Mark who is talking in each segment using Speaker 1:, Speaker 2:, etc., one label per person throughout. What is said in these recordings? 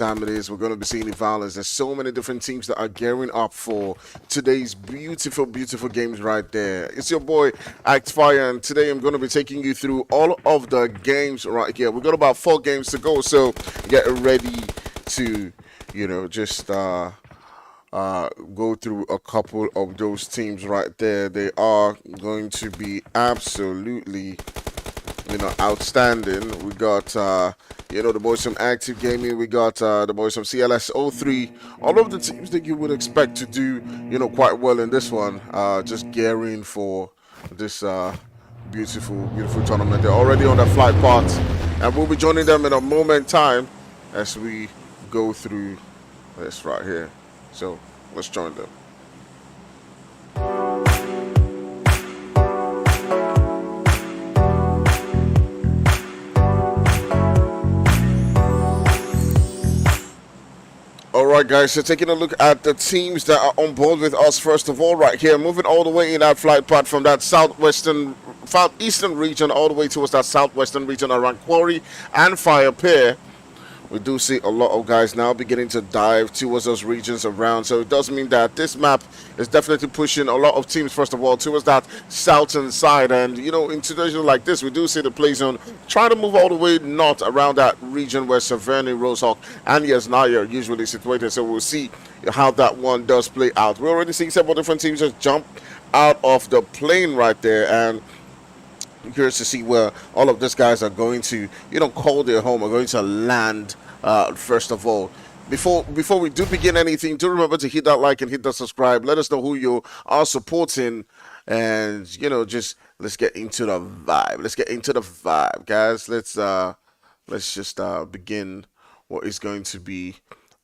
Speaker 1: Time it is, we're going to be seeing the violence. There's so many different teams that are gearing up for today's beautiful, beautiful games right there. It's your boy Fire, and today I'm going to be taking you through all of the games right here. We've got about 4 games to go, so get ready to, just go through a couple of those teams right there. They are going to be absolutely outstanding. We got, the boys from Active Gaming. We got the boys from CLS 03. All of the teams that you would expect to do, quite well in this one. Just gearing for this beautiful, beautiful tournament. They're already on the flight path, and we'll be joining them in a moment time as we go through this right here. So let's join them. Alright guys, so taking a look at the teams that are on board with us first of all right here, moving all the way in that flight path from that southeastern region all the way towards that southwestern region around Quarry and Fire Pier. We do see a lot of guys now beginning to dive towards those regions around. So it does mean that this map is definitely pushing a lot of teams, first of all, towards that southern side. And, in situations like this, we do see the play zone trying to move all the way north around that region where Severny, Rosehawk, and Yesnaya are usually situated. So we'll see how that one does play out. We're already seeing several different teams just jump out of the plane right there. And I'm curious to see where all of these guys are going to, call their home, are going to land first of all. Before we do begin anything, do remember to hit that like and hit that subscribe. Let us know who you are supporting, and just let's get into the vibe. Let's get into the vibe, guys. Let's just begin what is going to be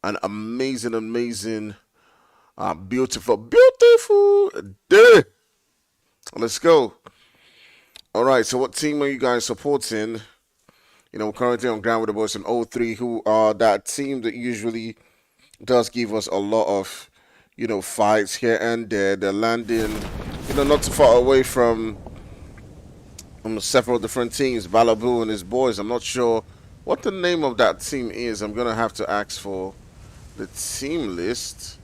Speaker 1: an amazing, beautiful day. Let's go. All right, so what team are you guys supporting? We're currently on ground with the boys from 03, who are that team that usually does give us a lot of, fights here and there. They're landing, not too far away from several different teams. Balabu and his boys. I'm not sure what the name of that team is. I'm going to have to ask for the team list.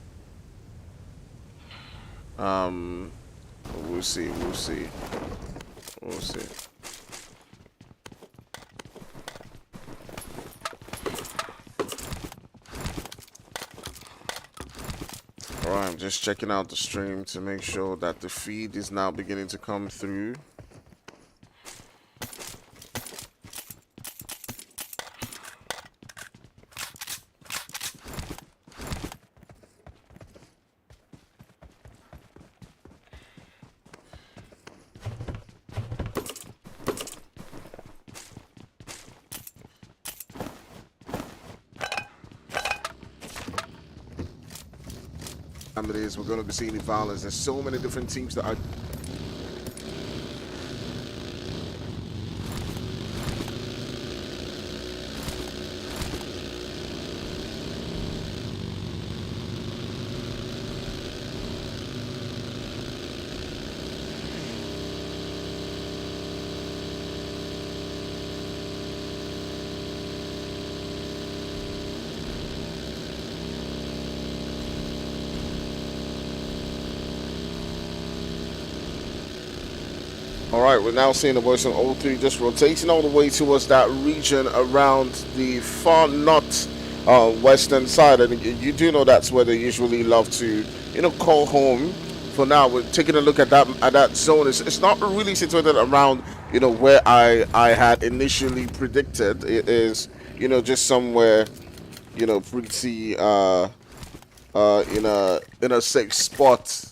Speaker 1: We'll see. Alright, I'm just checking out the stream to make sure that the feed is now beginning to come through. It is, we're going to be seeing the violence. There's so many different teams that are Alright, we're now seeing the boys from 03 just rotating all the way towards that region around the far north western side. And you do know that's where they usually love to, call home. For now, we're taking a look at that zone. It's not really situated around, where I had initially predicted. It is, just somewhere, pretty in a safe spot,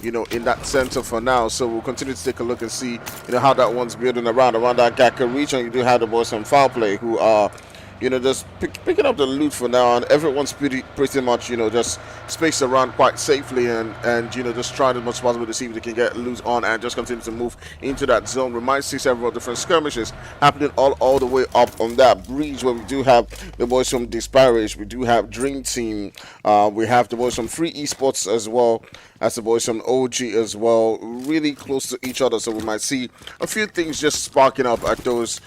Speaker 1: in that center for now. So we'll continue to take a look and see, how that one's building around that Gaka region. You do have the boys from Foul Play who are, just picking up the loot for now, and everyone's pretty much, just spaced around quite safely and just trying as much as possible to see if they can get loot on and just continue to move into that zone. We might see several different skirmishes happening all the way up on that bridge, where we do have the boys from Disparage, we do have Dream Team, we have the boys from Free Esports as well as the boys from OG as well, really close to each other. So we might see a few things just sparking up at those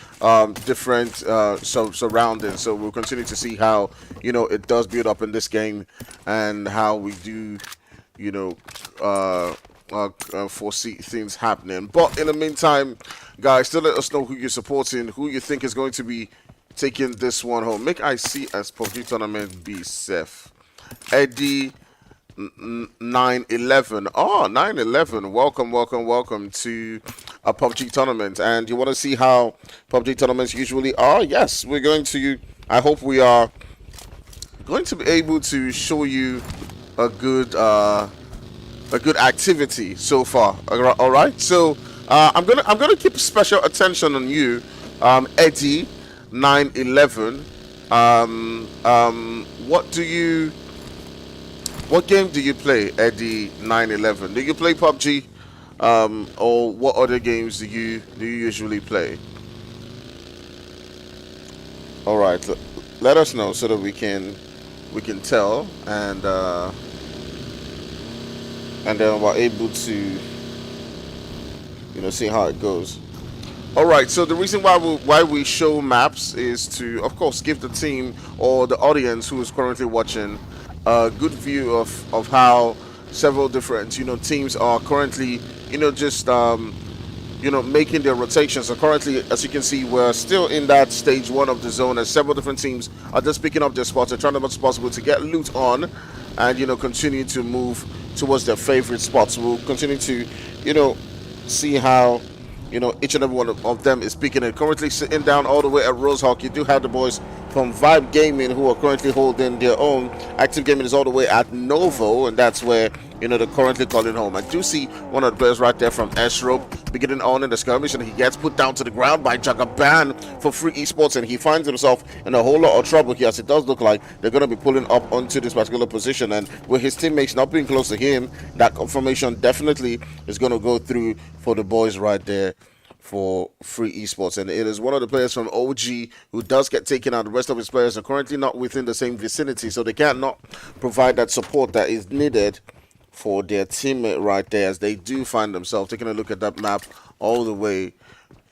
Speaker 1: different surroundings surroundings. So we'll continue to see how, it does build up in this game and how we do, you know, foresee things happening. But in the meantime, guys, still let us know who you're supporting, who you think is going to be taking this one home. Make I see as PUBG tournament be safe. Eddie 911. Oh, 911. Welcome to a PUBG tournament. And you want to see how PUBG tournaments usually are? Yes, we're going to. I hope we are going to be able to show you a good activity so far. All right. So I'm gonna keep special attention on you, Eddie 911. What game do you play, Eddie 911? Do you play PUBG, or what other games do you usually play? All right, let us know so that we can tell, and then we're able to see how it goes. All right, so the reason why we show maps is to, of course, give the team or the audience who is currently watching a good view of how several different teams are currently just making their rotations. So currently, as you can see, we're still in that stage one of the zone, as several different teams are just picking up their spots and trying as much as possible to get loot on, and continue to move towards their favorite spots. We'll continue to see how each and every one of them is picking it. Currently sitting down all the way at Rosehawk, you do have the boys from Vibe Gaming who are currently holding their own. Active Gaming is all the way at Novo, and that's where they're currently calling home. I do see one of the players right there from S-Rope beginning on in the skirmish, and he gets put down to the ground by Jagaban for Free Esports, and he finds himself in a whole lot of trouble here, as it does look like they're going to be pulling up onto this particular position. And with his teammates not being close to him, that confirmation definitely is going to go through for the boys right there for Free Esports. And it is one of the players from OG who does get taken out. The rest of his players are currently not within the same vicinity, so they cannot provide that support that is needed for their teammate right there, as they do find themselves taking a look at that map all the way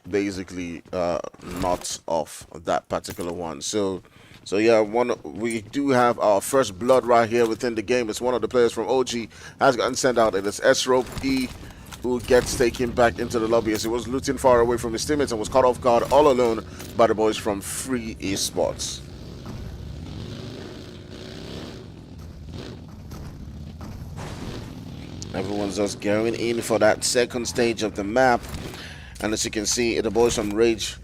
Speaker 1: basically not off that particular one. So yeah, we do have our first blood right here within the game. It's one of the players from OG has gotten sent out. It is S-Rope E who gets taken back into the lobby, as he was looting far away from his teammates and was caught off guard all alone by the boys from Free Esports. Everyone's just going in for that second stage of the map, and as you can see, the boys from Rage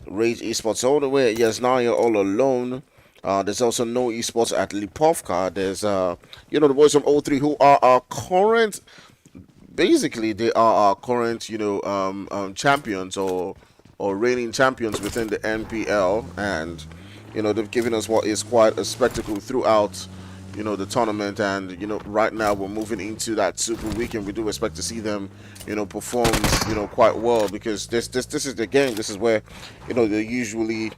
Speaker 1: Esports all the way at Yasnaya all alone. There's also no esports at Lipovka. There's the boys from O3 who are our current. Basically, they are our current, champions or reigning champions within the NPL, and they've given us what is quite a spectacle throughout, the tournament. And right now we're moving into that Super Weekend. We do expect to see them, perform, quite well, because this is the game. This is where, they usually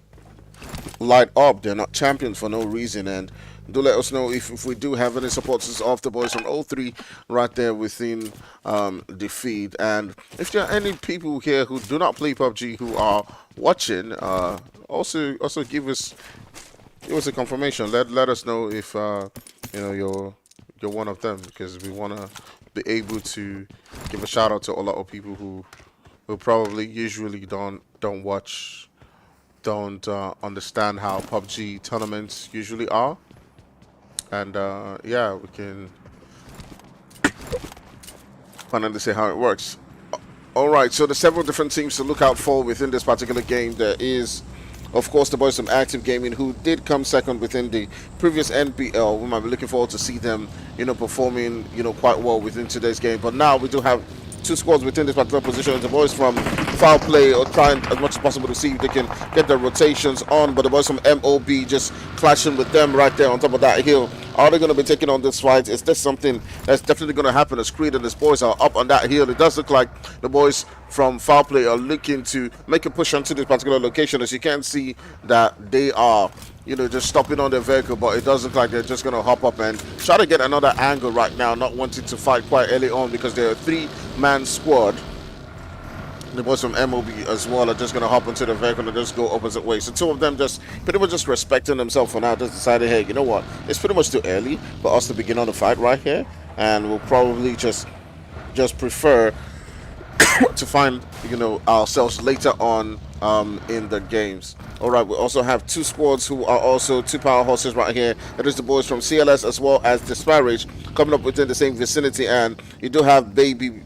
Speaker 1: light up. They're not champions for no reason. And do let us know if we do have any supporters of the boys from O3 right there within the feed. And if there are any people here who do not play PUBG who are watching, also give us a confirmation. Let us know if you're one of them, because we want to be able to give a shout out to a lot of people who probably usually don't watch, don't understand how PUBG tournaments usually are. And yeah, we can finally see how it works. All right, so there's several different teams to look out for within this particular game. There is, of course, the boys from Active Gaming who did come second within the previous NPL. We might be looking forward to see them, performing, quite well within today's game. But now we do have two squads within this particular position. The boys from Foul Play are trying as much as possible to see if they can get their rotations on, but the boys from MOB just clashing with them right there on top of that hill. Are they going to be taking on this fight? Is this something that's definitely going to happen as Creed and his boys are up on that hill? It does look like the boys from Foul Play are looking to make a push onto this particular location, as you can see that they are just stopping on their vehicle, but it does look like they're just going to hop up and try to get another angle right now, not wanting to fight quite early on, because they're a three-man squad. the boys from MOB as well are just going to hop into the vehicle and just go opposite ways. So two of them just pretty much just respecting themselves for now, just decided, hey, you know what? It's pretty much too early for us to begin on the fight right here, and we'll probably just prefer to find ourselves later on in the games. All right, we also have two squads who are also two power horses right here. That is the boys from CLS as well as Disparage coming up within the same vicinity, and you do have Baby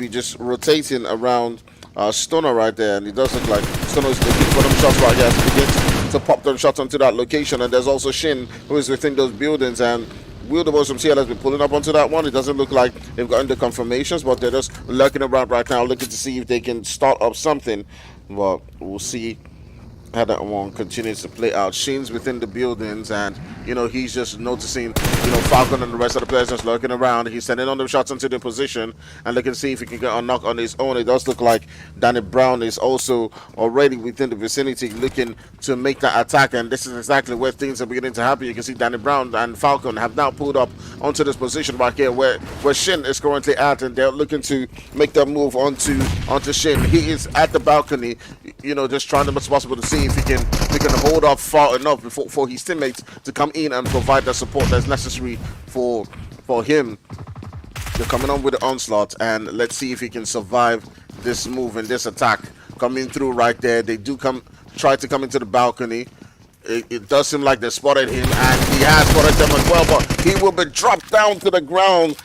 Speaker 1: just rotating around Stoner right there, and it does look like Stoner is looking for them shots right here as he begins to pop them shots onto that location. And there's also Shin who is within those buildings, and Will the boys from CLS be pulling up onto that one. It doesn't look like they've gotten the confirmations, but they're just lurking around right now, looking to see if they can start up something. But we'll see how that one continues to play out. Shin's within the buildings, and he's just noticing Falcon and the rest of the players just lurking around. He's sending on them shots into the position and looking to see if he can get a knock on his own. It does look like Danny Brown is also already within the vicinity looking to make that attack, and this is exactly where things are beginning to happen. You can see Danny Brown and Falcon have now pulled up onto this position right here where Shin is currently at, and they're looking to make that move onto Shin. He is at the balcony, just trying as much as possible to see if he can hold off far enough for his teammates to come in and provide the support that's necessary for him. They're coming on with the onslaught, and let's see if he can survive this move and this attack coming through right there. They do try to come into the balcony. It does seem like they spotted him, and he has spotted them as well, but he will be dropped down to the ground.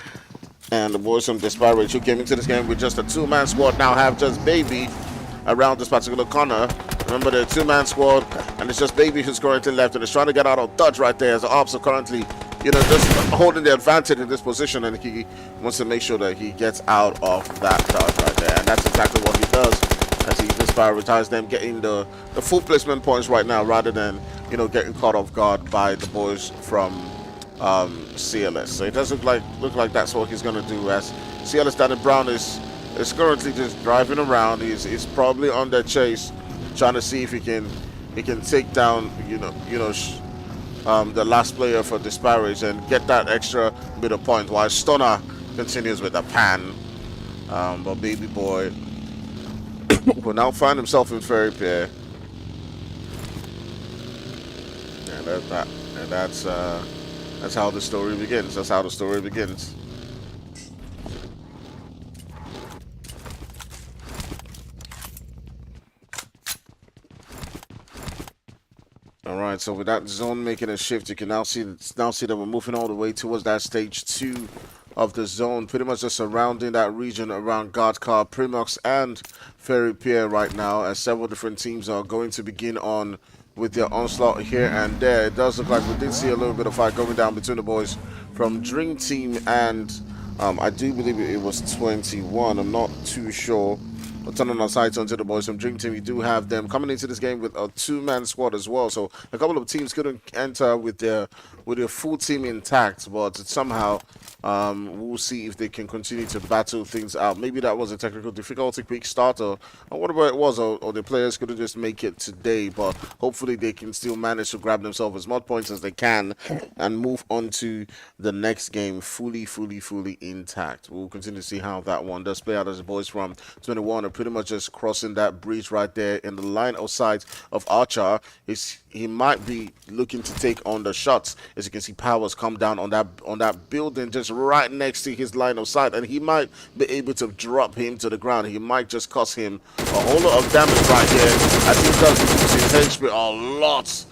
Speaker 1: And the boys from Disparage, who came into this game with just a two-man squad, now have just Baby around this particular corner. Remember, the two-man squad, and it's just Baby who's currently left, and is trying to get out of dodge right there as the Ops are currently, just holding the advantage in this position, and he wants to make sure that he gets out of that dodge right there, and that's exactly what he does as he disprioritizes them, getting the full placement points right now rather than, getting caught off guard by the boys from CLS. So it does look like that's what he's going to do, as CLS Danny Brown is currently just driving around. He's probably on their chase, trying to see if he can take down the last player for Disparage and get that extra bit of point, while Stoner continues with the pan. But Baby Boy will now find himself in Ferry Pier, and that's how the story begins. That's how the story begins. Alright, so with that zone making a shift, you can now see that we're moving all the way towards that stage 2 of the zone, pretty much just surrounding that region around Guard Car, Primox, and Ferry Pier right now, as several different teams are going to begin on with their onslaught here and there. It does look like we did see a little bit of fight going down between the boys from Dream Team and I do believe it was 21. I'm not too sure. But turning our sights onto the boys from Dream Team, we do have them coming into this game with a two-man squad as well. So a couple of teams couldn't enter with their full team intact, but somehow we'll see if they can continue to battle things out. Maybe that was a technical difficulty, quick start, or whatever it was, or the players couldn't just make it today. But hopefully they can still manage to grab themselves as much points as they can and move on to the next game fully intact. We'll continue to see how that one does play out, as the boys from 21 are pretty much just crossing that bridge right there in the line of sight of Archer. He might be looking to take on the shots. As you can see, Powers come down on that building just right next to his line of sight, and he might be able to drop him to the ground. He might just cost him a whole lot of damage right here, as he does reduce his HP a lot.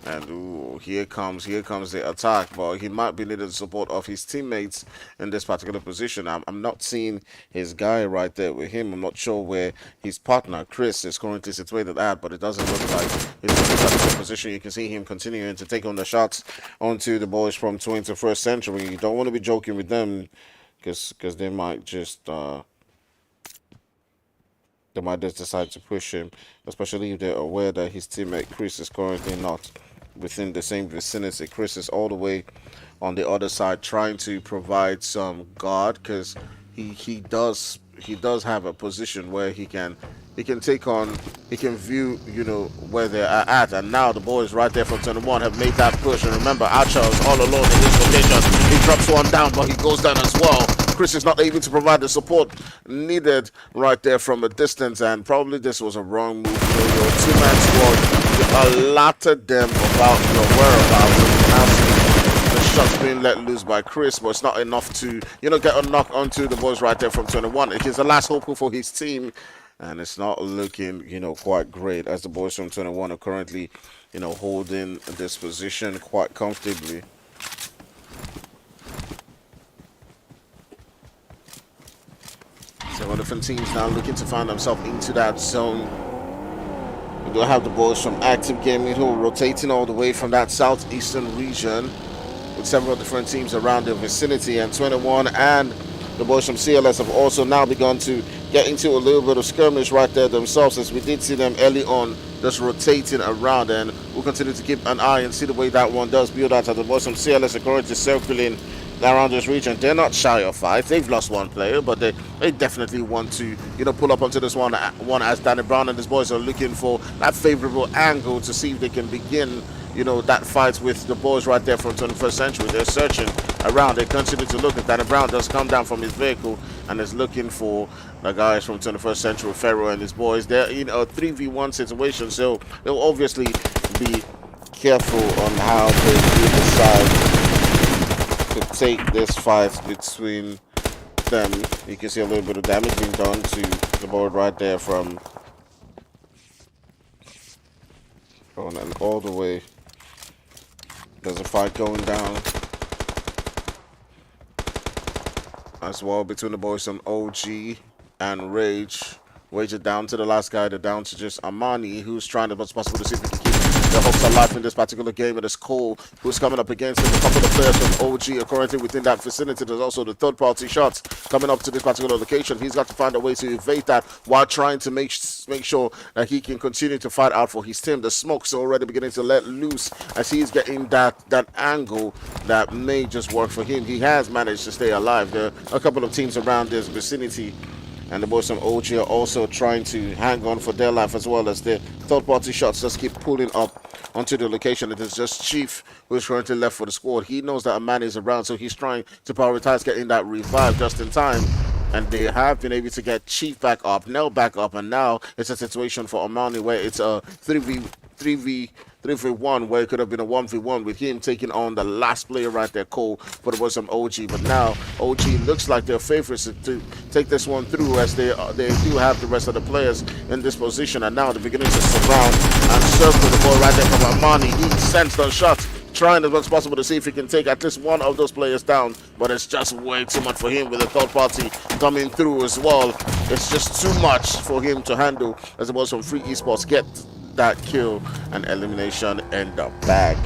Speaker 1: And ooh, here comes the attack, but he might be needing the support of his teammates in this particular position. I'm not seeing his guy right there with him. I'm not sure where his partner Chris is currently situated at, but it doesn't look like he's in this particular position. You can see him continuing to take on the shots onto the boys from 21st Century. You don't want to be joking with them, because they might just decide to push him, especially if they're aware that his teammate Chris is currently not within the same vicinity. Chris is all the way on the other side trying to provide some guard, because he does have a position where he can view where they're at. And now the boys right there from 21 have made that push, and remember, Archer is all alone in this location. He drops one down, but he goes down as well. Chris is not able to provide the support needed right there from a distance, and probably this was a wrong move. Your two-man squad, you alerted them about your whereabouts, and you now see the shots being let loose by Chris, but it's not enough to, get a knock onto the boys right there from 21. It is the last hopeful for his team, and it's not looking, quite great as the boys from 21 are currently, holding this position quite comfortably. Several different teams now looking to find themselves into that zone. We do have the boys from Active Gaming who are rotating all the way from that southeastern region with several different teams around the vicinity, and 21 and the boys from CLS have also now begun to get into a little bit of skirmish right there themselves, as we did see them early on just rotating around, and we'll continue to keep an eye and see the way that one does build out. As the boys from CLS are currently circling around this region. They're not shy of fights. They've lost one player, but they definitely want to, pull up onto this one as Danny Brown and his boys are looking for that favorable angle to see if they can begin, that fight with the boys right there from 21st Century. They're searching around. They continue to look, as Danny Brown does come down from his vehicle and is looking for the guys from 21st Century, Ferro and his boys. They're in a 3v1 situation, so they'll obviously be careful on how they decide to take this fight between them. You can see a little bit of damage being done to the board right there from going and all the way. There's a fight going down as well between the boys from OG and Rage. Rage are down to the last guy. They're down to just Amani, who's trying as much as possible to see if he can keep the hopes alive in this particular game. It is Cole who's coming up against him. A couple of players from OG are currently within that vicinity. There's also the third-party shots coming up to this particular location. He's got to find a way to evade that while trying to make sure that he can continue to fight out for his team. The smoke's already beginning to let loose as he's getting that angle that may just work for him. He has managed to stay alive. There are a couple of teams around this vicinity, and the boys from OG are also trying to hang on for their life, as well as the third-party shots just keep pulling up onto the location. It is just Chief who is currently left for the squad. He knows that a man is around, so he's trying to prioritize getting that revive just in time. And they have been able to get Chief back up, Nell back up, and now it's a situation for Amani where it's a 3v1 where it could have been a 1v1 with him taking on the last player right there, Cole, for the boys from OG. But now OG looks like they're favorites to take this one through, as they do have the rest of the players in this position, and now they're beginning to surround and circle the ball right there from Amani. He sends those shots, trying as much as possible to see if he can take at least one of those players down, but it's just way too much for him with the third party coming through as well. It's just too much for him to handle, as the boys from Free Esports get that kill and elimination in the bag.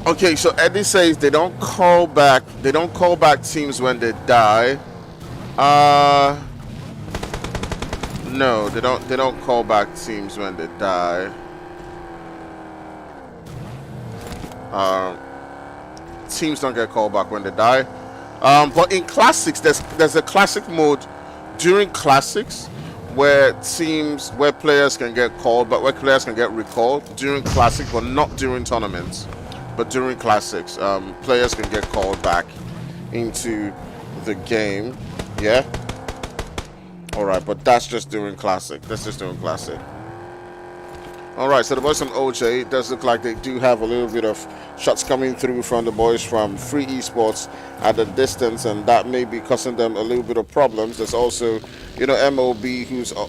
Speaker 1: Okay, so Eddie says they don't call back teams when they die. No, they don't call back teams when they die. Teams don't get called back when they die. But in classics, there's a classic mode during classics where players can get called, but where players can get recalled during classic, but not during tournaments. But during classics, players can get called back into the game. Yeah. All right, but that's just during classic. All right, so the boys from OJ, it does look like they do have a little bit of shots coming through from the boys from Free Esports at a distance, and that may be causing them a little bit of problems. There's also, MOB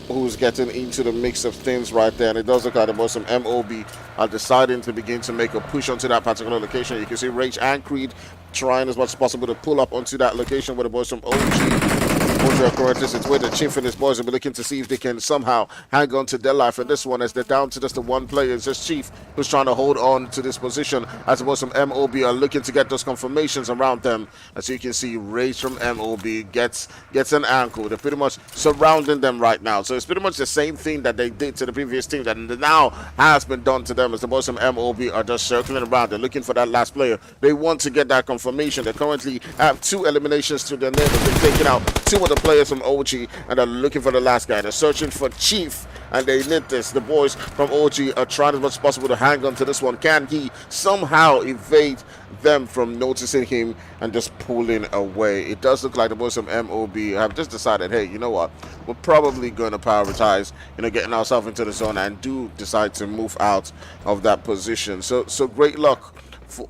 Speaker 1: who's getting into the mix of things right there, and it does look like the boys from MOB are deciding to begin to make a push onto that particular location. You can see Rage and Creed trying as much as possible to pull up onto that location where the boys from OG it's where the Chief and his boys will be looking to see if they can somehow hang on to their life. And this one, as they're down to just the one player, it's just Chief who's trying to hold on to this position, as the boys from MOB are looking to get those confirmations around them. As you can see, Rage from MOB gets an ankle. They're pretty much surrounding them right now. So it's pretty much the same thing that they did to the previous team that now has been done to them, as the boys from MOB are just circling around. They're looking for that last player. They want to get that confirmation. They currently have 2 eliminations to their name. They've been taking out 2 of the the players from OG, and they're looking for the last guy. They're searching for Chief, and they need this. The boys from OG are trying as much as possible to hang on to this one. Can he somehow evade them from noticing him and just pulling away? It does look like the boys from MOB have just decided, hey, you know what? We're probably going to prioritize, getting ourselves into the zone, and do decide to move out of that position. So great luck.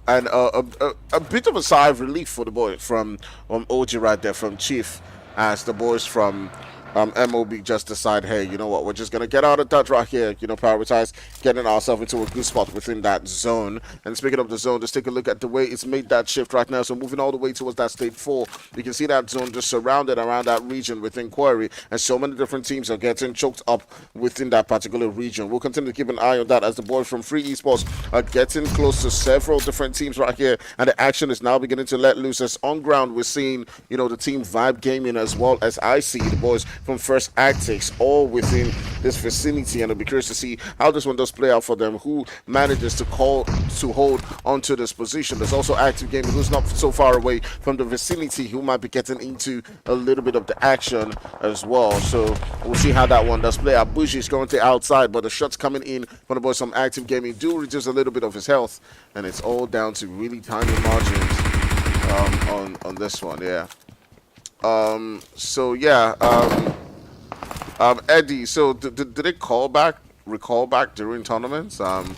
Speaker 1: And a bit of a sigh of relief for the boys from OG right there, from Chief, as the boys from MOB just decide, hey, you know what, we're just going to get out of that right here, prioritize getting ourselves into a good spot within that zone. And speaking of the zone, just take a look at the way it's made that shift right now. So moving all the way towards that state 4, you can see that zone just surrounded around that region within Quarry, and so many different teams are getting choked up within that particular region. We'll continue to keep an eye on that as the boys from Free Esports are getting close to several different teams right here, and the action is now beginning to let loose. As on ground, we're seeing, the team Vibe Gaming, as well as I see the boys from First Actics, all within this vicinity, and I'll be curious to see how this one does play out for them, who manages to hold onto this position. There's also Active Gaming, who's not so far away from the vicinity, who might be getting into a little bit of the action as well. So we'll see how that one does play out. Bushi is currently outside, but the shots coming in from the boys from Active Gaming do reduce a little bit of his health, and it's all down to really tiny margins on this one. Yeah. So yeah. Eddie, so did they recall back during tournaments? I'm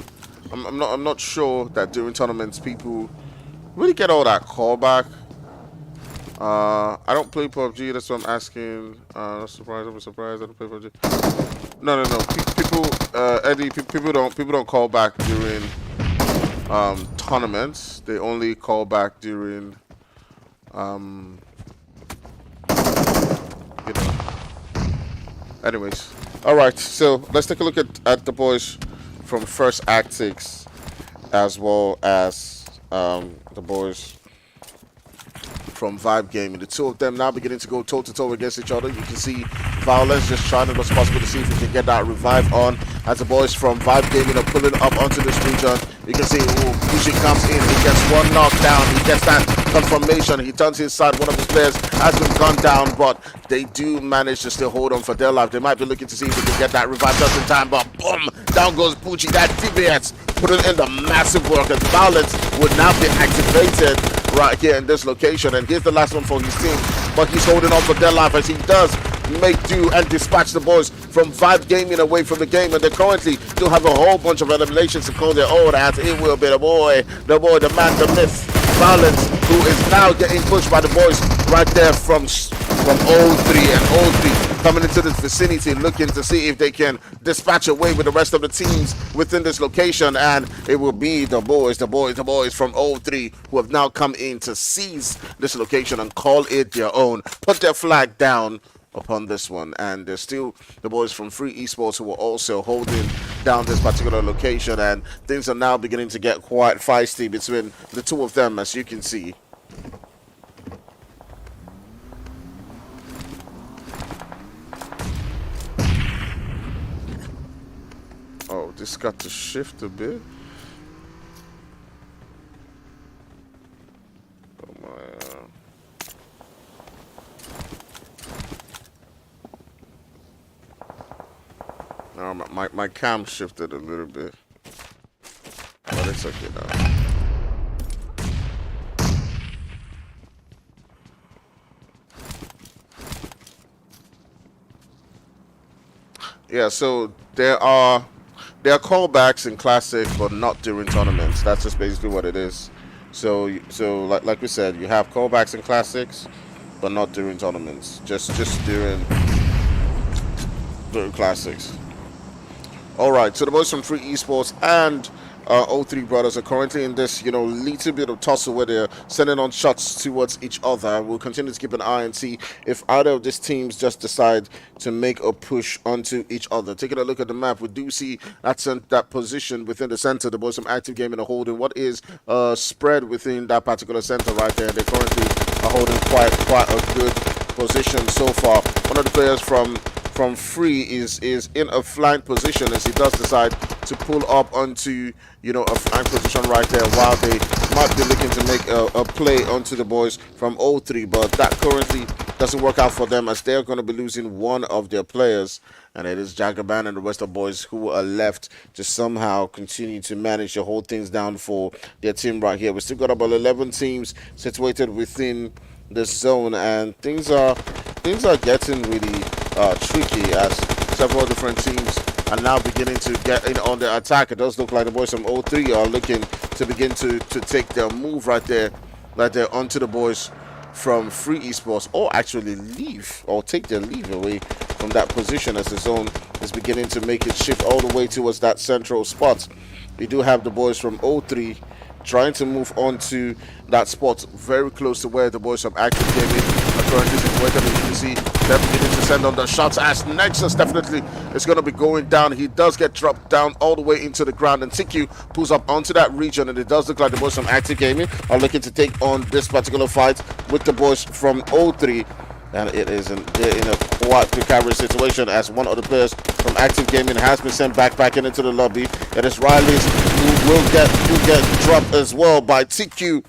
Speaker 1: not sure that during tournaments people really get all that callback. I don't play PUBG, that's what I'm asking. I'm surprised I don't play PUBG. No. People, Eddie, people don't call back during tournaments. They only call back during Anyways, all right. So let's take a look at the boys from First Actics, as well as the boys from Vibe Gaming. The two of them now beginning to go toe-to-toe against each other. You can see Violence just trying as much as possible to see if he can get that revive on, as the boys from Vibe Gaming are pulling up onto this region. You can see Bushi comes in, he gets one knockdown, he gets that confirmation, he turns his side, one of his players has been gunned down, but they do manage to still hold on for their life. They might be looking to see if they can get that revive just in time, but boom, down goes Bushi. That DBS putting in the massive work, and Violence would now be activated right here in this location. And here's the last one for his team, but he's holding on for their life as he does make do and dispatch the boys from Vibe Gaming away from the game, and they currently do have a whole bunch of eliminations to call their own, as it will be the man, the myth, Violence, who is now getting pushed by the boys right there from O3, and O3 coming into this vicinity looking to see if they can dispatch away with the rest of the teams within this location, and it will be the boys from O3 who have now come in to seize this location and call it their own, put their flag down upon this one. And there's still the boys from Free Esports who are also holding down this particular location, and things are now beginning to get quite feisty between the two of them, as you can see. Oh, this got to shift a bit. Oh my, my cam shifted a little bit, but it's okay now. Yeah, so there are callbacks in Classic, but not during tournaments. That's just basically what it is. So like we said, you have callbacks in Classics, but not during tournaments. Just during Classics. All right. So the boys from Free Esports and O3 Brothers are currently in this, little bit of tussle where they're sending on shots towards each other. We'll continue to keep an eye and see if either of these teams just decide to make a push onto each other. Taking a look at the map, we do see that position within the center. The boys from Active Gaming are holding what is spread within that particular center right there. They currently are holding quite a good position so far. One of the players from from Free is in a flying position as he does decide to pull up onto, you know, a flying position right there, while they might be looking to make a play onto the boys from 0-3, but that currently doesn't work out for them as they're going to be losing one of their players, and it is Jagaban and the rest of boys who are left to somehow continue to manage to hold things down for their team right here. We still got about 11 teams situated within the zone, and things are getting really tricky as several different teams are now beginning to get in on the attack. It does look like the boys from 0-3 are looking to begin to take their move right there onto the boys from Free Esports, or actually leave or take their leave away from that position as the zone is beginning to make it shift all the way towards that central spot. We do have the boys from 0-3 trying to move on to that spot very close to where the boys from Active Gaming are currently situated. You can see them beginning to send on the shots as Nexus definitely is going to be going down. He does get dropped down all the way into the ground, and TQ pulls up onto that region, and it does look like the boys from Active Gaming are looking to take on this particular fight with the boys from 0-3. And they're in a quite precarious situation as one of the players from Active Gaming has been sent back into the lobby. It is Riley's who will get dropped as well by TQ.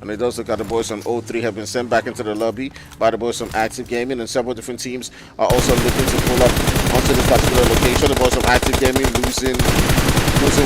Speaker 1: And it does look like the boys from 0-3 have been sent back into the lobby by the boys from Active Gaming, and several different teams are also looking to pull up onto this particular location. The boys from Active Gaming losing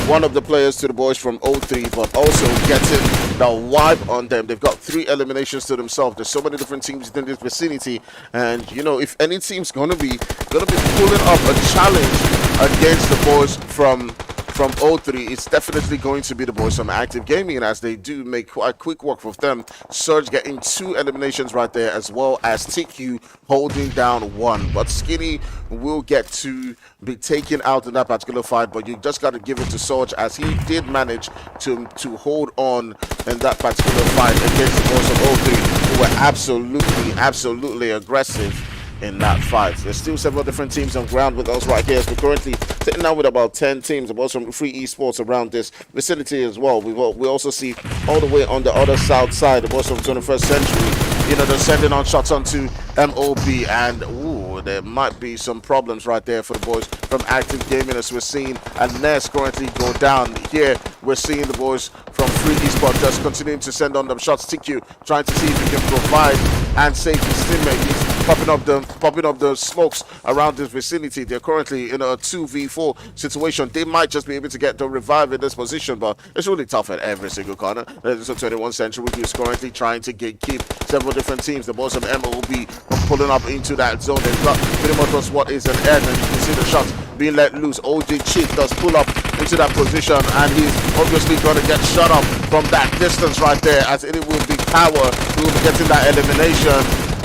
Speaker 1: one of the players to the boys from 0-3, but also getting the wipe on them. They've got 3 eliminations to themselves. There's so many different teams in this vicinity, and you know, if any team's gonna be pulling up a challenge against the boys from 0-3, it's definitely going to be the boys from Active Gaming, and as they do make quite quick work with them. Surge getting 2 eliminations right there, as well as TQ holding down 1. But Skinny will get to be taken out in that particular fight, but you just got to give it to Surge as he did manage to hold on in that particular fight against the boys of 0-3, who were absolutely aggressive in that fight. There's still several different teams on ground with us right here. We're currently sitting now with about 10 teams, about some Free Esports around this vicinity as well. We also see all the way on the other south side, the boys from 21st Century, you know, they're sending on shots onto MOB, and ooh, there might be some problems right there for the boys from Active Gaming, as we're seeing and Ness currently go down. Here we're seeing the boys from Free Esports just continuing to send on them shots. TQ trying to see if he can provide and save his teammate. He's popping up the smokes around this vicinity. They're currently in a 2v4 situation. They might just be able to get the revive in this position, but it's really tough at every single corner. There's a 21st Century who's currently trying to keep several different teams. The boys of MOB are pulling up into that zone. They've got pretty much just what is an end, and you can see the shots being let loose. OG Chief does pull up into that position, and he's obviously going to get shot up from that distance right there, as it will be Power who will be getting that elimination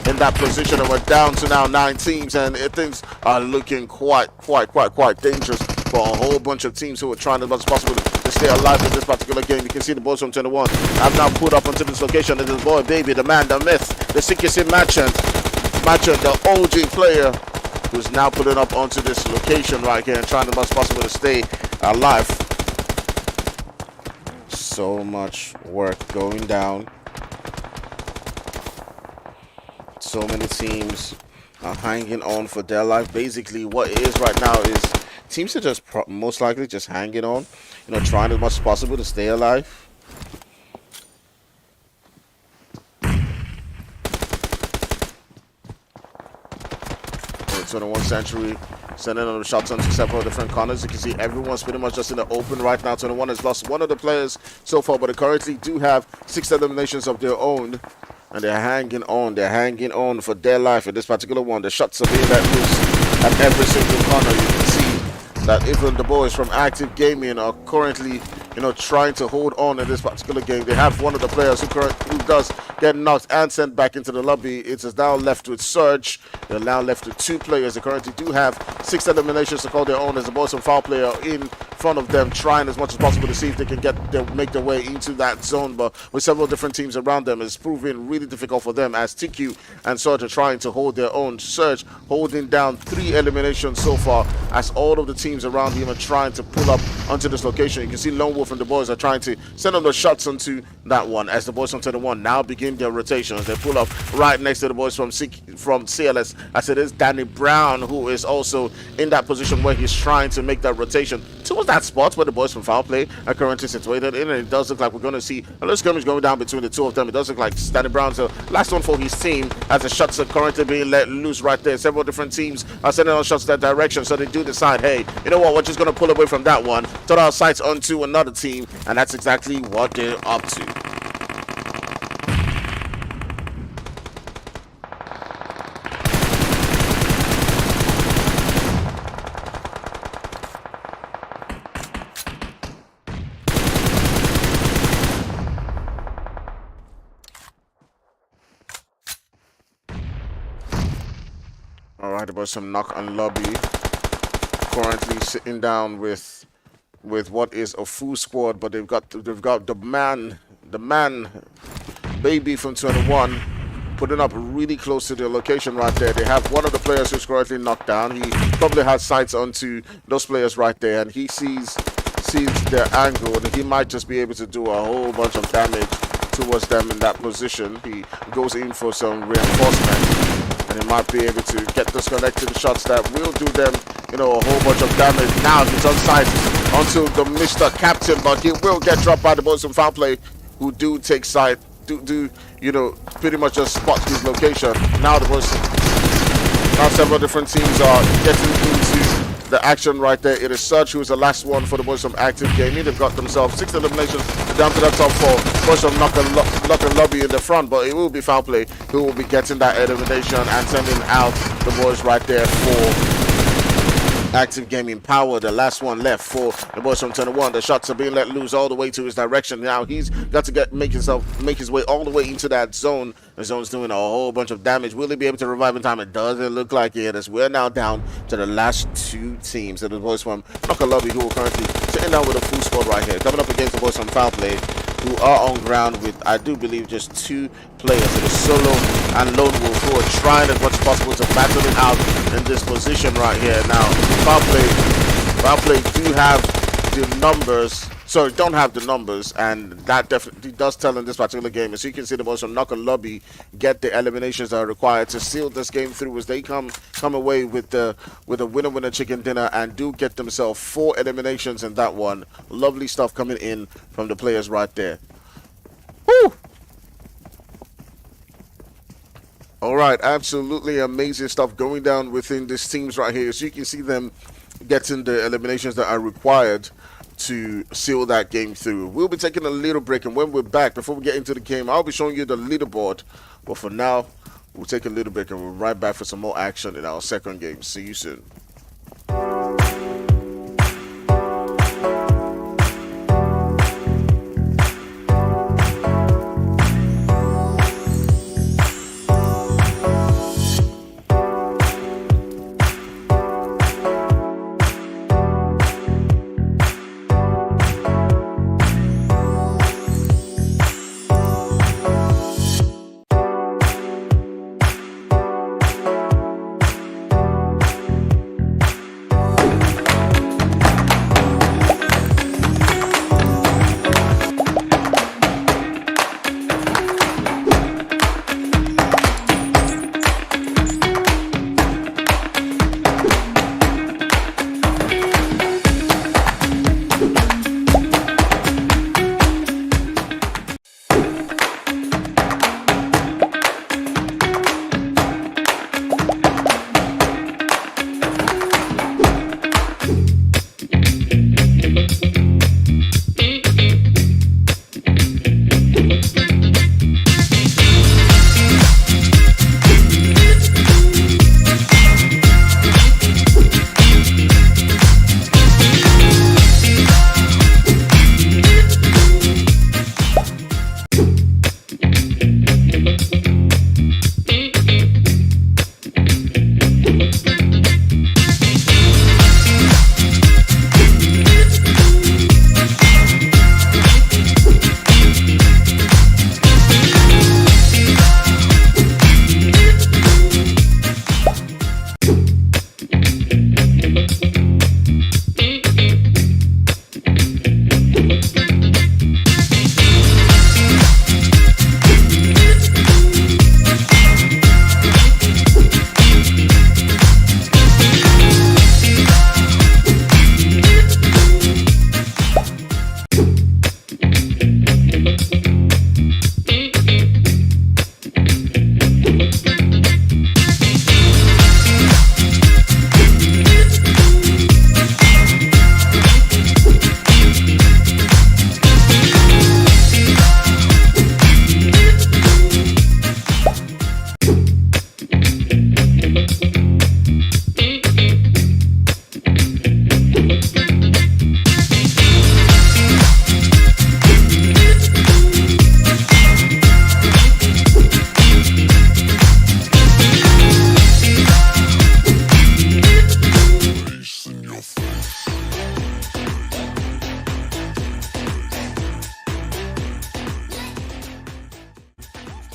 Speaker 1: in that position. And we're down to now 9 teams, and things are looking quite dangerous for a whole bunch of teams who are trying as much as possible to stay alive in this particular game. You can see the boys from 21 have now put up onto this location. It is boy baby, the man, the myth, the sickest in Merchant, the OG player, who's now putting up onto this location right here and trying as much as possible to stay alive. So much work going down. So many teams are hanging on for their life. Basically, what it is right now is teams are just most likely just hanging on, you know, trying as much as possible to stay alive. 21st Century sending on the shots onto several different corners. You can see everyone's pretty much just in the open right now. 21 has lost one of the players so far, but they currently do have 6 eliminations of their own. And they're hanging on. They're hanging on for their life in this particular one. The shots are being let loose at every single corner. You can see that even the boys from Active Gaming are currently, you know, trying to hold on in this particular game. They have one of the players who does get knocked and sent back into the lobby. It is now left with Surge. They're now left with 2 players. They currently do have 6 eliminations to call their own, as the boys from Foul Player in front of them, trying as much as possible to see if they can make their way into that zone. But with several different teams around them, it's proving really difficult for them, as TQ and Surge are trying to hold their own. Surge holding down 3 eliminations so far, as all of the teams around him are trying to pull up onto this location. You can see Lone Wolf and the boys are trying to send on the shots onto that one as the boys from 21 now begin their rotations. They pull up right next to the boys from CLS, as it is Danny Brown who is also in that position where he's trying to make that rotation towards that spot where the boys from Foul Play are currently situated in. And it does look like we're going to see a little skirmish going down between the two of them. It does look like Danny Brown's the last one for his team, as the shots are currently being let loose right there. Several different teams are sending on shots that direction, so they do decide, hey, you know what, we're just going to pull away from that one, turn our sights onto another team, and that's exactly what they're up to. Alright, about some knock on lobby. Currently sitting down with what is a full squad, but they've got the man baby from 21 putting up really close to their location right there. They have one of the players who's currently knocked down. He probably has sights onto those players right there, and he sees their angle, and he might just be able to do a whole bunch of damage towards them in that position. He goes in for some reinforcement, and he might be able to get disconnected shots that will do them, you know, a whole bunch of damage. Now he's on sight onto the Mr. Captain, but he will get dropped by the boys from Foul Play, who do take sight, you know, pretty much just spot his location. Now several different teams are getting into the action right there. It is Surge who is the last one for the boys from Active Gaming. They've got themselves 6 eliminations down to the top 4. Boys from Knock and Lobby in the front, but it will be Foul Play who will be getting that elimination and sending out the boys right there for Active Gaming. Power, the last one left for the boys from 21. The shots are being let loose all the way to his direction. Now he's got to make his way all the way into that zone. The zone's doing a whole bunch of damage. Will he be able to revive in time? It doesn't look like it, as we're now down to the last 2 teams. And the boys from Knocker Lobby, who are currently sitting down with a full squad right here, coming up against the boys from Foul Play, who are on ground with, I do believe, just 2 players. It is Solo and Lone Wolf, who are trying as much as possible to battle it out in this position right here. Now, Foul Play do have the numbers. So don't have the numbers, and that definitely does tell in this particular game. As you can see, the boys from Knocker Lobby get the eliminations that are required to seal this game through, as they come away with a winner chicken dinner and do get themselves 4 eliminations in that one. Lovely stuff coming in from the players right there. Woo! All right, absolutely amazing stuff going down within these teams right here. So you can see them getting the eliminations that are required to seal that game through. We'll be taking a little break, and when we're back, before we get into the game, I'll be showing you the leaderboard. But for now, we'll take a little break, and we'll be right back for some more action in our second game. See you soon.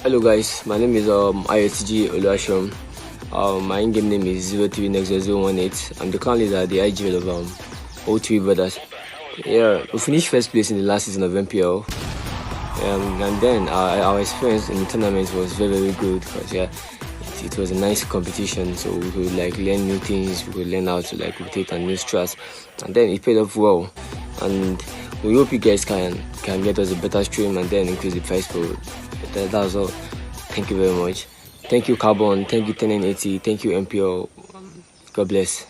Speaker 2: Hello guys, my name is ISG Oluashom. My in-game name is 03nexus018. I'm the clan leader at the IGL of O3 Brothers. Yeah, we finished first place in the last season of MPL. And then our experience in the tournament was very good because it was a nice competition, so we could like learn new things, we could learn how to like rotate and new strats, and then it paid off well. And we hope you guys can get us a better stream and then increase the price for it. That's all. Thank you very much. Thank you Carbon, thank you 1080, thank you MPL. God bless.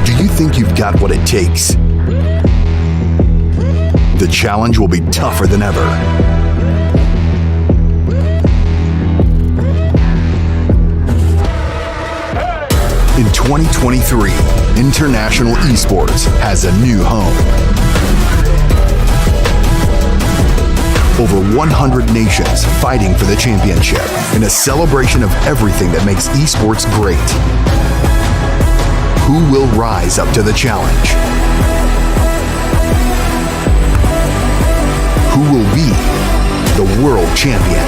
Speaker 3: Do you think you've got what it takes? The challenge will be tougher than ever. In 2023, international esports has a new home. Over 100 nations fighting for the championship in a celebration of everything that makes esports great. Who will rise up to the challenge? Who will be the world champion?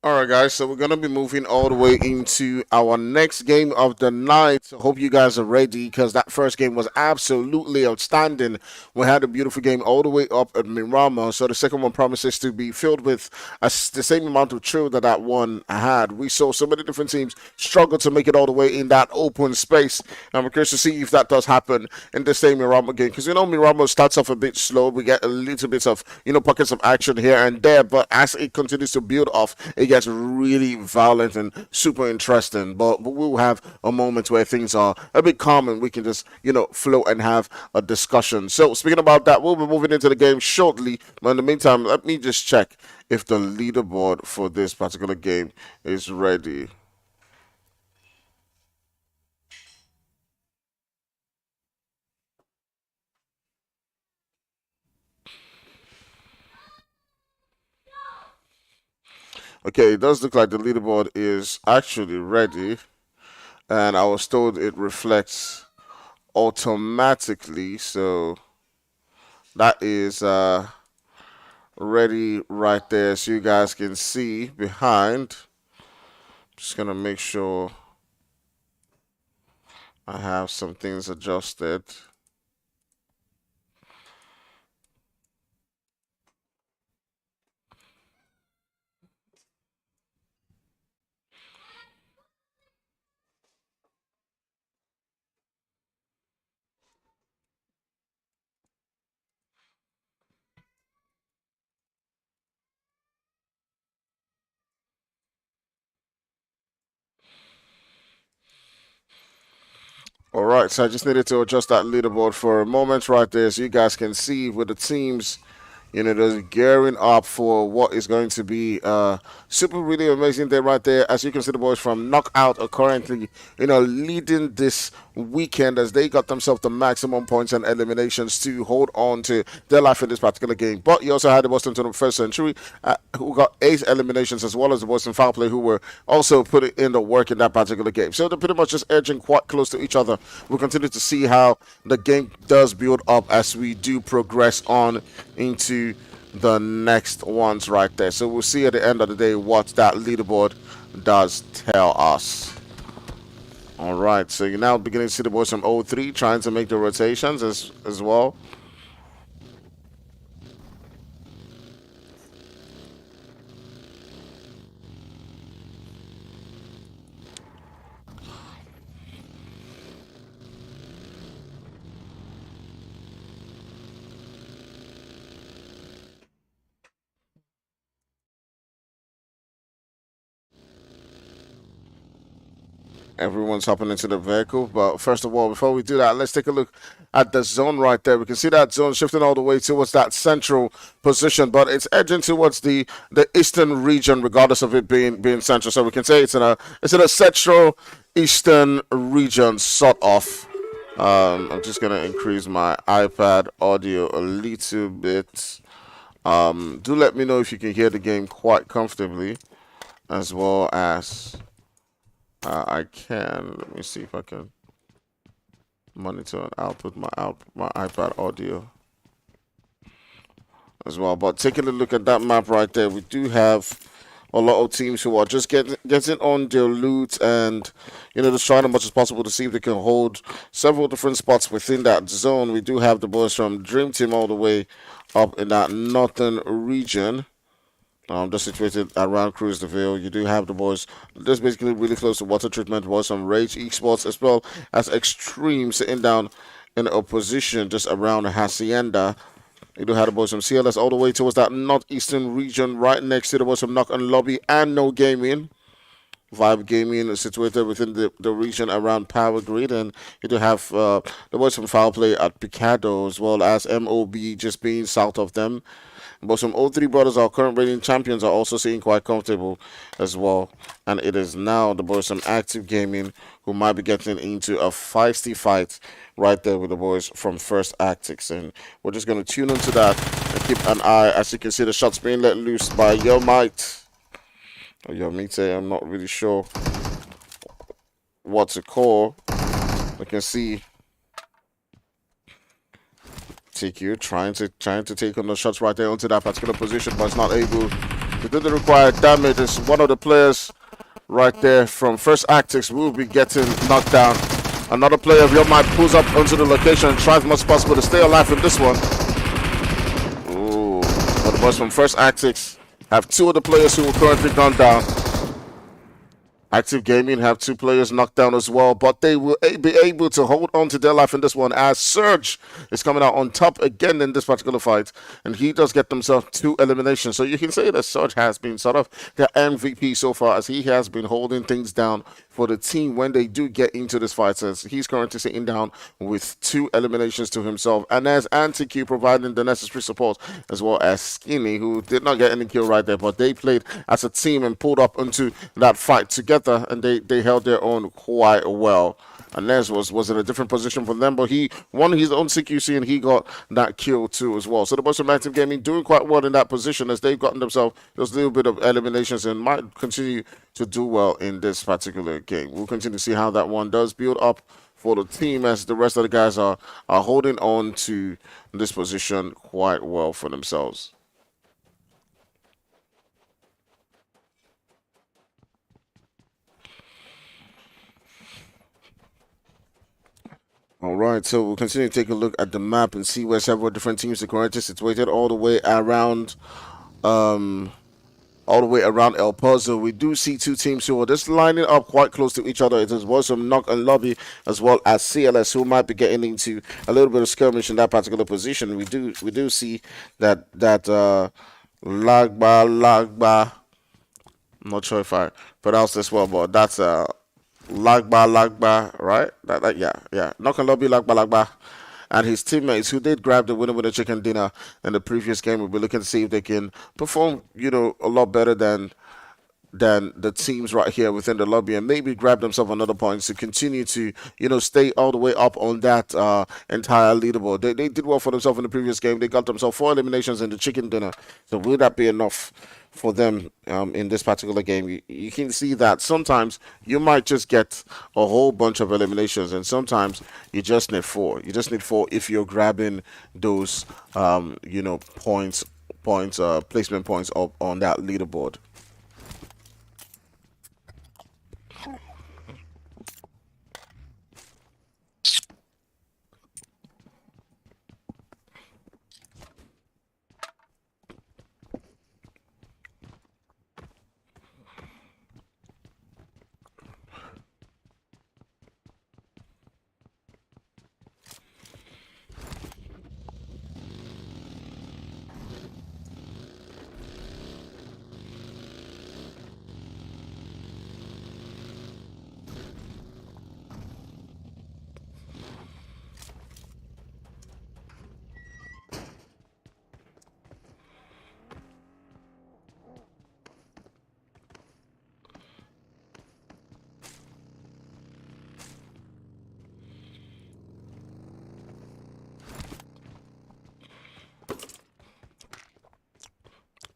Speaker 1: All right, guys. So we're gonna be moving all the way into our next game of the night. So hope you guys are ready because that first game was absolutely outstanding. We had a beautiful game all the way up at Mirama. So the second one promises to be filled with the same amount of thrill that that one had. We saw so many different teams struggle to make it all the way in that open space. And we're curious to see if that does happen in the same Mirama game because Mirama starts off a bit slow. We get a little bit of pockets of action here and there, but as it continues to build off, it gets really violent and super interesting. But we'll have a moment where things are a bit calm and we can just, flow and have a discussion. So, speaking about that, we'll be moving into the game shortly. But in the meantime, let me just check if the leaderboard for this particular game is ready. Okay, it does look like the leaderboard is actually ready, and I was told it reflects automatically, so that is ready right there so you guys can see behind. Just gonna make sure I have some things adjusted. All right, so I just needed to adjust that leaderboard for a moment right there so you guys can see with the teams they're gearing up for what is going to be super really amazing day right there. As you can see, the boys from Knockout are currently, leading this weekend as they got themselves the maximum points and eliminations to hold on to their life in this particular game. But you also had the Boston Tottenham First Century who got 8 eliminations, as well as the Boston Foul Play who were also putting in the work in that particular game. So they're pretty much just edging quite close to each other. We'll continue to see how the game does build up as we do progress on into the next ones right there. So we'll see at the end of the day what that leaderboard does tell us. All right, so you're now beginning to see the boys from 03 trying to make the rotations as well. Everyone's hopping into the vehicle. But first of all, before we do that, let's take a look at the zone right there. We can see that zone shifting all the way towards that central position, but it's edging towards the eastern region, regardless of it being central. So we can say it's in a central eastern region, sort of. I'm just gonna increase my iPad audio a little bit. Do let me know if you can hear the game quite comfortably, as well as I can. Let me see if I can monitor and output my iPad audio as well. But taking a look at that map right there, we do have a lot of teams who are just getting on their loot and just trying as much as possible to see if they can hold several different spots within that zone. We do have the boys from Dream Team all the way up in that northern region. Just situated around Cruz Deville. You do have the boys just basically really close to water treatment. Boys from Rage Esports as well as Extreme sitting down in a position just around Hacienda. You do have the boys from CLS all the way towards that northeastern region, right next to the boys from Knock and Lobby and No Gaming. Vibe Gaming is situated within the region around Power Grid, and you do have the boys from Foul Play at Picado, as well as MOB just being south of them. But some 03 brothers, our current reigning champions, are also sitting quite comfortable as well. And it is now the boys from Active Gaming who might be getting into a feisty fight right there with the boys from First Actics. And we're just going to tune into that and keep an eye. As you can see, the shots being let loose by Your Might. Or Your Mite, I'm not really sure what to call. I can see TQ trying to take on the shots right there onto that particular position, but it's not able to do the required damage. Is one of the players right there from First Actics will be getting knocked down. Another player of your might pulls up onto the location and tries as much as possible to stay alive in this one. Ooh, but the boys from First Actics have two of the players who are currently gone down. Active Gaming have two players knocked down as well, but they will be able to hold on to their life in this one as Surge is coming out on top again in this particular fight, and he does get himself two eliminations. So you can say that Surge has been sort of the MVP so far, as he has been holding things down for the team when they do get into this fight, as he's currently sitting down with two eliminations to himself. And there's Anti-Q providing the necessary support, as well as Skinny, who did not get any kill right there, but they played as a team and pulled up into that fight together, and they held their own quite well. And Les was in a different position from them, but he won his own CQC and he got that kill too as well. So the boys from Active Gaming doing quite well in that position, as they've gotten themselves those little bit of eliminations and might continue to do well in this particular game. We'll continue to see how that one does build up for the team, as the rest of the guys are holding on to this position quite well for themselves. All right, so we'll continue to take a look at the map and see where several different teams are currently situated all the way around El Pozo. We do see two teams who are just lining up quite close to each other. It is boys from Knock and Lobby as well as CLS, who might be getting into a little bit of skirmish in that particular position. We do see that Lagba. I'm not sure if I pronounced this well, but that's Lagba, right? Yeah. Knock and Lobby, Lagba. And his teammates who did grab the winner chicken dinner in the previous game will be looking to see if they can perform, a lot better than the teams right here within the lobby, and maybe grab themselves another points to continue to, stay all the way up on that entire leaderboard. They did well for themselves in the previous game. They got themselves 4 eliminations in the chicken dinner. So will that be enough for them in this particular game? You can see that sometimes you might just get a whole bunch of eliminations, and sometimes you just need 4. You just need 4 if you're grabbing those, points, placement points up on that leaderboard.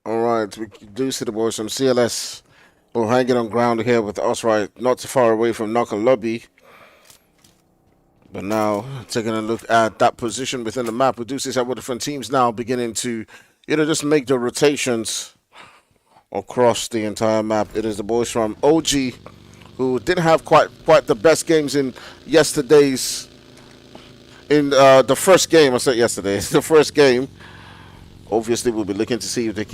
Speaker 1: All right, we do see the boys from CLS who are hanging on ground here with us, right, not too far away from Knock and Lobby. But now, taking a look at that position within the map, we do see several different teams now beginning to, just make the rotations across the entire map. It is the boys from OG who didn't have quite the best games in yesterday's, in the first game. I said yesterday, the first game. Obviously, we'll be looking to see if they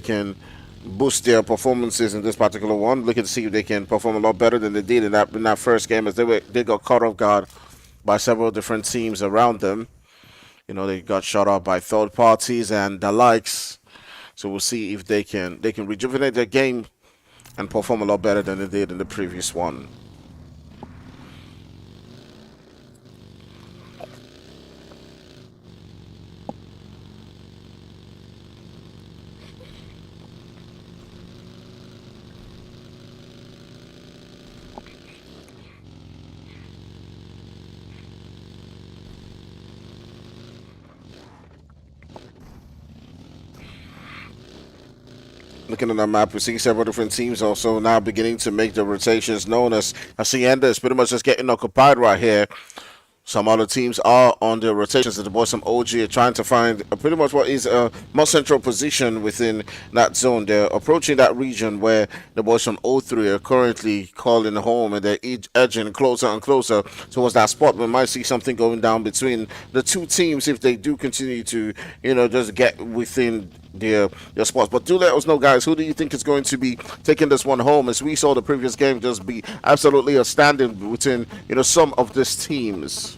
Speaker 1: can boost their performances in this particular one. Looking to see if they can perform a lot better than they did in that first game, as they got caught off guard by several different teams around them. They got shot up by third parties and the likes. So we'll see if they can rejuvenate their game and perform a lot better than they did in the previous one. Looking at the map, we see several different teams also now beginning to make the rotations known as Hacienda is pretty much just getting occupied right here. Some other teams are on their rotations. The boys from OG are trying to find pretty much what is a more central position within that zone. They're approaching that region where the boys from O3 are currently calling home, and they're edging closer and closer towards that spot. We might see something going down between the two teams if they do continue to, just get within their spots. But do let us know, guys, who do you think is going to be taking this one home? As we saw the previous game just be absolutely outstanding between some of these teams.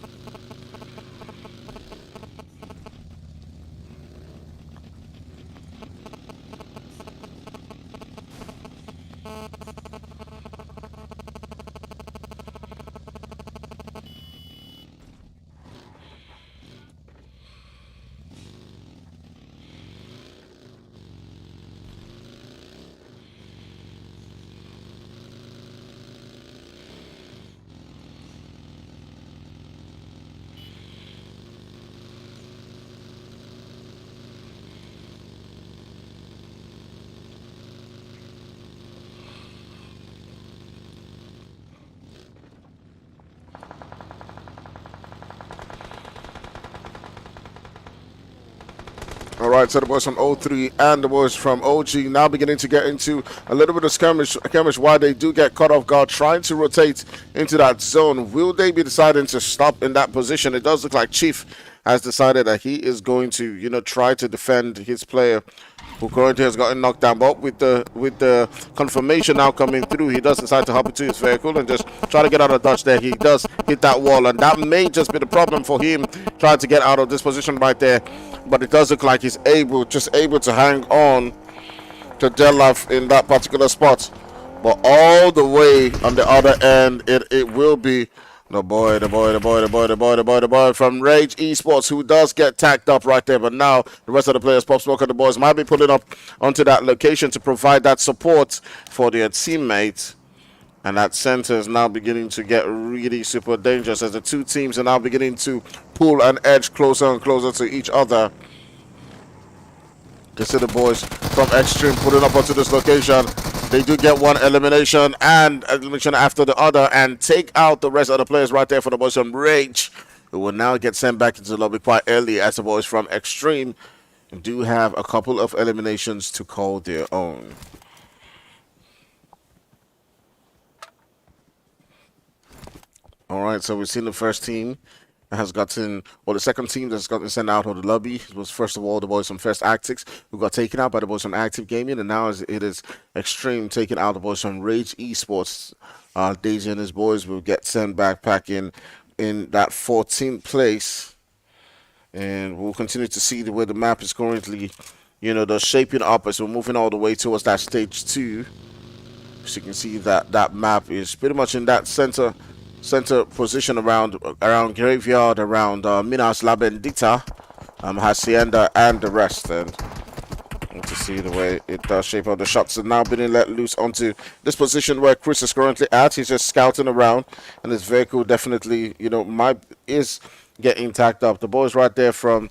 Speaker 1: All right, so the boys from O3 and the boys from OG now beginning to get into a little bit of skirmish while they do get caught off guard, trying to rotate into that zone. Will they be deciding to stop in that position? It does look like Chief has decided that he is going to, try to defend his player who currently has gotten knocked down. But with the confirmation now coming through, he does decide to hop into his vehicle and just try to get out of dodge there. He does hit that wall, and that may just be the problem for him trying to get out of this position right there. But it does look like he's able to hang on to their life in that particular spot. But all the way on the other end, it will be the boy from Rage Esports, who does get tacked up right there. But now the rest of the players, Pop Smoke and the boys, might be pulling up onto that location to provide that support for their teammates. And that center is now beginning to get really super dangerous as the two teams are now beginning to pull and edge closer and closer to each other. You see the boys from Extreme pulling up onto this location. They do get one elimination and elimination after the other and take out the rest of the players right there for the boys from Rage, who will now get sent back into the lobby quite early as the boys from Extreme do have a couple of eliminations to call their own. All right, so we've seen the first team that has gotten, or the second team that's gotten sent out of the lobby. It was first of all the boys from First Actics who got taken out by the boys from Active Gaming, and now it is Extreme taking out the boys from Rage Esports. Daisy and his boys will get sent back in that 14th place, and we'll continue to see the way the map is currently, the shaping up as we're moving all the way towards that stage 2. So you can see that map is pretty much in that center position around Graveyard, around Minas La Bendita, Hacienda, and the rest. And to see the way it does shape up. The shots are now being let loose onto this position where Chris is currently at. He's just scouting around, and his vehicle definitely, is getting tacked up. The boys right there from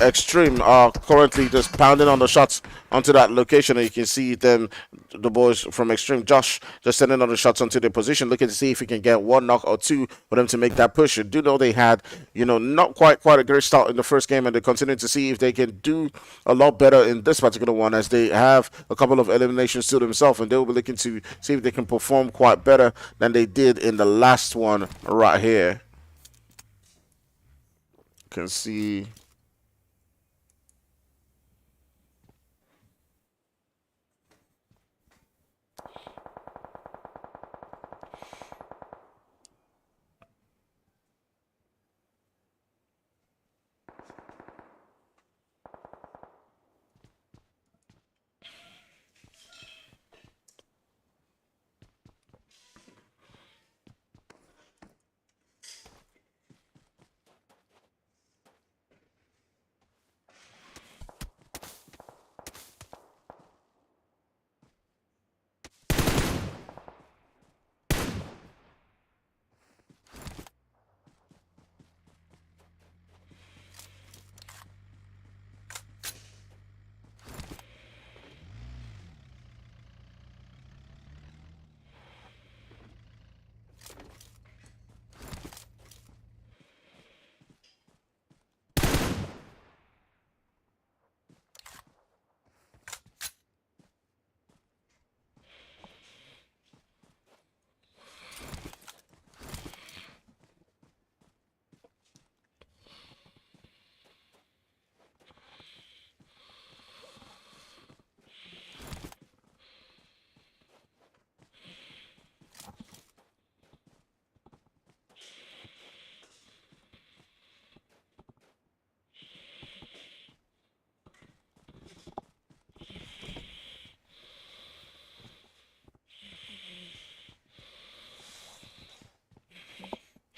Speaker 1: Extreme are currently just pounding on the shots onto that location, and you can see them, the boys from Extreme, Josh, just sending on the shots onto their position, looking to see if he can get one knock or two for them to make that push. You do know they had, not quite a great start in the first game, and they're continuing to see if they can do a lot better in this particular one, as they have a couple of eliminations to themselves, and they'll be looking to see if they can perform quite better than they did in the last one right here. You can see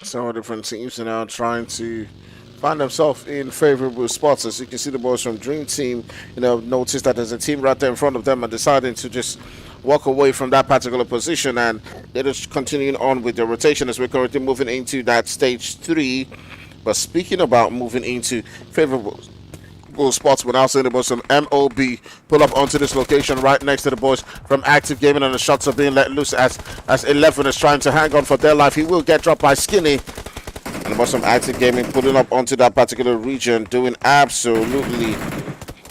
Speaker 1: Several different teams are now trying to find themselves in favorable spots. As you can see, the boys from Dream Team, notice that there's a team right there in front of them and deciding to just walk away from that particular position, and they're just continuing on with their rotation as we're currently moving into that stage 3. But speaking about moving into favorable spots, we're now seeing the boys from MOB pull up onto this location right next to the boys from Active Gaming, and the shots are being let loose as 11 is trying to hang on for their life. He will get dropped by Skinny. And the boys from Active Gaming pulling up onto that particular region, doing absolutely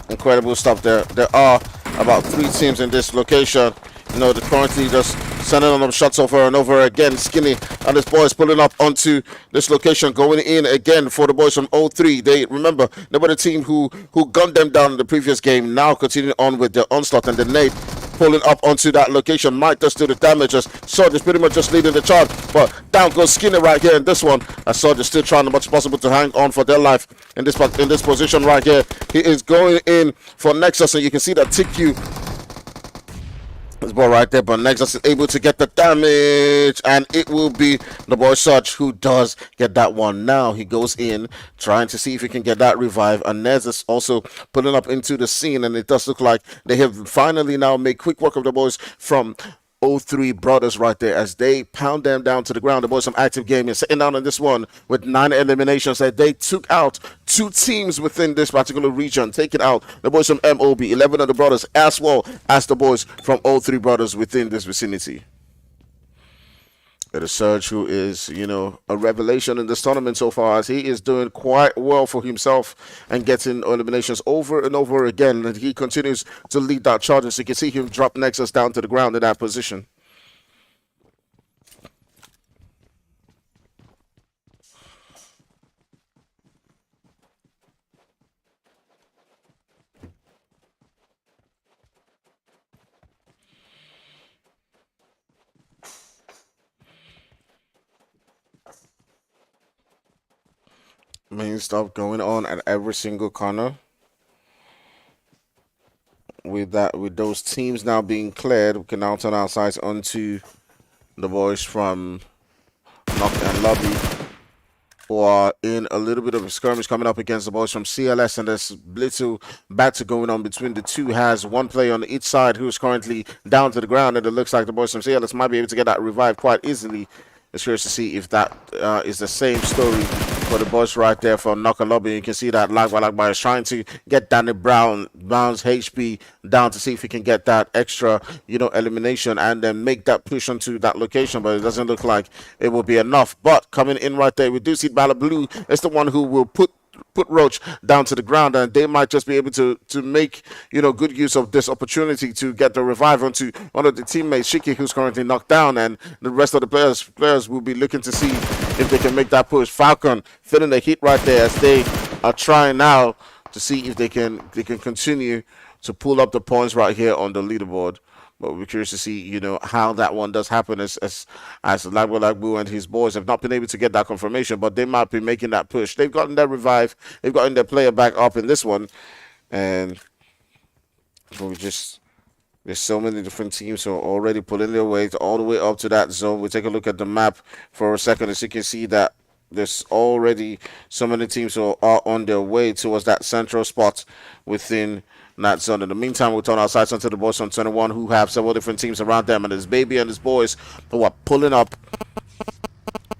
Speaker 1: incredible stuff. There are about 3 teams in this location. They're currently just sending on them shots over and over again. Skinny and his boys pulling up onto this location, going in again for the boys from 03. They were the team who gunned them down in the previous game. Now continuing on with their onslaught, and the Nate pulling up onto that location might just do the damage, as Sword is pretty much just leading the charge. But down goes Skinny right here in this one, as Sword is still trying as much as possible to hang on for their life in this position right here. He is going in for Nexus, and you can see that TQ this ball right there, but Nexus is able to get the damage, and it will be the boy Sarge who does get that one. Now he goes in trying to see if he can get that revive, and Nez is also pulling up into the scene, and it does look like they have finally now made quick work of the boys from 03 brothers right there as they pound them down to the ground. The boys from Active Gaming sitting down on this one with 9 eliminations. That they took out 2 teams within this particular region, taking out the boys from MOB, 11 of the brothers, as well as the boys from 03 brothers within this vicinity. The Surge, who is, a revelation in this tournament so far, as he is doing quite well for himself and getting eliminations over and over again, and he continues to lead that charge, and so you can see him drop Nexus down to the ground in that position. Main stuff going on at every single corner. With those teams now being cleared, we can now turn our sights onto the boys from Knock and Lobby, who are in a little bit of a skirmish coming up against the boys from CLS, and there's little battle going on between the two. Has one player on each side who's currently down to the ground, and it looks like the boys from CLS might be able to get that revive quite easily. It's curious to see if that is the same story for the boys right there from Knock and Lobby. You can see that Lagba is trying to get Danny Brown's HP down to see if he can get that extra, elimination and then make that push onto that location, but it doesn't look like it will be enough. But coming in right there, we do see Bala Blue is the one who will put Roach down to the ground, and they might just be able to make good use of this opportunity to get the revive onto one of the teammates, Shiki, who's currently knocked down, and the rest of the players will be looking to see if they can make that push. Falcon feeling the heat right there as they are trying now to see if they can continue to pull up the points right here on the leaderboard. But we're curious to see, how that one does happen, as Lagbu and his boys have not been able to get that confirmation, but they might be making that push. They've gotten their revive, they've gotten their player back up in this one, and there's so many different teams who are already pulling their weight all the way up to that zone. We take a look at the map for a second, as you can see that there's already so many teams who are on their way towards that central spot within that zone. In the meantime, we'll turn our sights onto the boys from 21, who have several different teams around them, and there's Baby and his boys who are pulling up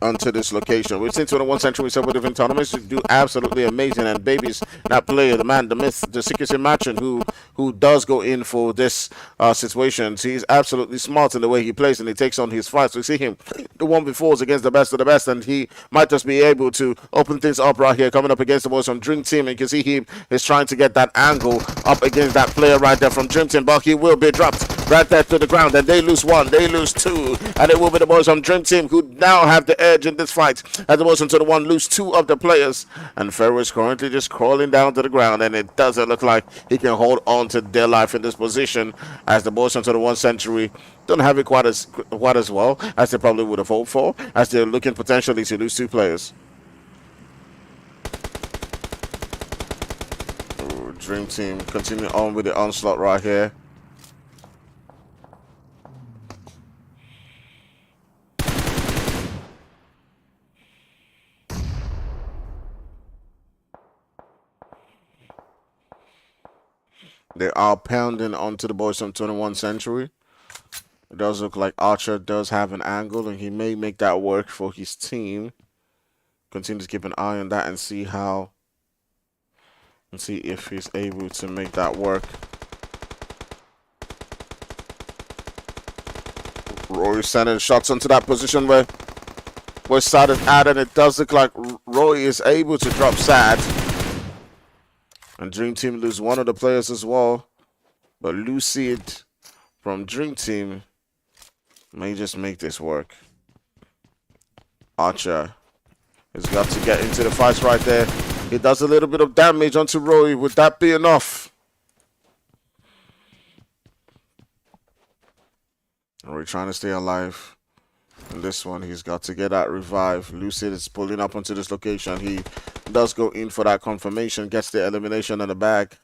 Speaker 1: onto this location. We've seen 21 Century several different tournaments do absolutely amazing, and Baby's that player, the man, the myth, the secrecy matching who does go in for this situation. So he's absolutely smart in the way he plays, and he takes on his fights. We see him the one before is against the best of the best, and he might just be able to open things up right here, coming up against the boys from Dream Team. And you can see him is trying to get that angle up against that player right there from Dream Team, but he will be dropped right there to the ground, and they lose 1, they lose 2, and it will be the boys from Dream Team who now have the edge in this fight, as the boys from 21 lose 2 of the players, and Pharaoh is currently just crawling down to the ground, and it doesn't look like he can hold on to their life in this position, as the boys from 21 Century don't have it quite as well as they probably would have hoped for, as they're looking potentially to lose 2 players. Dream Team continue on with the onslaught right here. They are pounding onto the boys from 21 Century. It does look like Archer does have an angle, and he may make that work for his team. Continue to keep an eye on that and see if he's able to make that work. Roy sending shots onto that position where Sad is at, and it does look like Roy is able to drop Sad. And Dream Team lose one of the players as well. But Lucid from Dream Team may just make this work. Archer has got to get into the fights right there. He does a little bit of damage onto Roy. Would that be enough? Roy trying to stay alive. In this one, he's got to get that revive. Lucid is pulling up onto this location. He does go in for that confirmation, gets the elimination in the bag.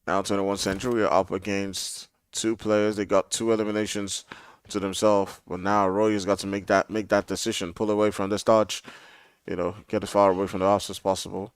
Speaker 1: Now 21 Century are up against two players. They got two eliminations to themselves. But now Roy has got to make that decision. Pull away from this dodge. Get as far away from the house as possible.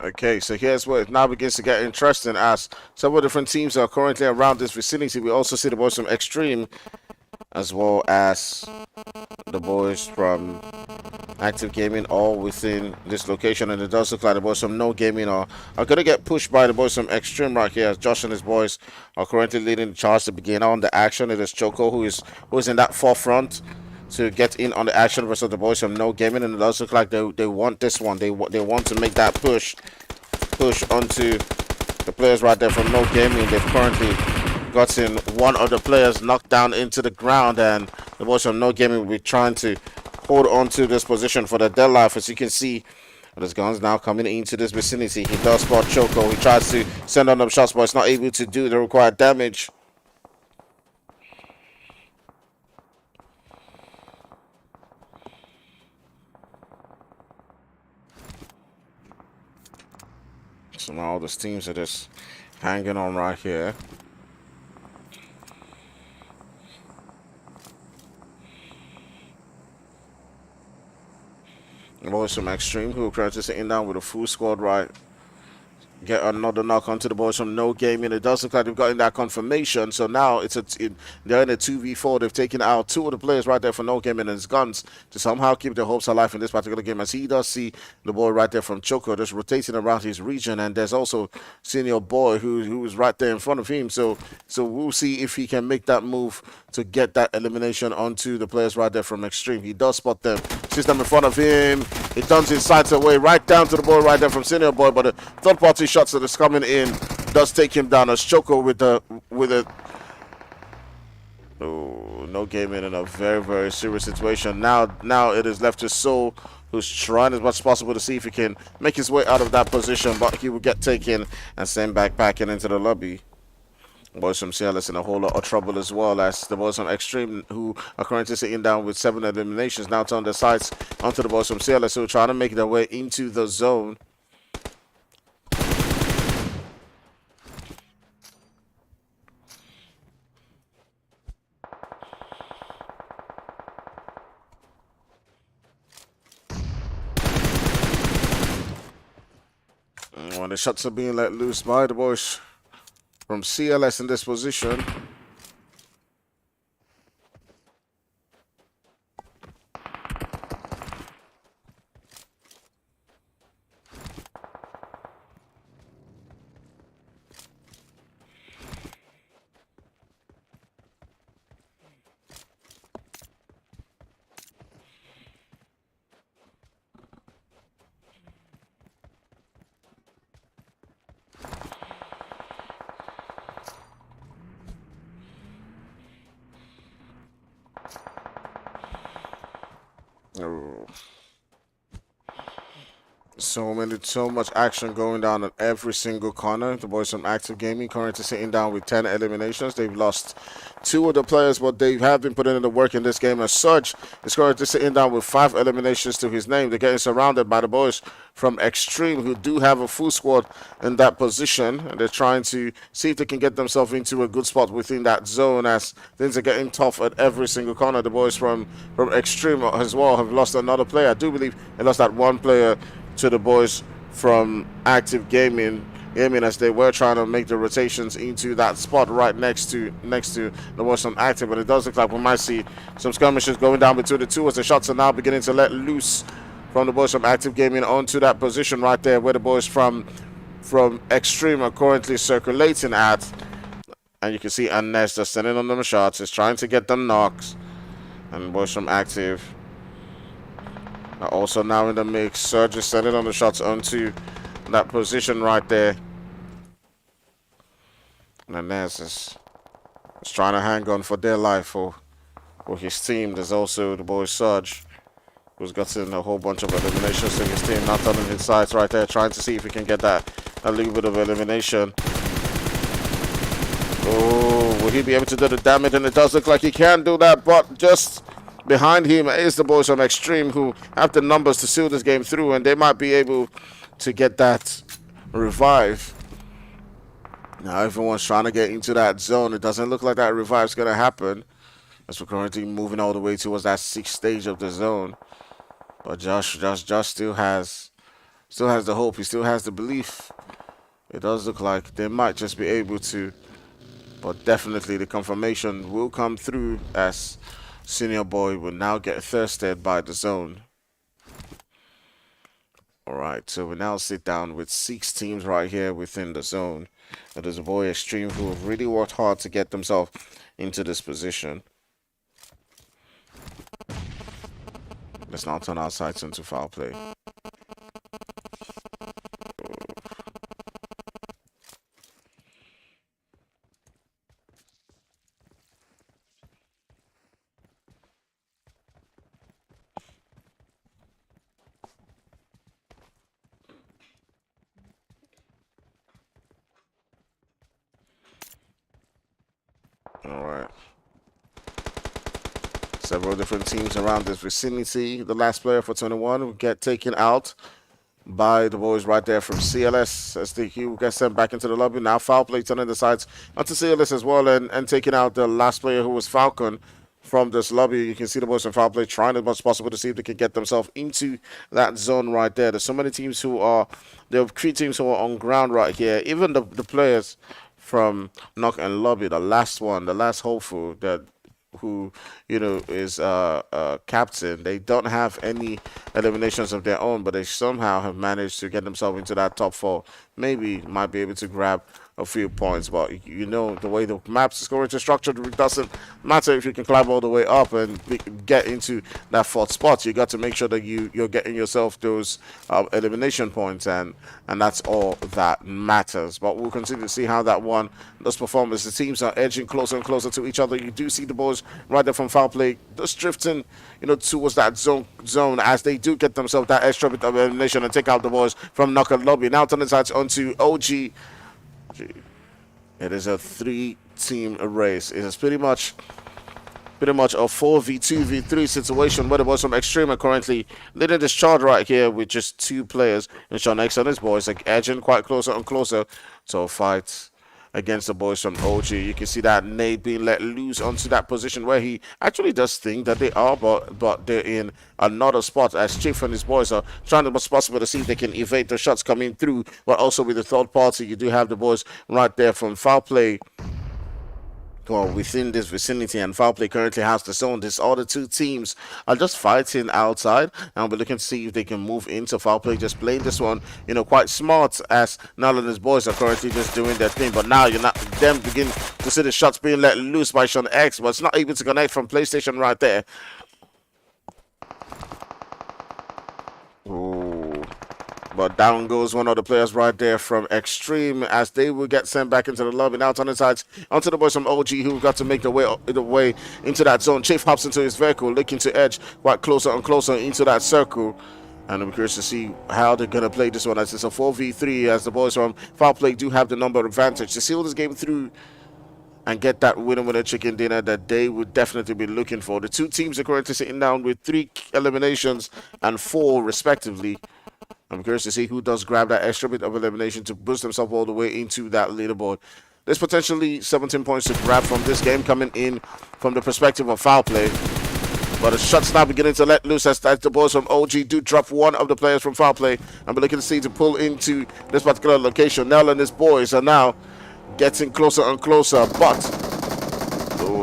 Speaker 1: Okay, so here's where it now begins to get interesting as several different teams are currently around this vicinity. We also see the boys from Extreme as well as the boys from Active Gaming all within this location, and it does look like the boys from No Gaming are going to get pushed by the boys from Extreme right here as Josh and his boys are currently leading the charge to begin on the action. It is Choco who is in that forefront to get in on the action versus the boys from No Gaming, and it does look like they want this one. They want to make that push onto the players right there from No Gaming. They've currently gotten one of the players knocked down into the ground, and the boys from No Gaming will be trying to hold on to this position for the dead life. As you can see, there's guns now coming into this vicinity. He does spot Choco. He tries to send on them shots, but it's not able to do the required damage. So now all the teams are just hanging on right here. Boys from Extreme who are currently sitting down with a full squad right. Get another knock onto the boys from No Gaming. It does look like they've gotten that confirmation. So now they're in a 2v4. They've taken out two of the players right there for No Gaming and his guns to somehow keep their hopes alive in this particular game. As he does see the boy right there from Choco just rotating around his region. And there's also Senior Boy who is right there in front of him. So we'll see if he can make that move to get that elimination onto the players right there from Extreme. He does spot them. Sees them in front of him. He turns his sights away right down to the boy right there from Senior Boy. But the third party shots that is coming in does take him down as Choco with a No Gaming in a very, very serious situation. Now it is left to Soul, who's trying as much as possible to see if he can make his way out of that position, but he will get taken and sent back into the lobby. Boys from CLS in a whole lot of trouble as well, as the boys from Extreme, who are currently sitting down with 7 eliminations, now turn their sights onto the boys from CLS, who are trying to make their way into the zone. When the shots are being let loose by the boys from CLS in this position. Oh. So much action going down at every single corner. The boys from Active Gaming currently sitting down with 10 eliminations. They've lost 2 of the players, but they have been putting in the work in this game. As Surge is currently sitting down with 5 eliminations to his name. They're getting surrounded by the boys from Extreme, who do have a full squad in that position, and they're trying to see if they can get themselves into a good spot within that zone, as things are getting tough at every single corner. The boys from Extreme as well have lost another player. I do believe they lost that one player to the boys from Active Gaming, as they were trying to make the rotations into that spot right next to the boys from Active. But it does look like we might see some skirmishes going down between the two, as the shots are now beginning to let loose from the boys from Active Gaming onto that position right there where the boys from Extreme are currently circulating at. And you can see Annes just sending on them shots, is trying to get them knocks. And the boys from Active are also now in the mix. Surge is sending on the shots onto that position right there. And Annes is trying to hang on for dear life for his team. There's also the boy Surge, who's gotten a whole bunch of eliminations to his team. Now turning his sights right there, trying to see if he can get a little bit of elimination. Oh, will he be able to do the damage? And it does look like he can do that, but just behind him is the boys from Extreme, who have the numbers to seal this game through, and they might be able to get that revive. Now everyone's trying to get into that zone. It doesn't look like that revive's going to happen, as we're currently moving all the way towards that 6th stage of the zone. But Josh still has the hope. He still has the belief. It does look like they might just be able to, but definitely the confirmation will come through, as Senior Boy will now get thirsted by the zone. Alright, so we now sit down with 6 teams right here within the zone. And there's a boy Extreme who have really worked hard to get themselves into this position. Let's now turn our sights into foul play. Alright. Several different teams around this vicinity. The last player for 21 will get taken out by the boys right there from CLS, as the Hugh gets sent back into the lobby. Now foul play turning the sides onto CLS as well, and taking out the last player, who was Falcon, from this lobby. You can see the boys from foul play trying as much as possible to see if they can get themselves into that zone right there. There's so many teams there are 3 teams who are on ground right here. Even the players from Knock and Lobby, the last hopeful who is captain, they don't have any eliminations of their own, but they somehow have managed to get themselves into that top 4. Maybe might be able to grab a few points, but the way the map's currently structured, it doesn't matter if you can climb all the way up and get into that 4th spot. You got to make sure that you're getting yourself those elimination points, and that's all that matters. But we'll continue to see how that one does perform as the teams are edging closer and closer to each other. You do see the boys right there from foul play just drifting towards that zone, as they do get themselves that extra bit of elimination and take out the boys from Knock and Lobby. Now turning sides onto OG. It is a 3-team race. It is pretty much a 4v2 v3 situation, where the boys from Extreme are currently leading this charge right here with just 2 players, and Sean X and his boys are edging quite closer and closer to a fight against the boys from OG. You can see that Nate being let loose onto that position where he actually does think that they are, but they're in another spot as Chief and his boys are trying as much as possible to see if they can evade the shots coming through. But also with the third party, you do have the boys right there from Foul Play within this vicinity, and Foul Play currently has the zone. These other two teams are just fighting outside, and we're looking to see if they can move into Foul Play, just playing this one, quite smart, as Nal and his boys are currently just doing their thing. But now you're not them begin to see the shots being let loose by Sean X, but it's not able to connect from PlayStation right there. Ooh. But down goes one of the players right there from Extreme, as they will get sent back into the lobby. Now turn sides onto the boys from OG, who've got to make the way into that zone. Chief hops into his vehicle, looking to edge quite closer and closer into that circle. And I'm curious to see how they're going to play this one, as it's a 4v3, as the boys from Foul Play do have the number advantage to seal this game through and get that winner chicken dinner that they would definitely be looking for. The two teams are currently sitting down with 3 eliminations and 4 respectively. I'm curious to see who does grab that extra bit of elimination to boost themselves all the way into that leaderboard. There's potentially 17 points to grab from this game coming in from the perspective of Foul Play. But the shots now beginning to let loose as the boys from OG do drop one of the players from Foul Play. And we're looking to see to pull into this particular location. Nell and his boys are now getting closer and closer. But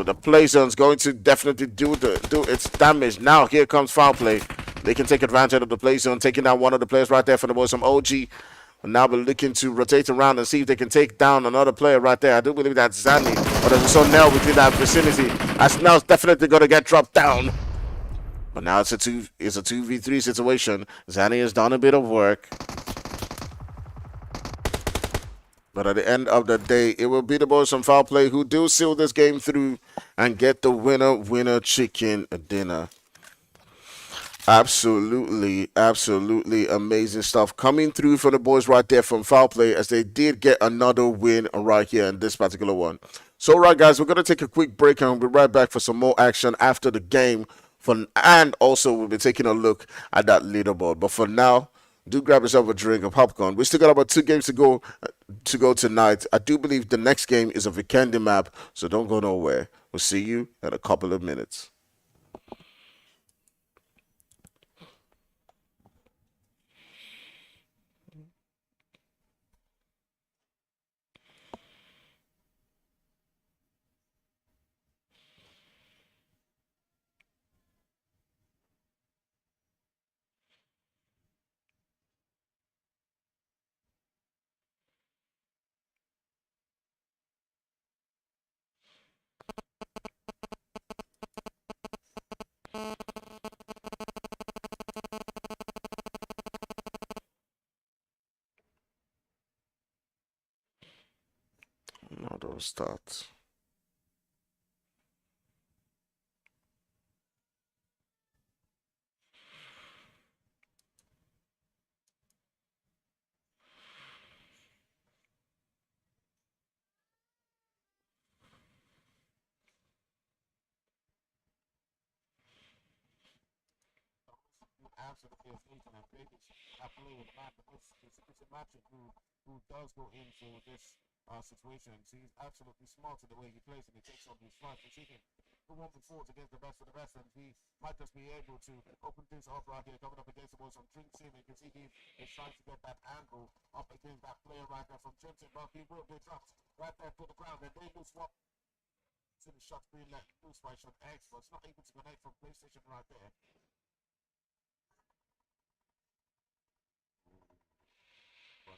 Speaker 1: the play zone's going to definitely do its damage. Now here comes Foul Play. They can take advantage of the play zone, taking down one of the players right there from the boys from OG. And now we're looking to rotate around and see if they can take down another player right there. I do believe that's Zani, but there's also Nell within that vicinity. As Nell's definitely going to get dropped down. But now it's a 2v3 situation. Zani has done a bit of work. But at the end of the day, it will be the boys from Foul Play who do seal this game through and get the winner chicken dinner. Absolutely amazing stuff coming through from the boys right there from Foul Play, as they did get another win right here in this particular one. So, right, guys, we're going to take a quick break and we'll be right back for some more action after the game. And also, we'll be taking a look at that leaderboard. But for now, do grab yourself a drink of popcorn. We still got about 2 games to go tonight. I do believe the next game is a Vikendi map, so don't go nowhere. We'll see you in a couple of minutes. Now those starts. Absolutely amazing, and Vegas are playing a man, but it's a magic who does go into this situation. He's absolutely smart in the way he plays, and he takes on his front. We see him go 1-4 against the best of the best, and he might just be able to open things up right here, coming up against the boys from Dream Team. You can see he is trying to get that angle up against that player right there from Dream Team, but he will be dropped right there to the ground, and they lose one. See the shot being let loose by Shot X, but it's not able to connect from PlayStation right there.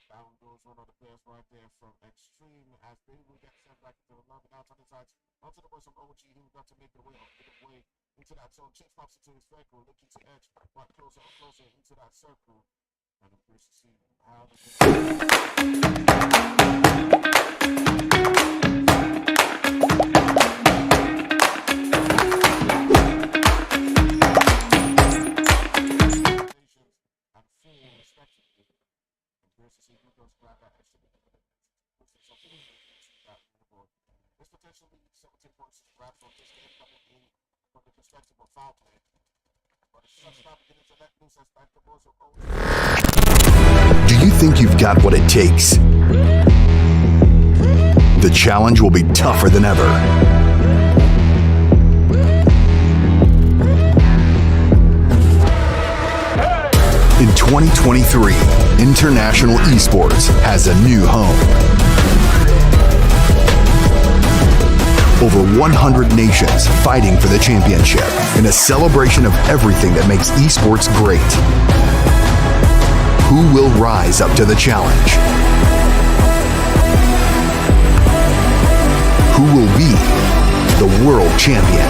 Speaker 1: Down goes one of the players right there from Extreme, as they will get sent back into the lobby. Now turning sides onto the boys from OG, who got to make their way into that zone. Chief pops into his vehicle, looking to edge quite closer and closer into that circle. And I'm curious to see how they There's potentially 17 points to grab from this game coming in from the perspective of Foul Play. But it's just not beginning to let loose as back the boys of OG.
Speaker 3: Do you think you've got what it takes? The challenge will be tougher than ever. In 2023, international esports has a new home. Over 100 nations fighting for the championship in a celebration of everything that makes esports great. Who will rise up to the challenge? Who will be the world champion?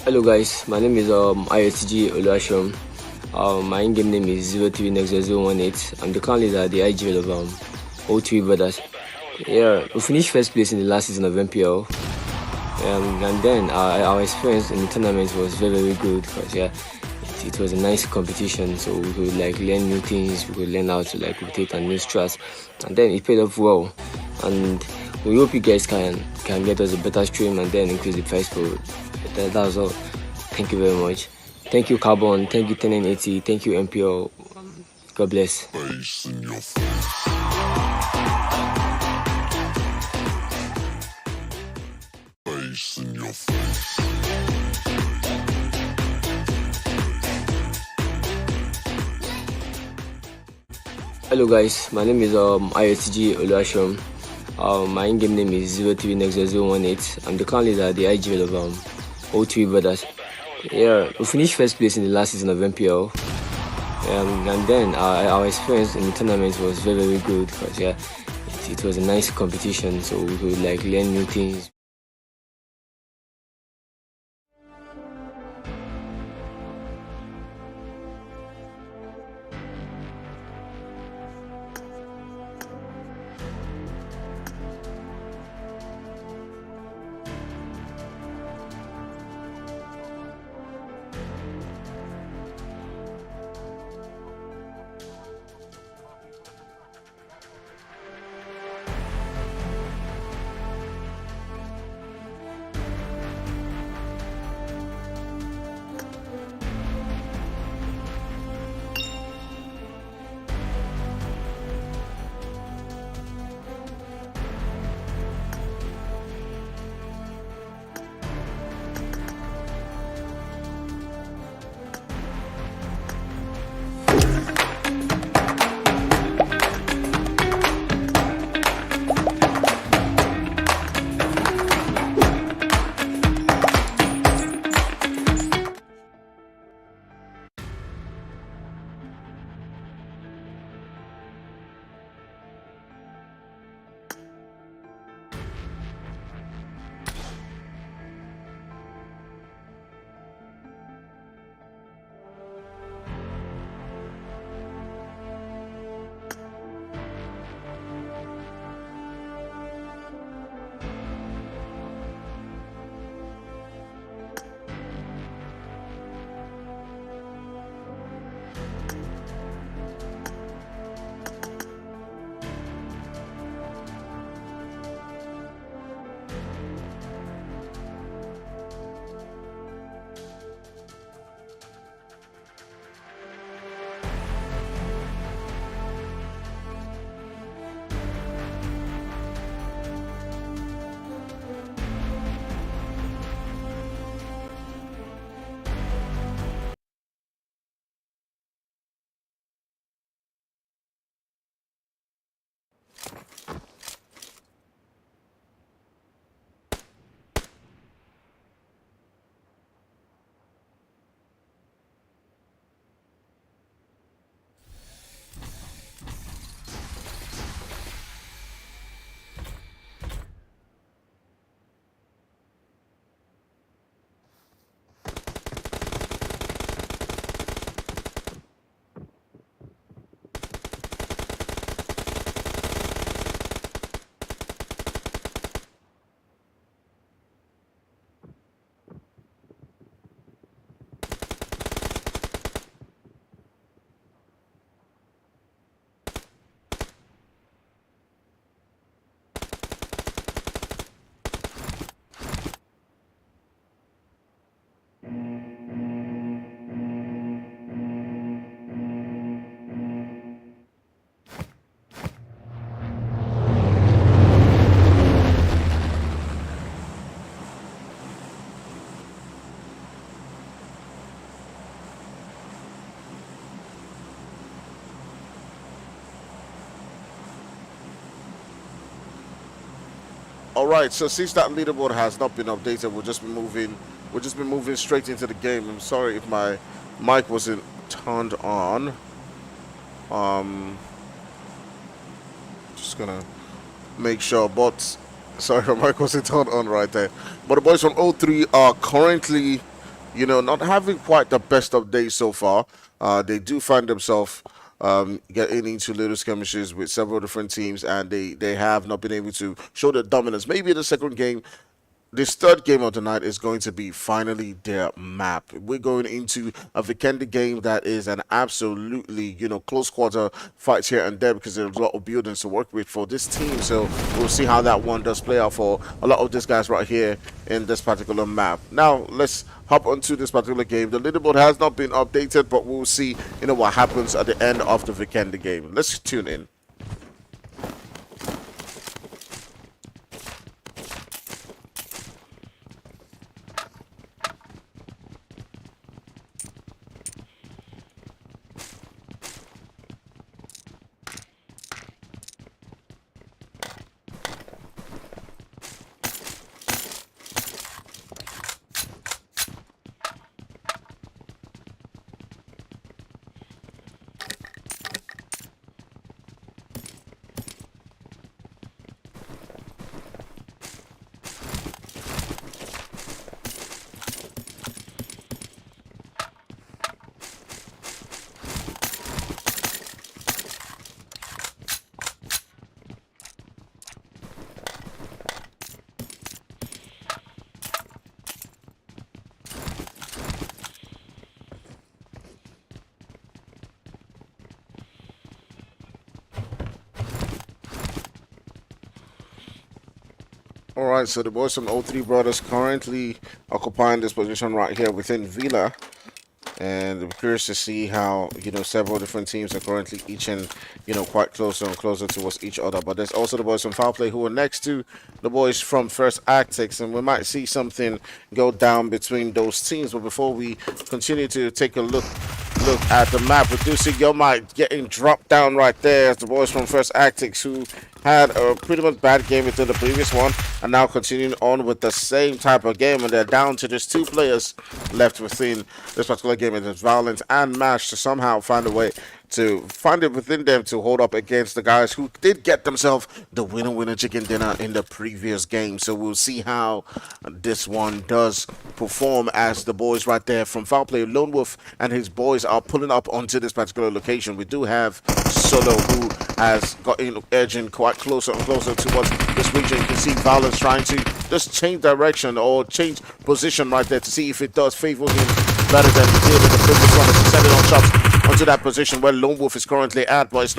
Speaker 2: Hello guys, my name is ISG Oluashom. My in-game name is 03Nexus018. I'm the clan leader at the IGL of O3 Brothers. Yeah, we finished first place in the last season of MPL. And then our experience in the tournament was very, very good because it was a nice competition, so we could learn new things, we could learn how to rotate and new strats, and then it paid off well. And we hope you guys can get us a better stream and then increase the price pool. That was all. Thank you very much. Thank you Carbon, thank you 1080, thank you MPL. God bless. Hello guys, my name is ISG Oluashom. My in-game name is 03Nexus018. I'm the clan leader at the IGL of O3 Brothers. Yeah, we finished first place in the last season of MPL. And then our experience in the tournament was very, very good because it was a nice competition, so we could learn new things.
Speaker 1: All right, so since that leaderboard has not been updated, we'll just be moving. We'll just be moving straight into the game. I'm sorry if my mic wasn't turned on. Um, just gonna make sure, but sorry, my mic wasn't turned on right there. But the boys from O3 are currently, not having quite the best of days so far. They do find themselves getting into little skirmishes with several different teams, and they have not been able to show their dominance. Maybe in the second game, this third game of the night is going to be finally their map. We're going into a Vikendi game that is an absolutely, close quarter fight here and there because there's a lot of buildings to work with for this team. So we'll see how that one does play out for a lot of these guys right here in this particular map. Now, let's hop onto this particular game. The leaderboard has not been updated, but we'll see, what happens at the end of the Vikendi game. Let's tune in. All right, so the boys from O3 Brothers currently occupying this position right here within Villa. And I'm curious to see how, several different teams are currently eaching, quite closer and closer towards each other. But there's also the boys from Foul Play who are next to the boys from First Actics. And we might see something go down between those teams. But before we continue to take a look at the map, we do see Yomite getting dropped down right there as the boys from First Actics who had a pretty much bad game within the previous one and now continuing on with the same type of game, and they're down to just 2 players left within this particular game. It is Violent and Mash to somehow find a way to find it within them to hold up against the guys who did get themselves the winner chicken dinner in the previous game. So we'll see how this one does perform as the boys right there from Foul Play, Lone Wolf and his boys are pulling up onto this particular location. We do have Solo who has gotten edging quite closer and closer towards this region. You can see Violence trying to just change direction or change position right there to see if it does favor him better than he did in the previous one as he set it on shots onto that position where Lone Wolf is currently at, but he's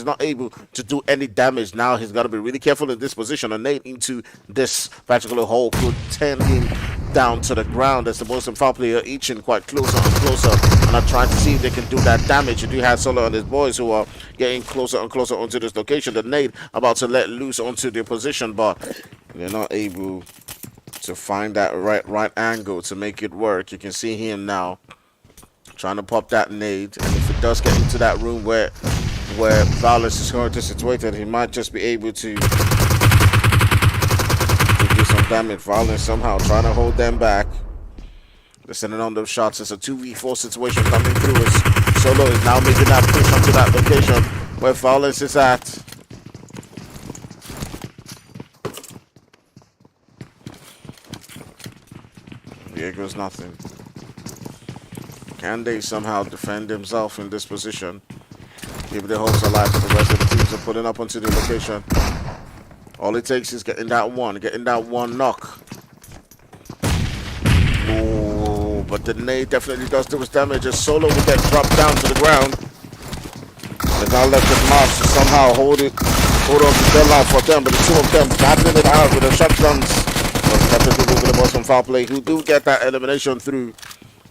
Speaker 1: not able to do any damage. Now he's got to be really careful in this position. A nade into this particular hole could turn him down to the ground as the boys from Foul Play are eaching quite closer and closer and are trying to see if they can do that damage. You do have Solo and his boys who are getting closer and closer onto this location. The nade about to let loose onto their position, but they're not able to find that right angle to make it work. You can see him now trying to pop that nade, and if it does get into that room where Violence is currently situated, he might just be able to do some damage. Violence somehow trying to hold them back. They're sending on those shots. It's a 2v4 situation coming through as Solo is now making that push onto that location where Violence is at. Here goes nothing. Can they somehow defend himself in this position? Keep their hopes alive, but the rest of the teams are pulling up onto the location. All it takes is getting that one knock. Ooh, but the nade definitely does do its damage as Solo will get dropped down to the ground. They've now left his marks to somehow hold on to their life for them, but the two of them battling it out with the shotguns. But definitely moving the boys from Foul Play who do get that elimination through.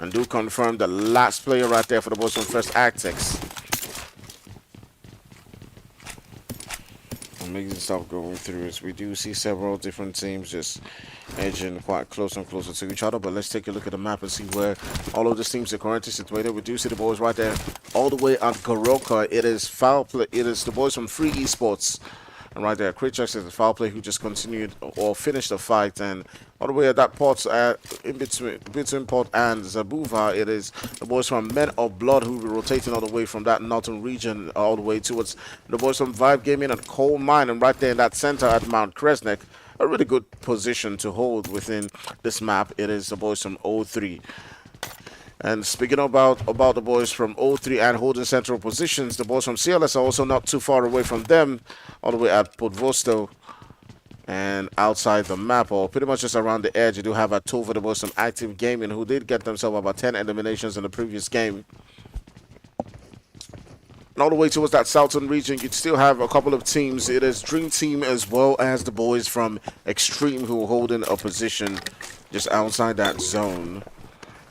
Speaker 1: And do confirm the last player right there for the boys from First Actics. Amazing stuff going through as we do see several different teams just edging quite close and closer to each other. But let's take a look at the map and see where all of these teams are currently situated. We do see the boys right there all the way at Goroka. It is Foul Play. It is the boys from Free Esports And right there, Creatures is the foul play who just continued or finished the fight. And all the way at that port, in between Port and Zabuva, it is the boys from Men of Blood who will be rotating all the way from that northern region all the way towards the boys from Vibe Gaming and Coal Mine. And right there in that center at Mount Kresnik, a really good position to hold within this map. It is the boys from O3. And speaking about the boys from O3 and holding central positions, the boys from CLS are also not too far away from them, all the way at Podvosto and outside the map, or pretty much just around the edge. You do have Atova, the boys from Active Gaming, who did get themselves about 10 eliminations in the previous game. And all the way towards that southern region, you'd still have a couple of teams. It is Dream Team as well as the boys from Extreme who are holding a position just outside that zone.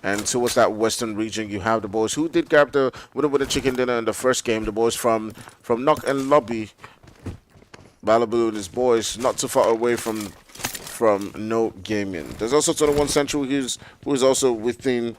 Speaker 1: And towards that western region, you have the boys who did grab the winner with the chicken dinner in the first game. The boys from Knock and Lobby, Malibu and his boys, not too far away from No Gaming. There's also 21 Central who is also within,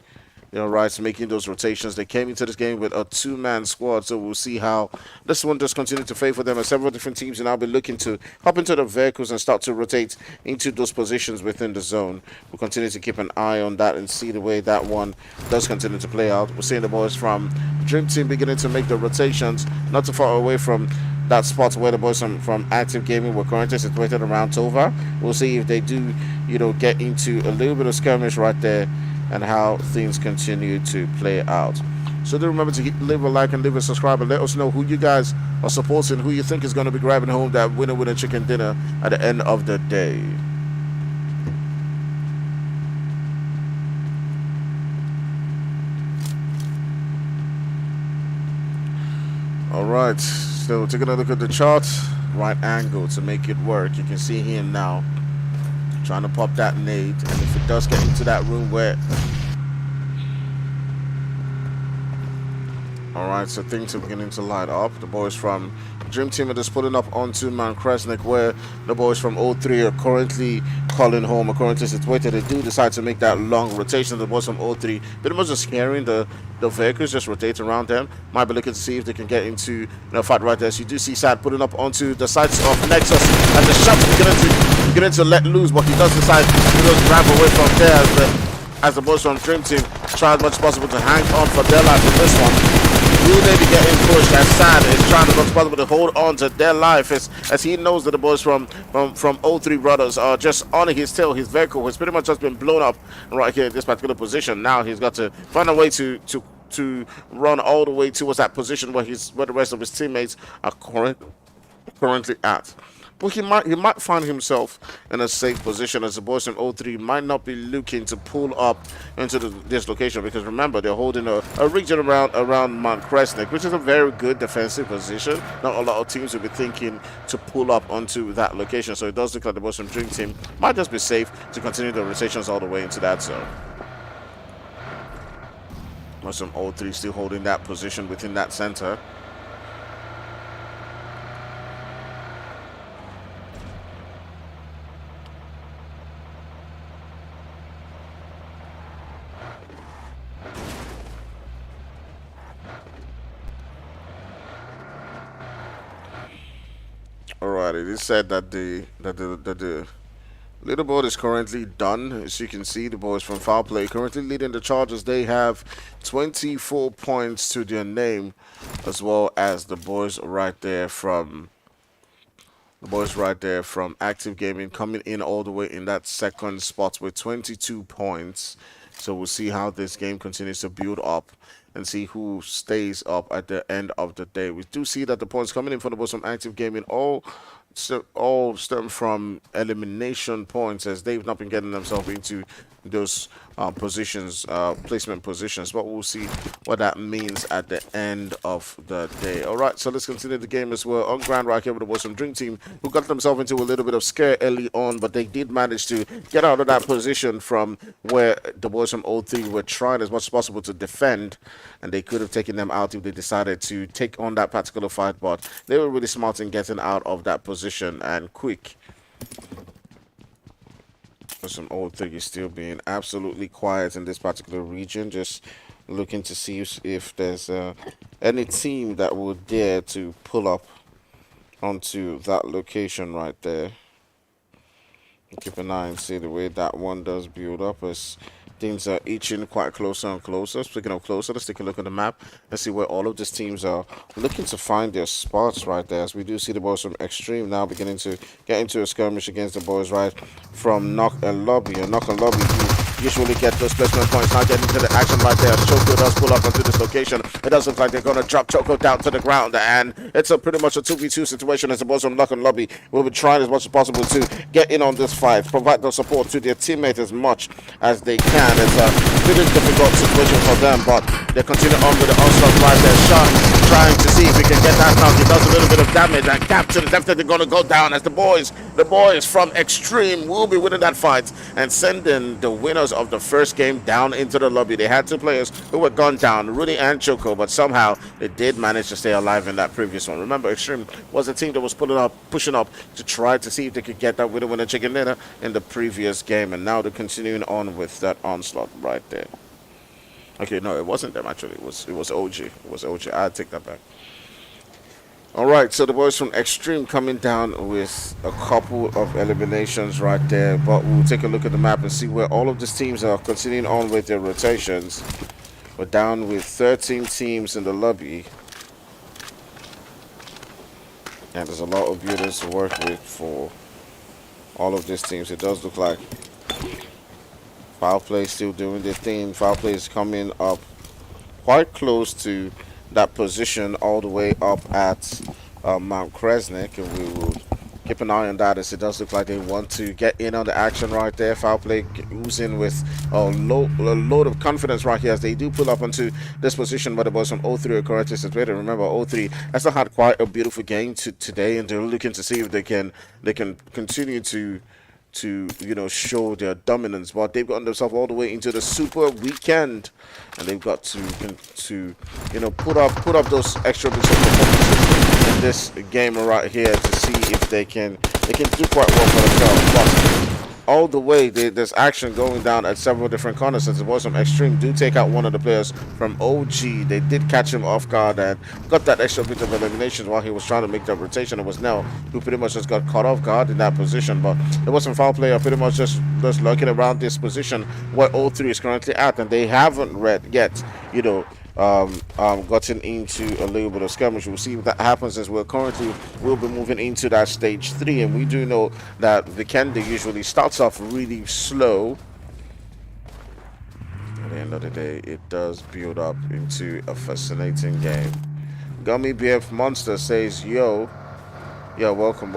Speaker 1: right, making those rotations. They came into this game with a two-man squad, so we'll see how this one just continues to favor them. And several different teams will now be looking to hop into the vehicles and start to rotate into those positions within the zone. We'll continue to keep an eye on that and see the way that one does continue to play out. We're seeing the boys from Dream Team beginning to make the rotations, not too far away from that spot where the boys from Active Gaming were currently situated around Tova. We'll see if they do, get into a little bit of skirmish right there, and how things continue to play out. So do remember to leave a like and leave a subscribe and let us know who you guys are supporting, who you think is going to be grabbing home that winner with a chicken dinner at the end of the day. All right, so taking a look at the chart, right angle to make it work. You can see him now trying to pop that nade, and if it does get into that room where... Alright, so things are beginning to light up. The boys from Dream Team are just pulling up onto Mount Kresnik, where the boys from O3 are currently calling home, are currently situated. They do decide to make that long rotation. The boys from O3 pretty much just hearing the vehicles just rotate around them. Might be looking to see if they can get into a fight right there. So you do see Sad putting up onto the sides of Nexus, and the shots beginning to let loose, but he does decide to just grab away from there as the boys from Dream Team try as much as possible to hang on for their life in this one. Will they be getting pushed as Sad is trying as much as possible to hold on to their life as he knows that the boys from O3 Brothers are just on his tail. His vehicle has pretty much just been blown up right here in this particular position. Now he's got to find a way to run all the way towards that position where the rest of his teammates are currently at. But he might find himself in a safe position, as the boys from O3 might not be looking to pull up into this location, because remember, they're holding a region around Mount Kresnik, which is a very good defensive position. Not a lot of teams will be thinking to pull up onto that location, so it does look like the boys from Dream Team might just be safe to continue the rotations all the way into that zone. Boys from O3 still holding that position within that center. Alright, it is said that the leaderboard is currently done. As you can see, the boys from Foul Play currently leading the Chargers. They have 24 points to their name, as well as the boys right there from Active Gaming coming in all the way in that second spot with 22 points. So we'll see how this game continues to build up and see who stays up at the end of the day. We do see that the points coming in for the boys from Active Gaming all stem from elimination points, as they've not been getting themselves into those placement positions, but we'll see what that means at the end of the day. All right, so let's continue the game as well. On ground right here with the boys from Dream Team, who got themselves into a little bit of scare early on, but they did manage to get out of that position from where the boys from O3 were trying as much as possible to defend, and they could have taken them out if they decided to take on that particular fight, but they were really smart in getting out of that position and quick. Some O3 is still being absolutely quiet in this particular region, just looking to see if there's any team that will dare to pull up onto that location right there. Keep an eye and see the way that one does build up as things are inching quite closer and closer. Speaking of closer, let's take a look at the map and see where all of these teams are looking to find their spots right there. As we do see the boys from Extreme now beginning to get into a skirmish against the boys right from Knock and Lobby. And Knock and Lobby do usually get those placement points. Now getting into the action right there. As Choco does pull up onto this location. It does look like they're going to drop Choco down to the ground. And it's a pretty much a 2v2 situation as the boys from Knock and Lobby will be trying as much as possible to get in on this fight, provide the support to their teammates as much as they can. It's a pretty difficult situation for them, but they continue on with the onslaught right there. Sean trying to see if he can get that knock. He does a little bit of damage, and Captain is definitely going to go down as the boys from Extreme will be winning that fight and sending the winners of the first game down into the lobby. They had two players who were gone down, Rudy and Choco, but somehow they did manage to stay alive in that previous one. Remember, Extreme was a team that was pushing up to try to see if they could get that winner chicken dinner in the previous game, and now they're continuing on with that onslaught right there. Okay, no, it wasn't them actually. It was OG. It was OG. I'd take that back. All right, so the boys from Extreme coming down with a couple of eliminations right there, but we'll take a look at the map and see where all of these teams are continuing on with their rotations. We're down with 13 teams in the lobby, and there's a lot of builders to work with for all of these teams. It does look like Foul Play still doing their thing. Foul Play is coming up quite close to that position all the way up at Mount Kresnik, and we will keep an eye on that as it does look like they want to get in on the action right there. Foul Play oozing with a load of confidence right here as they do pull up onto this position, but the boys from O3 are currently situated. Remember, O3 has had quite a beautiful game today, and they're looking to see if they can continue to show their dominance, but they've gotten themselves all the way into the super weekend, and they've got to put up those extra bits of performances in this game right here to see if they can do quite well for themselves. But all the way there's action going down at several different corners as the boys from Extreme do take out one of the players from OG. They did catch him off guard and got that extra bit of elimination while he was trying to make that rotation. It was Nell who pretty much just got caught off guard in that position, but there was some foul player pretty much just lurking around this position where O3 is currently at, and they haven't yet gotten into a little bit of skirmish. We'll see if that happens as we'll be moving into that stage 3, and we do know that Vikendi usually starts off really slow. At the end of the day, it does build up into a fascinating game. Gummy BF Monster says, yo, welcome.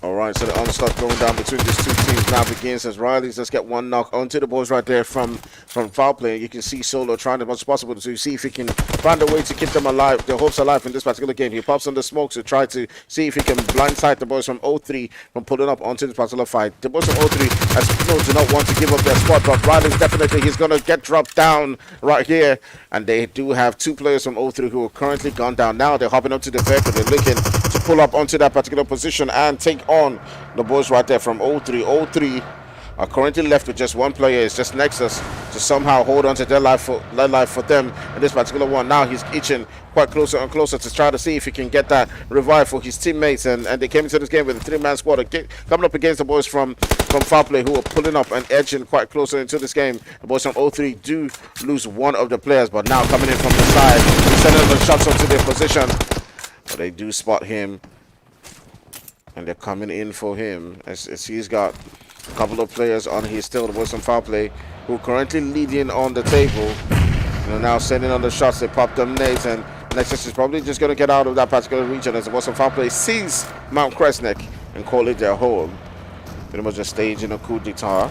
Speaker 1: Alright, so the onslaught going down between these two teams now begins as Riley's just get one knock onto the boys right there from foul play. You can see Solo trying as much as possible to see if he can find a way to keep them alive, their hopes alive in this particular game. He pops on the smoke to try to see if he can blindside the boys from O3 from pulling up onto this particular fight. The boys from O3 as do not want to give up their spot, but Riley's definitely he's gonna get dropped down right here. And they do have two players from O3 who are currently gone down. Now they're hopping up to the vehicle. They're looking to pull up onto that particular position and take on the boys right there from O3. O3 are currently left with just one player. It's just Nexus to somehow hold on to their life for them in this particular one. Now he's itching quite closer and closer to try to see if he can get that revive for his teammates, and they came into this game with a 3-man squad coming up against the boys from foul play who are pulling up and edging quite closer into this game. The boys from O3 do lose one of the players, but now coming in from the side, sending the shots onto their position, but they do spot him and they're coming in for him as he's got a couple of players on his tail. The boys from foul play who are currently leading on the table, now sending on the shots. They pop them nades, and Nexus is probably just going to get out of that particular region as the boys from foul play seize Mount Kresnik and call it their home. Pretty much just staging a coup d'etat.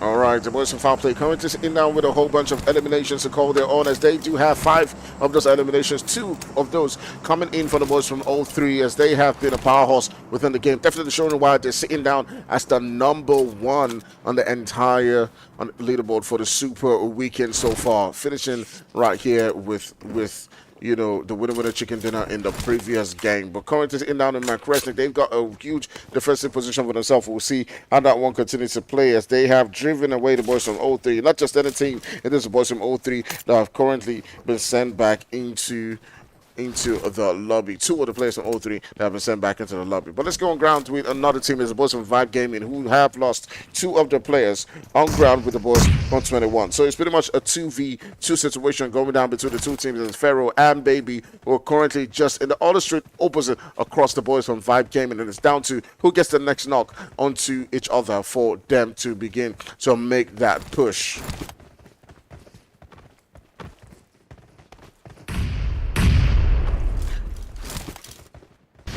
Speaker 1: All right, the boys from Foul Play currently sitting down with a whole bunch of eliminations to call their own, as they do have 5 of those eliminations, 2 of those coming in for the boys from 03, as they have been a powerhouse within the game. Definitely showing why they're sitting down as the number 1 on the entire leaderboard for the Super Weekend so far, finishing right here with you know, the winner chicken dinner in the previous game. But currently in down in McCresnick, they've got a huge defensive position for themselves. We'll see how that one continues to play, as they have driven away the boys from 03. Not just any team, it is the boys from 03 that have currently been sent back into the lobby. 2 of the players from 03 that have been sent back into the lobby. But let's go on ground with another team. Is the boys from Vibe Gaming, who have lost 2 of their players on ground with the boys from 21. So it's pretty much a 2v2 situation going down between the 2 teams. It's Pharaoh and Baby, who are currently just in the other street opposite across the boys from Vibe Gaming. And it's down to who gets the next knock onto each other for them to begin to make that push.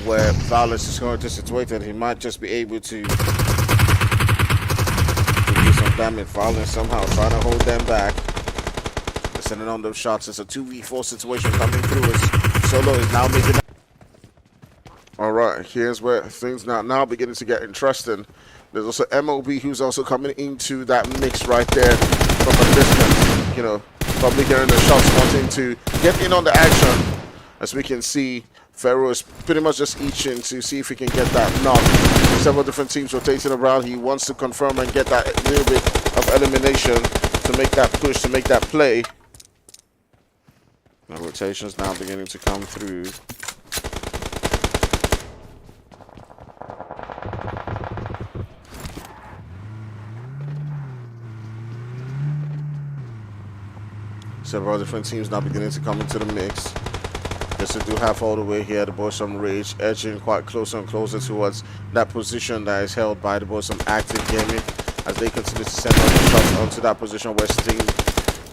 Speaker 1: Where Violence is currently situated, he might just be able to do some damage. Violence somehow trying to hold them back. They're sending on those shots. It's a 2v4 situation coming through. As Solo is now making. Alright, here's where things now beginning to get interesting. There's also MOB, who's also coming into that mix right there from a distance. You know, probably hearing the shots, wanting to get in on the action. As we can see, Pharaoh is pretty much just itching to see if he can get that knock. Several different teams rotating around. He wants to confirm and get that little bit of elimination to make that push, to make that play. The rotations now beginning to come through. Several different teams now beginning to come into the mix. Yes, we do have all the way here the boys from Rage edging quite closer and closer towards that position that is held by the boys from Active Gaming, as they continue to send out the shots onto that position where Sting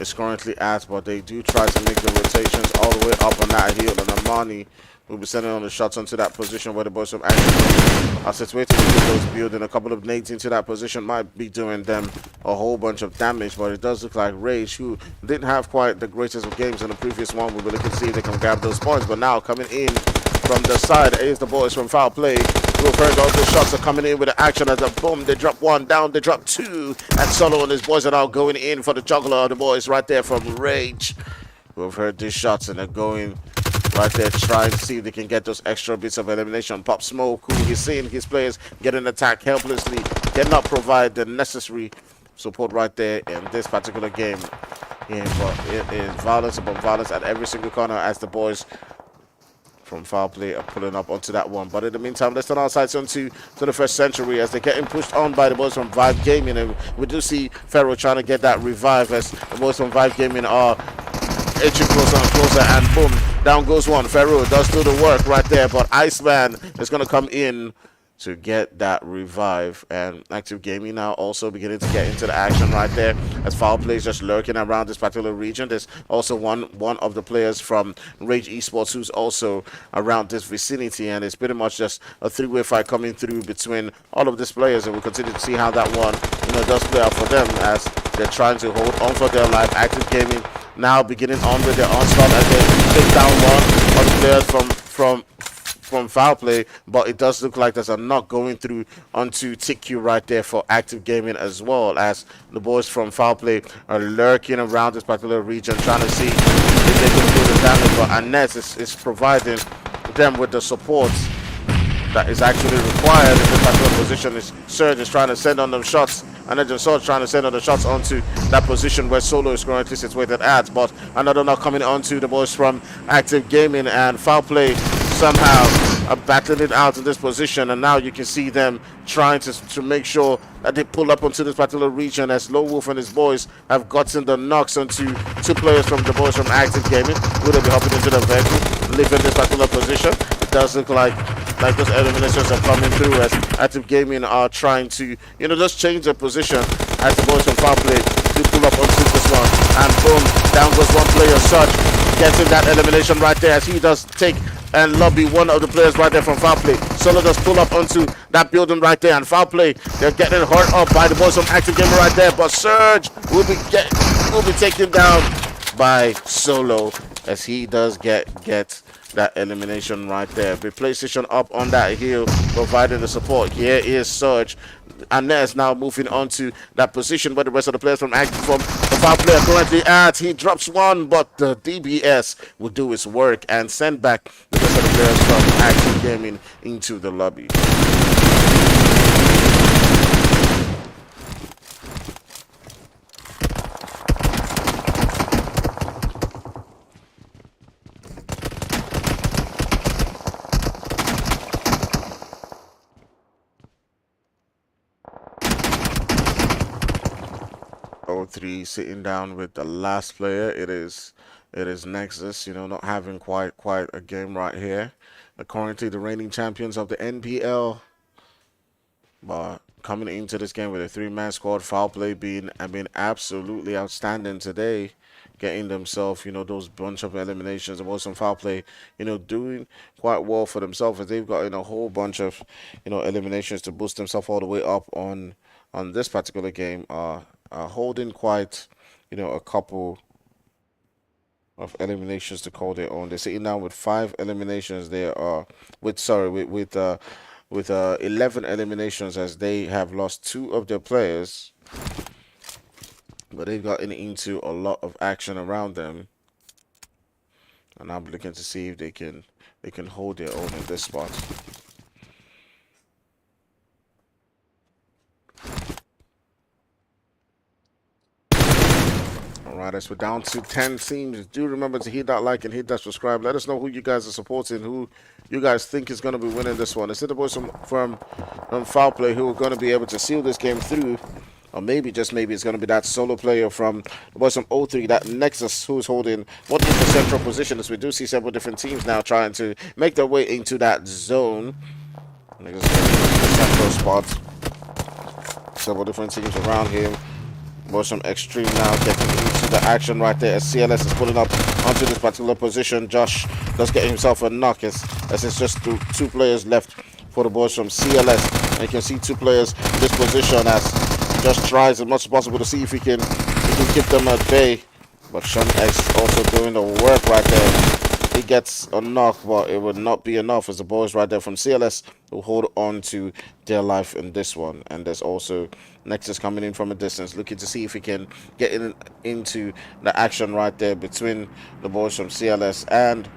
Speaker 1: is currently at. But they do try to make the rotations all the way up on that hill, and Amani will be sending on the shots onto that position where the boys from Active Gaming are situated with those building. A couple of nades into that position might be doing them a whole bunch of damage, but it does look like Rage, who didn't have quite the greatest of games in the previous one, will be looking to see if they can grab those points. But now coming in from the side is the boys from Foul Play. We've heard all the shots are coming in with the action as a boom. They drop 1 down, they drop 2, and Solo and his boys are now going in for the juggler of the boys right there from Rage. We've heard these shots and they're going right there, trying to see if they can get those extra bits of elimination. Pop Smoke, who he's seeing his players getting attacked helplessly, cannot provide the necessary support right there in this particular game. Yeah, but it is violence upon violence at every single corner as the boys from Foul Play are pulling up onto that one. But in the meantime, let's turn our sights onto the first century as they're getting pushed on by the boys from Vibe Gaming. And we do see Pharaoh trying to get that revive as the boys from Vibe Gaming are edging closer and closer, and boom, down goes one. Pharaoh does do the work right there, but Iceman is going to come in to get that revive. And Active Gaming now also beginning to get into the action right there as Foul Play is just lurking around this particular region. There's also one of the players from Rage Esports who's also around this vicinity, and it's pretty much just a 3-way fight coming through between all of these players, and we'll continue to see how that one does play out for them as they're trying to hold on for their life. Active Gaming now beginning on with their onslaught as they take down one of the players from Foul Play, but it does look like there's a knock going through onto TQ right there for Active Gaming, as well as the boys from Foul Play are lurking around this particular region trying to see if they can do the damage. But Annette is providing them with the support that is actually required in this particular position. Surge is trying to send on them shots, and then Surge trying to send on the shots onto that position where Solo is currently situated at. But another knock coming onto the boys from Active Gaming, and Foul Play somehow are battling it out in this position, and now you can see them trying to make sure that they pull up onto this particular region as Low Wolf and his boys have gotten the knocks onto 2 players from the boys from Active Gaming, who will be hopping into the vehicle, leaving this particular position. It does look like those eliminations are coming through as Active Gaming are trying to, just change their position as the boys from Foul Play do pull up onto this one, and boom, down goes one player. Such getting that elimination right there as he does take and lobby one of the players right there from foul play. Solo does pull up onto that building right there, and foul play. They're getting hurt up by the boys from Active Gamer right there, but Surge will be taken down by Solo as he does get that elimination right there. Be PlayStation up on that hill, providing the support. Here is Surge. Anez now moving on to that position where the rest of the players from the foul player currently at. He drops one, but the DBS will do his work and send back the rest of the players from Active Gaming into the lobby. 3 sitting down with the last player. It is Nexus, not having quite a game right here. They're currently the reigning champions of the NPL, but coming into this game with a 3-man squad, foul play being absolutely outstanding today, getting themselves those bunch of eliminations. There was some foul play doing quite well for themselves, as they've got a whole bunch of eliminations to boost themselves all the way up on this particular game. Holding quite a couple of eliminations to call their own. They're sitting down with 5 eliminations. They are with 11 eliminations, as they have lost 2 of their players, but they've gotten into a lot of action around them, and I'm looking to see if they can hold their own in this spot. Alright, as we're down to 10 teams, do remember to hit that like and hit that subscribe. Let us know who you guys are supporting, who you guys think is going to be winning this one. Is it the boys from Foul Play who are going to be able to seal this game through? Or maybe, just maybe, it's going to be that solo player from the boys from 03, that Nexus, who's holding what is the central position, as we do see several different teams now trying to make their way into that zone. Nexus the central spot. Several different teams around here. Boys from Extreme now getting into the action right there, as CLS is pulling up onto this particular position. Josh does get himself a knock, as it's just 2 players left for the boys from CLS. And you can see 2 players in this position, as Josh tries as much as possible to see if he can keep them at bay. But Sean X also doing the work right there. He gets a knock, but it would not be enough, as the boys right there from CLS will hold on to their life in this one. And there's also Nexus coming in from a distance, looking to see if he can get into the action right there between the boys from CLS and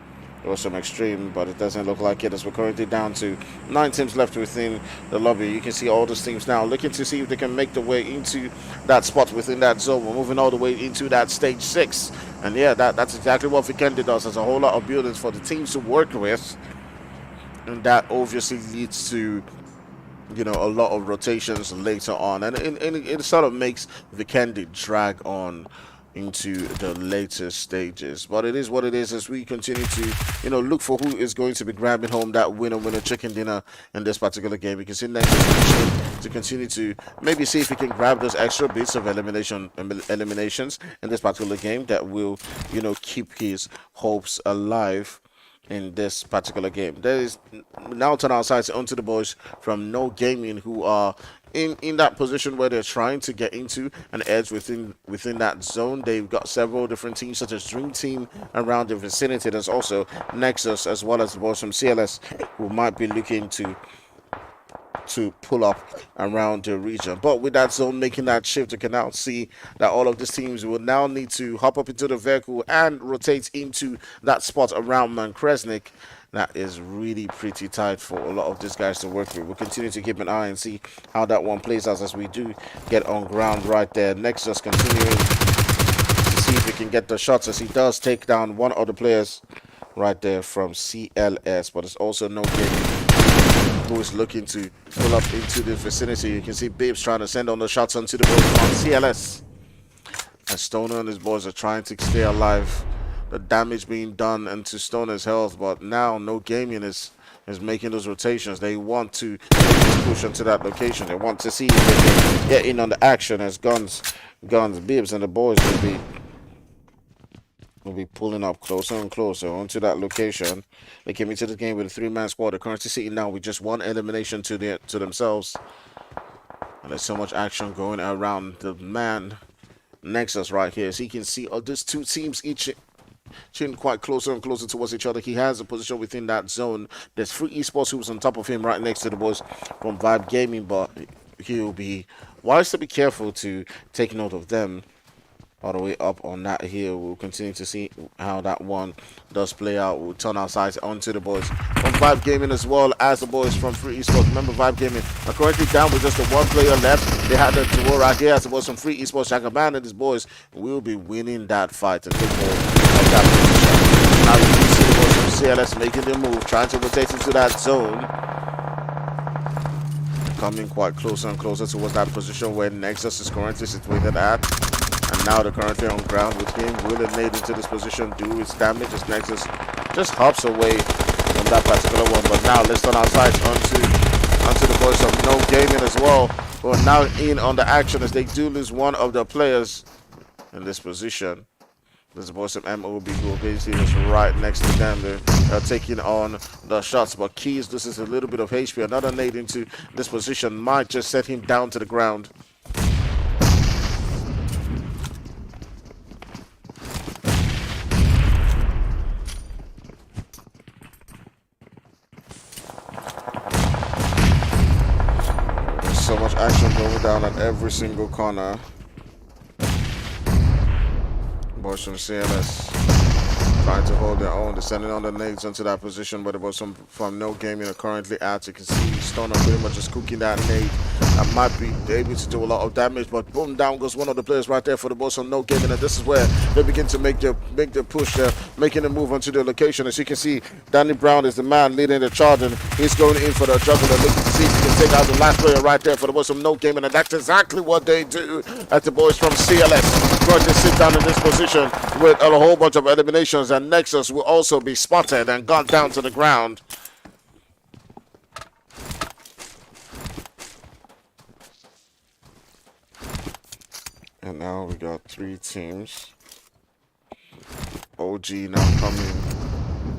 Speaker 1: some Extreme, but it doesn't look like it, as we're currently down to 9 teams left within the lobby. You can see all those teams now looking to see if they can make their way into that spot within that zone. We're moving all the way into that stage 6, and yeah, that's exactly what Vikendi does. There's a whole lot of buildings for the teams to work with, and that obviously leads to a lot of rotations later on, and it sort of makes Vikendi drag on into the later stages. But it is what it is, as we continue to look for who is going to be grabbing home that winner chicken dinner in this particular game. We can see next to continue to maybe see if he can grab those extra bits of eliminations in this particular game that will keep his hopes alive in this particular game. There is now turn our sights onto the boys from No Gaming, who are in that position where they're trying to get into an edge within that zone. They've got several different teams, such as Dream Team around the vicinity. There's also Nexus, as well as the boys from CLS, who might be looking to pull up around the region. But with that zone making that shift, you can now see that all of these teams will now need to hop up into the vehicle and rotate into that spot around Mankresnik. That is really pretty tight for a lot of these guys to work with. We'll continue to keep an eye and see how that one plays out as we do get on ground right there. Nexus continuing to see if he can get the shots, as he does take down one of the players right there from CLS, but it's also No Gaming who is looking to pull up into the vicinity. You can see Babes trying to send on the shots onto the board on CLS, and Stoner and his boys are trying to stay alive. The damage being done into Stoner's health, but now No Gaming is making those rotations. They want to make this push into that location. They want to see if they can get in on the action, as Guns, Bibbs and the boys will be pulling up closer and closer onto that location. They came into the game with a three-man squad. They're currently sitting now with just one elimination to themselves. And there's so much action going around the man Nexus right here. As he can see, there's two teams each quite closer and closer towards each other. He has a position within that zone. There's Free Esports who's on top of him right next to the boys from Vibe Gaming, but he'll be wise to be careful to take note of them all the way up on that here. We'll continue to see how that one does play out. We'll turn our sights onto the boys from Vibe Gaming as well as the boys from Free Esports. Remember, Vibe Gaming are currently down with just the one player left. They had the duo right here as the boys from Free Esports. Jagaban and his boys will be winning that fight and take hold of that position. Now you can see the boys from CLS making the move, trying to rotate into that zone. Coming quite closer and closer towards that position where Nexus is currently situated at. And now they're currently on ground with him. Will and Nate into this position do his damage as Nexus just hops away from that particular one. But now let's turn our sights onto the boys of No Gaming as well, who are now in on the action as they do lose one of the players in this position. There's the boys of MOB who are basically just right next to them. They're taking on the shots, but Keys, this is a little bit of HP. Another nade into this position might just set him down to the ground. So much action going down at every single corner. Boys from CLS trying to hold their own. They're sending on the nades into that position, but the boys from No Gaming are currently out. You can see Stoner pretty much just cooking that nade. That might be able to do a lot of damage, but boom, down goes one of the players right there for the boys from No Gaming, and this is where they begin to make the push, making the move onto the location. As you can see, Danny Brown is the man leading the charge, and he's going in for the juggler, looking to see if he can take out the last player right there for the boys from No Gaming, and that's exactly what they do at the boys from CLS. Going to sit down in this position with a whole bunch of eliminations, and Nexus will also be spotted and gone down to the ground. And now we got three teams. OG now coming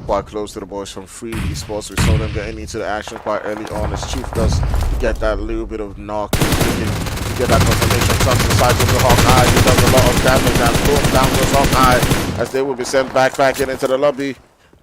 Speaker 1: quite close to the boys from Free Esports. We saw them getting into the action quite early on as Chief does get that little bit of knock. Get that confirmation, touch the side of the Hawkeye. He does a lot of damage, and boom, down goes Hawkeye as they will be sent back into the lobby.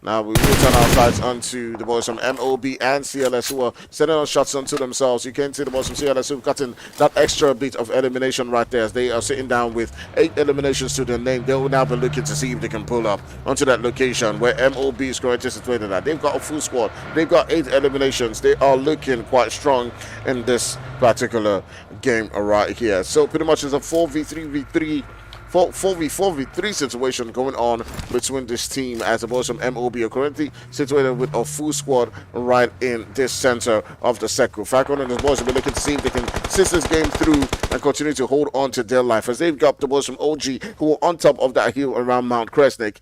Speaker 1: Now we will turn our sights onto the boys from MOB and CLS who are sending on shots onto themselves. You can see the boys from CLS who've gotten that extra bit of elimination right there as they are sitting down with 8 eliminations to their name. They will now be looking to see if they can pull up onto that location where MOB is currently situated at. They've got a full squad. They've got 8 eliminations. They are looking quite strong in this particular game right here. So pretty much it's a 4v3v3 4v4v3 situation going on between this team as the boys from MOB are currently situated with a full squad right in this center of the circle. Falcon and his boys will be looking to see if they can sit this game through and continue to hold on to their life as they've got the boys from OG who are on top of that hill around Mount Kresnik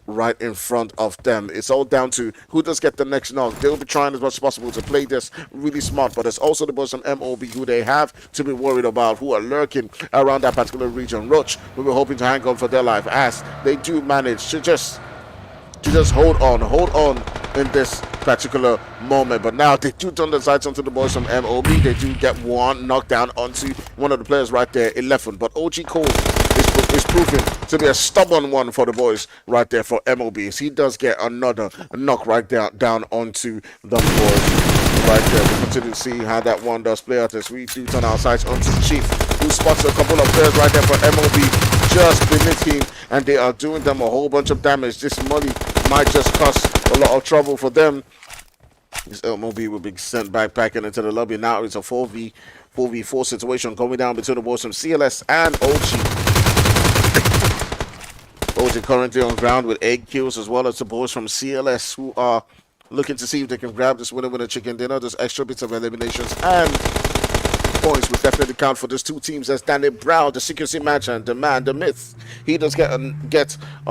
Speaker 1: right in front of them. It's all down to who does get the next knock. They'll be trying as much as possible to play this really smart, but there's also the boys from MOB who they have to be worried about, who are lurking around that particular region. Roach will be hoping to hang on for their life as they do manage to just hold on in this particular moment. But now they do turn the sights onto the boys from MOB. They do get one knockdown onto one of the players right there, 11. But OG Cole is proving to be a stubborn one for the boys right there for MOB. As he does get another knock right down onto the boys right there. We'll continue to see how that one does play out as we do turn our sights onto Chief, who spots a couple of players right there for MOB just beneath him, and they are doing them a whole bunch of damage. This money might just cause a lot of trouble for them. This MOB will be sent back into the lobby. Now it's a 4v4 situation going down between the boys from CLS and OG. OG currently on ground with 8 kills, as well as the boys from CLS who are looking to see if they can grab this winner chicken dinner. There's extra bits of eliminations and points will definitely count for these two teams as Danny Brown, the secrecy match, and the man, the myth. He does get a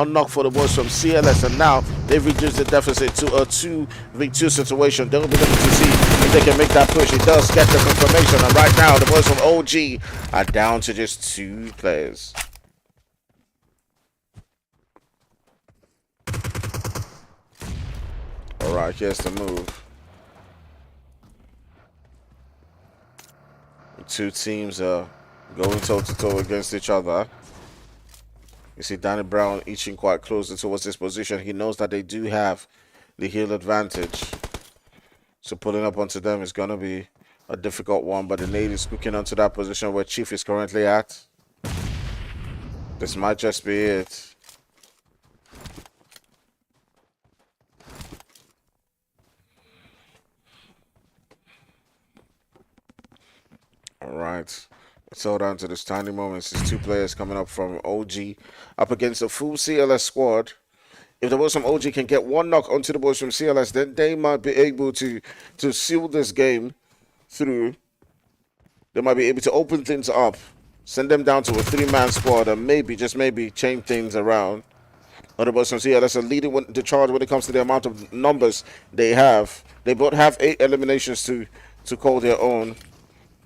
Speaker 1: knock for the boys from CLS, and now they've reduced the deficit to a 2v2 situation. They'll be looking to see if they can make that push. He does get the confirmation, and right now the boys from OG are down to just 2 players. right, here's the move. The two teams are going toe-to-toe against each other. You see Danny Brown inching quite closer towards this position. He knows that they do have the heel advantage. So pulling up onto them is going to be a difficult one, but the nade is cooking onto that position where Chief is currently at. This might just be it. All right. It's all down to this tiny moments. There's two players coming up from OG up against a full CLS squad. If the boys from OG can get one knock onto the boys from CLS, then they might be able to seal this game through. They might be able to open things up, send them down to a 3-man squad, and maybe, just maybe, change things around. Other boys from CLS are leading the charge when it comes to the amount of numbers they have. They both have 8 eliminations to call their own.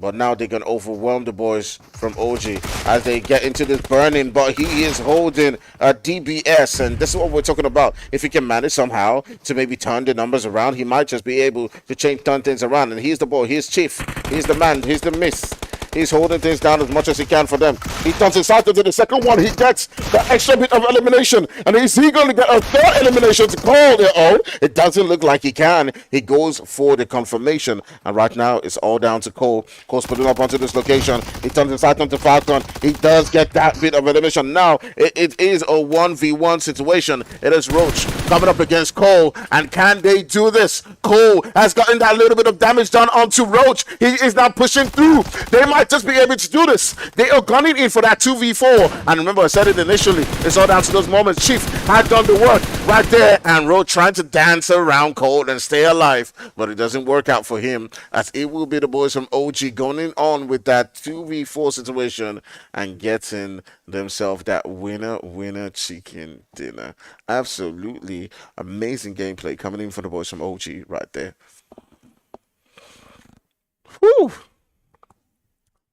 Speaker 1: But now they can overwhelm the boys from OG as they get into this burning. But he is holding a DBS, and this is what we're talking about. If he can manage somehow to maybe turn the numbers around, he might just be able to turn things around. And he's the boy, he's Chief, he's the man, he's the miss. He's holding things down as much as he can for them. He turns inside into the second one. He gets the extra bit of elimination. And is he going to get a third elimination to call their own? It doesn't look like he can. He goes for the confirmation. And right now, it's all down to Cole. Cole's putting up onto this location. He turns inside onto Falcon. He does get that bit of elimination. Now, it is a 1v1 situation. It is Roach coming up against Cole. And can they do this? Cole has gotten that little bit of damage done onto Roach. He is now pushing through. They might just be able to do this. They are gunning in for that 2v4. And remember, I said it initially, it's all down to those moments. Chief had done the work right there, and Roach trying to dance around Cole and stay alive, but it doesn't work out for him, as it will be the boys from OG going on with that 2v4 situation and getting themselves that winner chicken dinner. Absolutely amazing gameplay coming in for the boys from OG right there. Whew.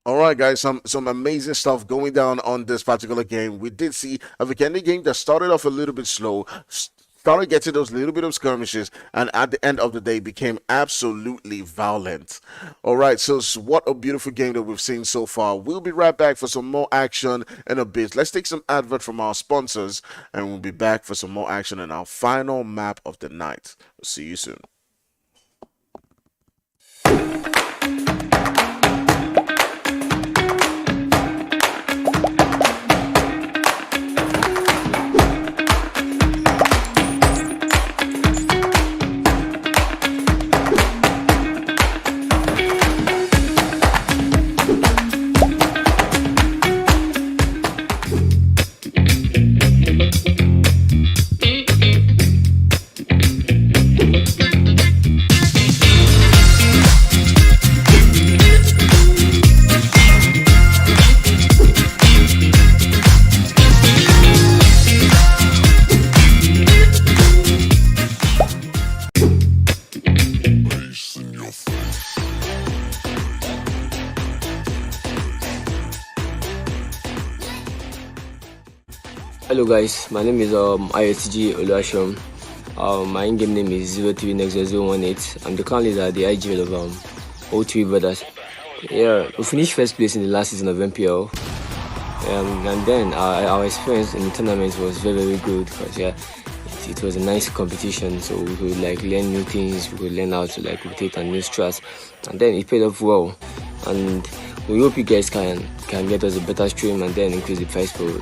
Speaker 1: All right, guys, some amazing stuff going down on this particular game. We did see a Vikendi game that started off a little bit slow, started getting those little bit of skirmishes, and at the end of the day became absolutely violent. All right, so what a beautiful game that we've seen so far. We'll be right back for some more action in a bit. Let's take some advert from our sponsors, and we'll be back for some more action in our final map of the night. We'll see you soon.
Speaker 2: Hello guys, my name is ISG Oluashom. My in-game name is 0390018. I'm the current leader at the IGL of O3 Brothers. Yeah, we finished first place in the last season of MPL. And then our experience in the tournament was very, very good because it was a nice competition, so we could learn new things, we could learn how to rotate on new strats, and then it paid off well. And we hope you guys can get us a better stream and then increase the price pool.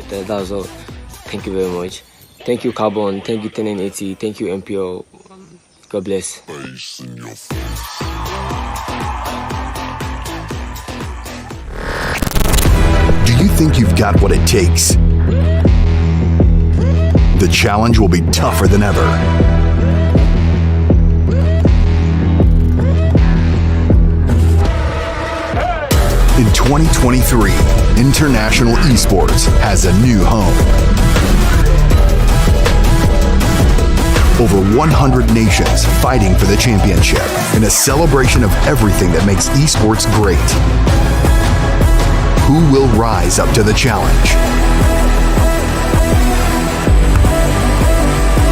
Speaker 2: That was all. Thank you very much. Thank you Carbon, thank you 1080, thank you MPL. God bless.
Speaker 3: Do you think you've got what it takes? The challenge will be tougher than ever. In 2023, international esports has a new home. Over 100 nations fighting for the championship in a celebration of everything that makes esports great. Who will rise up to the challenge?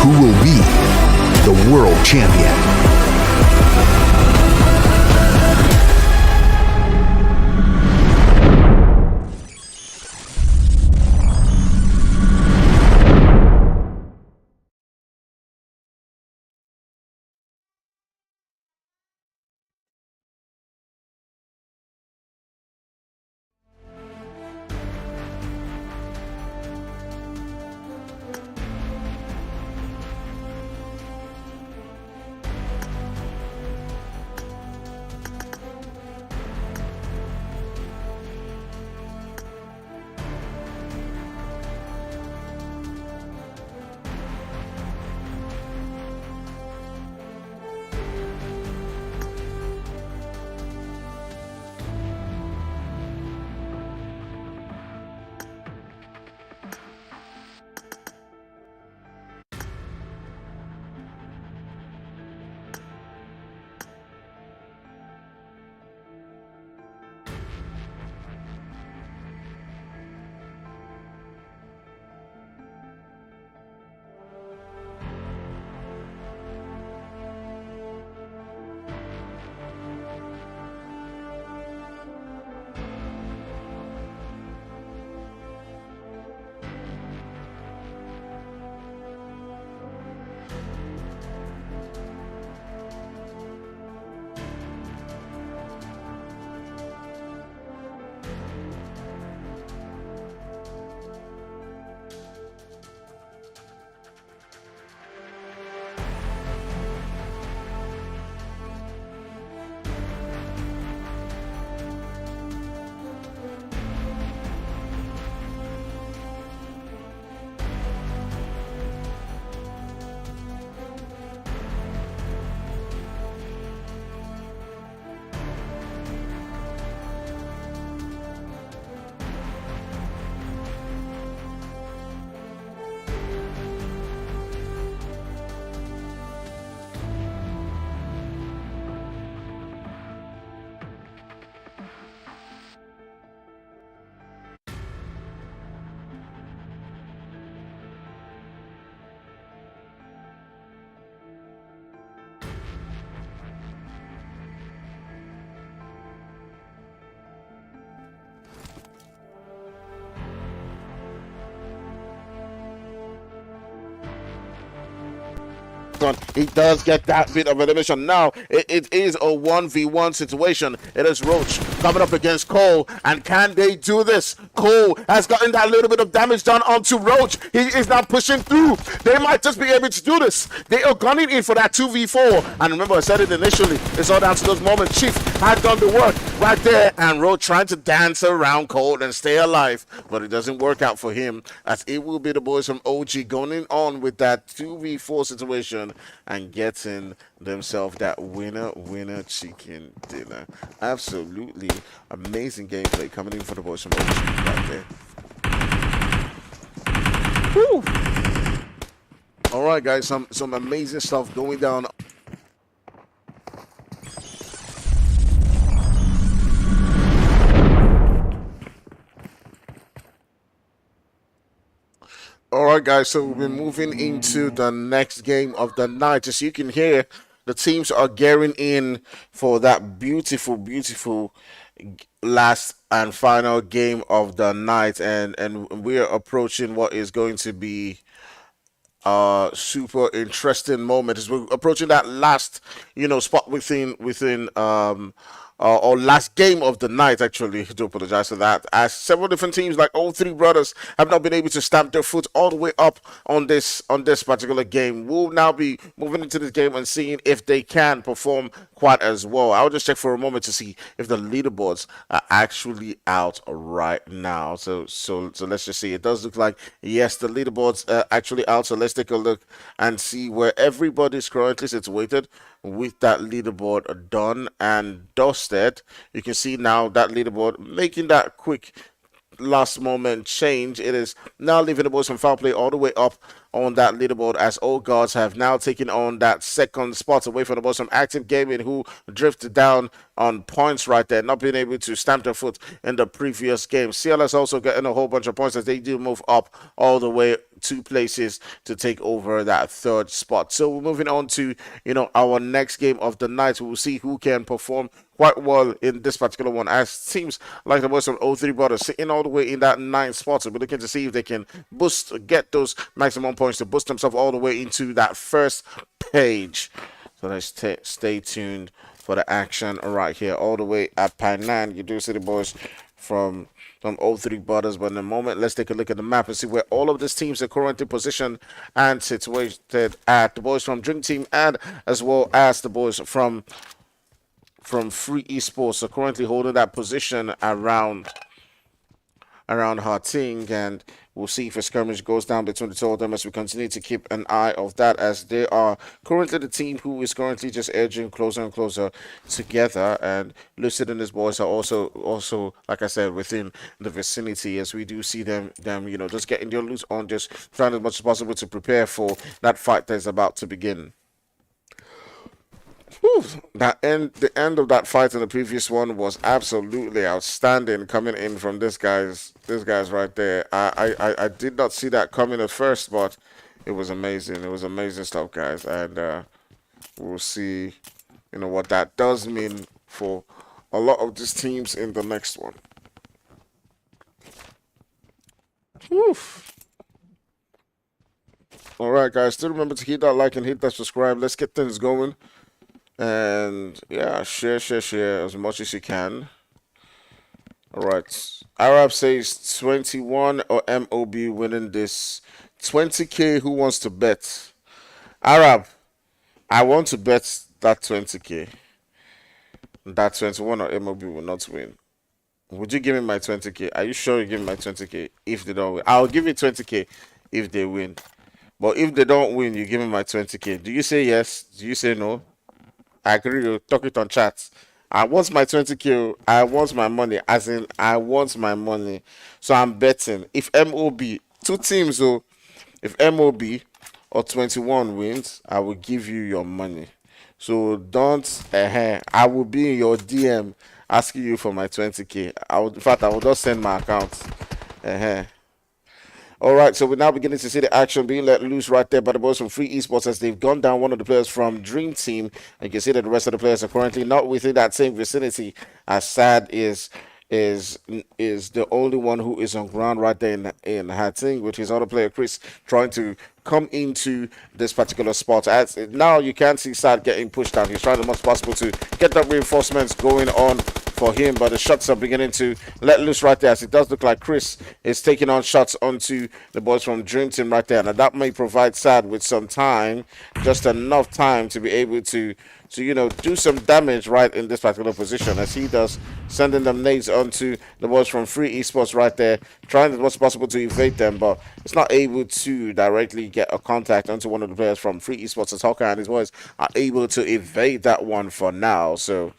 Speaker 3: Who will be the world champion.
Speaker 1: He does get that bit of elimination. Now it is a 1v1 situation. It is Roach coming up against Cole, and can they do this? Cole has gotten that little bit of damage done onto Roach. He is now pushing through. They might just be able to do this. They are gunning in for that 2v4, and remember I said it initially, it's all down to those moments. Chief had done the work right there, and Roach trying to dance around Cole and stay alive, but it doesn't work out for him, as it will be the boys from OG going on with that 2v4 situation and getting themselves that winner chicken dinner. Absolutely amazing gameplay coming in for the boys from OG right there. Woo! All right, guys, some amazing stuff going down. All right, guys, so we've been moving into the next game of the night. As you can hear, the teams are gearing in for that beautiful last and final game of the night, and we're approaching what is going to be super interesting moment as we're approaching that last spot within or last game of the night. Actually, I do apologize for that, as several different teams like all three brothers have not been able to stamp their foot all the way up on this particular game. We'll now be moving into this game and seeing if they can perform quite as well. I'll just check for a moment to see if the leaderboards are actually out right now. So let's just see. It does look like, yes, the leaderboards are actually out. So let's take a look and see where everybody's currently situated with that leaderboard done and dusted. You can see now that leaderboard making that quick last moment change. It is now leaving the boys from foul play all the way up on that leaderboard, as all guards have now taken on that second spot away from the boys from Active Gaming, who drifted down on points right there, not being able to stamp their foot in the previous game. CLS also getting a whole bunch of points as they do move up all the way 2 places to take over that third spot. So we're moving on to, our next game of the night. We will see who can perform quite well in this particular one, as seems like the boys from O3 Brothers sitting all the way in that ninth spot. So we're looking to see if they can get those maximum points to boost themselves all the way into that first page. So let's stay tuned for the action right here, all the way at Painan. You do see the boys from O3 Brothers, but in a moment, let's take a look at the map and see where all of these teams are currently positioned and situated at. The boys from Dream Team and as well as the boys from Free Esports are currently holding that position around Harting, and we'll see if a skirmish goes down between the two of them as we continue to keep an eye of that, as they are currently the team who is currently just edging closer and closer together. And Lucid and his boys are also like I said, within the vicinity, as we do see them just getting their loose on, just trying as much as possible to prepare for that fight that is about to begin. Whew, the end of that fight in the previous one was absolutely outstanding, coming in from this guys right there. I did not see that coming at first, but it was amazing. It was amazing stuff, guys, and we'll see, what that does mean for a lot of these teams in the next one. Whew. All right, guys. Still remember to hit that like and hit that subscribe. Let's get things going. And yeah, share as much as you can. All right. Arab says 21 or MOB winning this. 20K. Who wants to bet? Arab, I want to bet that 20K. That 21 or MOB will not win. Would you give me my 20K? Are you sure you give me my 20K if they don't win? I'll give you 20K if they win. But if they don't win, you give me my 20K. Do you say yes? Do you say no? I agree. You talk it on chat. I want my 20K. I want my money. As in, I want my money. So I'm betting. If MOB, two teams, though, if MOB or 21 wins, I will give you your money. So don't, I will be in your DM asking you for my 20K. In fact, I will just send my account. All right, so we're now beginning to see the action being let loose right there by the boys from Free Esports, as they've gone down one of the players from Dream Team. And you can see that the rest of the players are currently not within that same vicinity, as Sad is the only one who is on ground right there in Hating, with his other player Chris trying to come into this particular spot. As now you can see Sad getting pushed down. He's trying as much as possible to get that reinforcements going on for him, but the shots are beginning to let loose right there, as it does look like Chris is taking on shots onto the boys from Dream Team right there, and that may provide Sad with some time, just enough time to be able to do some damage right in this particular position, as he does, sending them nades onto the boys from Free Esports right there, trying as much as possible to evade them, but it's not able to directly get a contact onto one of the players from Free Esports, as Hawker and his boys are able to evade that one for now. So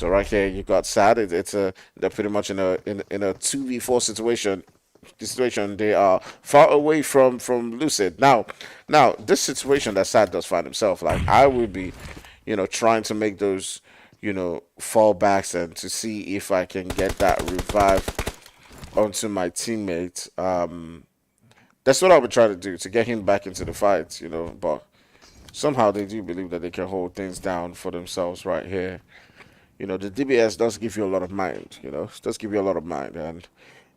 Speaker 1: right here you got Sad. They're pretty much in a 2v4 situation. They are far away from Lucid. Now this situation that Sad does find himself, like, I would be trying to make those fallbacks and to see if I can get that revive onto my teammate. That's what I would try to do, to get him back into the fight, but somehow they do believe that they can hold things down for themselves right here. The DBS does give you a lot of mind, it does give you a lot of mind,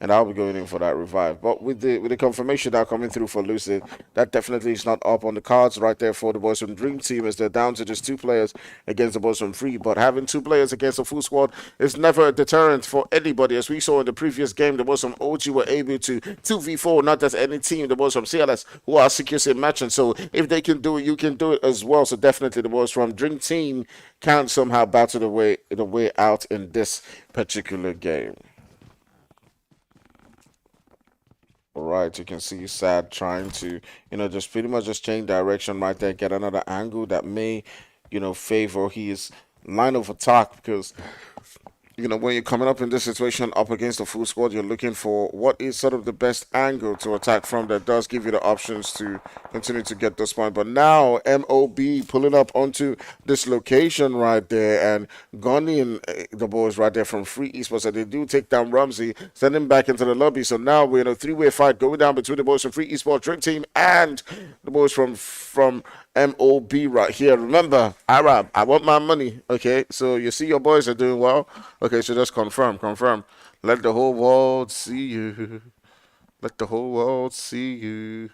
Speaker 1: and I'll be going in for that revive. But with the confirmation now coming through for Lucid, that definitely is not up on the cards right there for the boys from Dream Team, as they're down to just 2 players against the boys from Free. But having 2 players against a full squad is never a deterrent for anybody, as we saw in the previous game. The boys from OG were able to 2v4 not just any team, the boys from CLS, who are CQC merchants. So if they can do it, you can do it as well. So definitely the boys from Dream Team can somehow battle the way out in this particular game. All right, you can see Sad trying to, just pretty much just change direction right there, get another angle that may, favor his line of attack, because when you're coming up in this situation up against a full squad, you're looking for what is sort of the best angle to attack from that does give you the options to continue to get those points. But now MOB pulling up onto this location right there and gunning the boys right there from Free Esports. So they do take down Rumsey, send him back into the lobby. So now we're in a three-way fight going down between the boys from Free Esports Dream Team and the boys from MOB right here. Remember, Arab, I want my money. Okay, so you see your boys are doing well. Okay, so just confirm. Let the whole world see you. Let the whole world see you.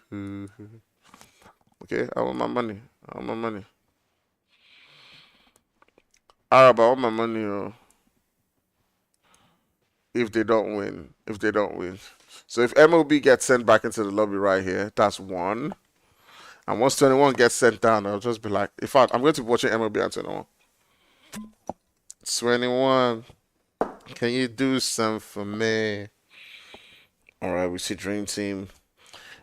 Speaker 1: Okay, I want my money. Arab, I want my money. If they don't win. So if MOB gets sent back into the lobby right here, that's one. And once 21 gets sent down, I'll just be like, in fact, I'm going to be watching MLB on 21. 21, can you do something for me? All right, we see Dream Team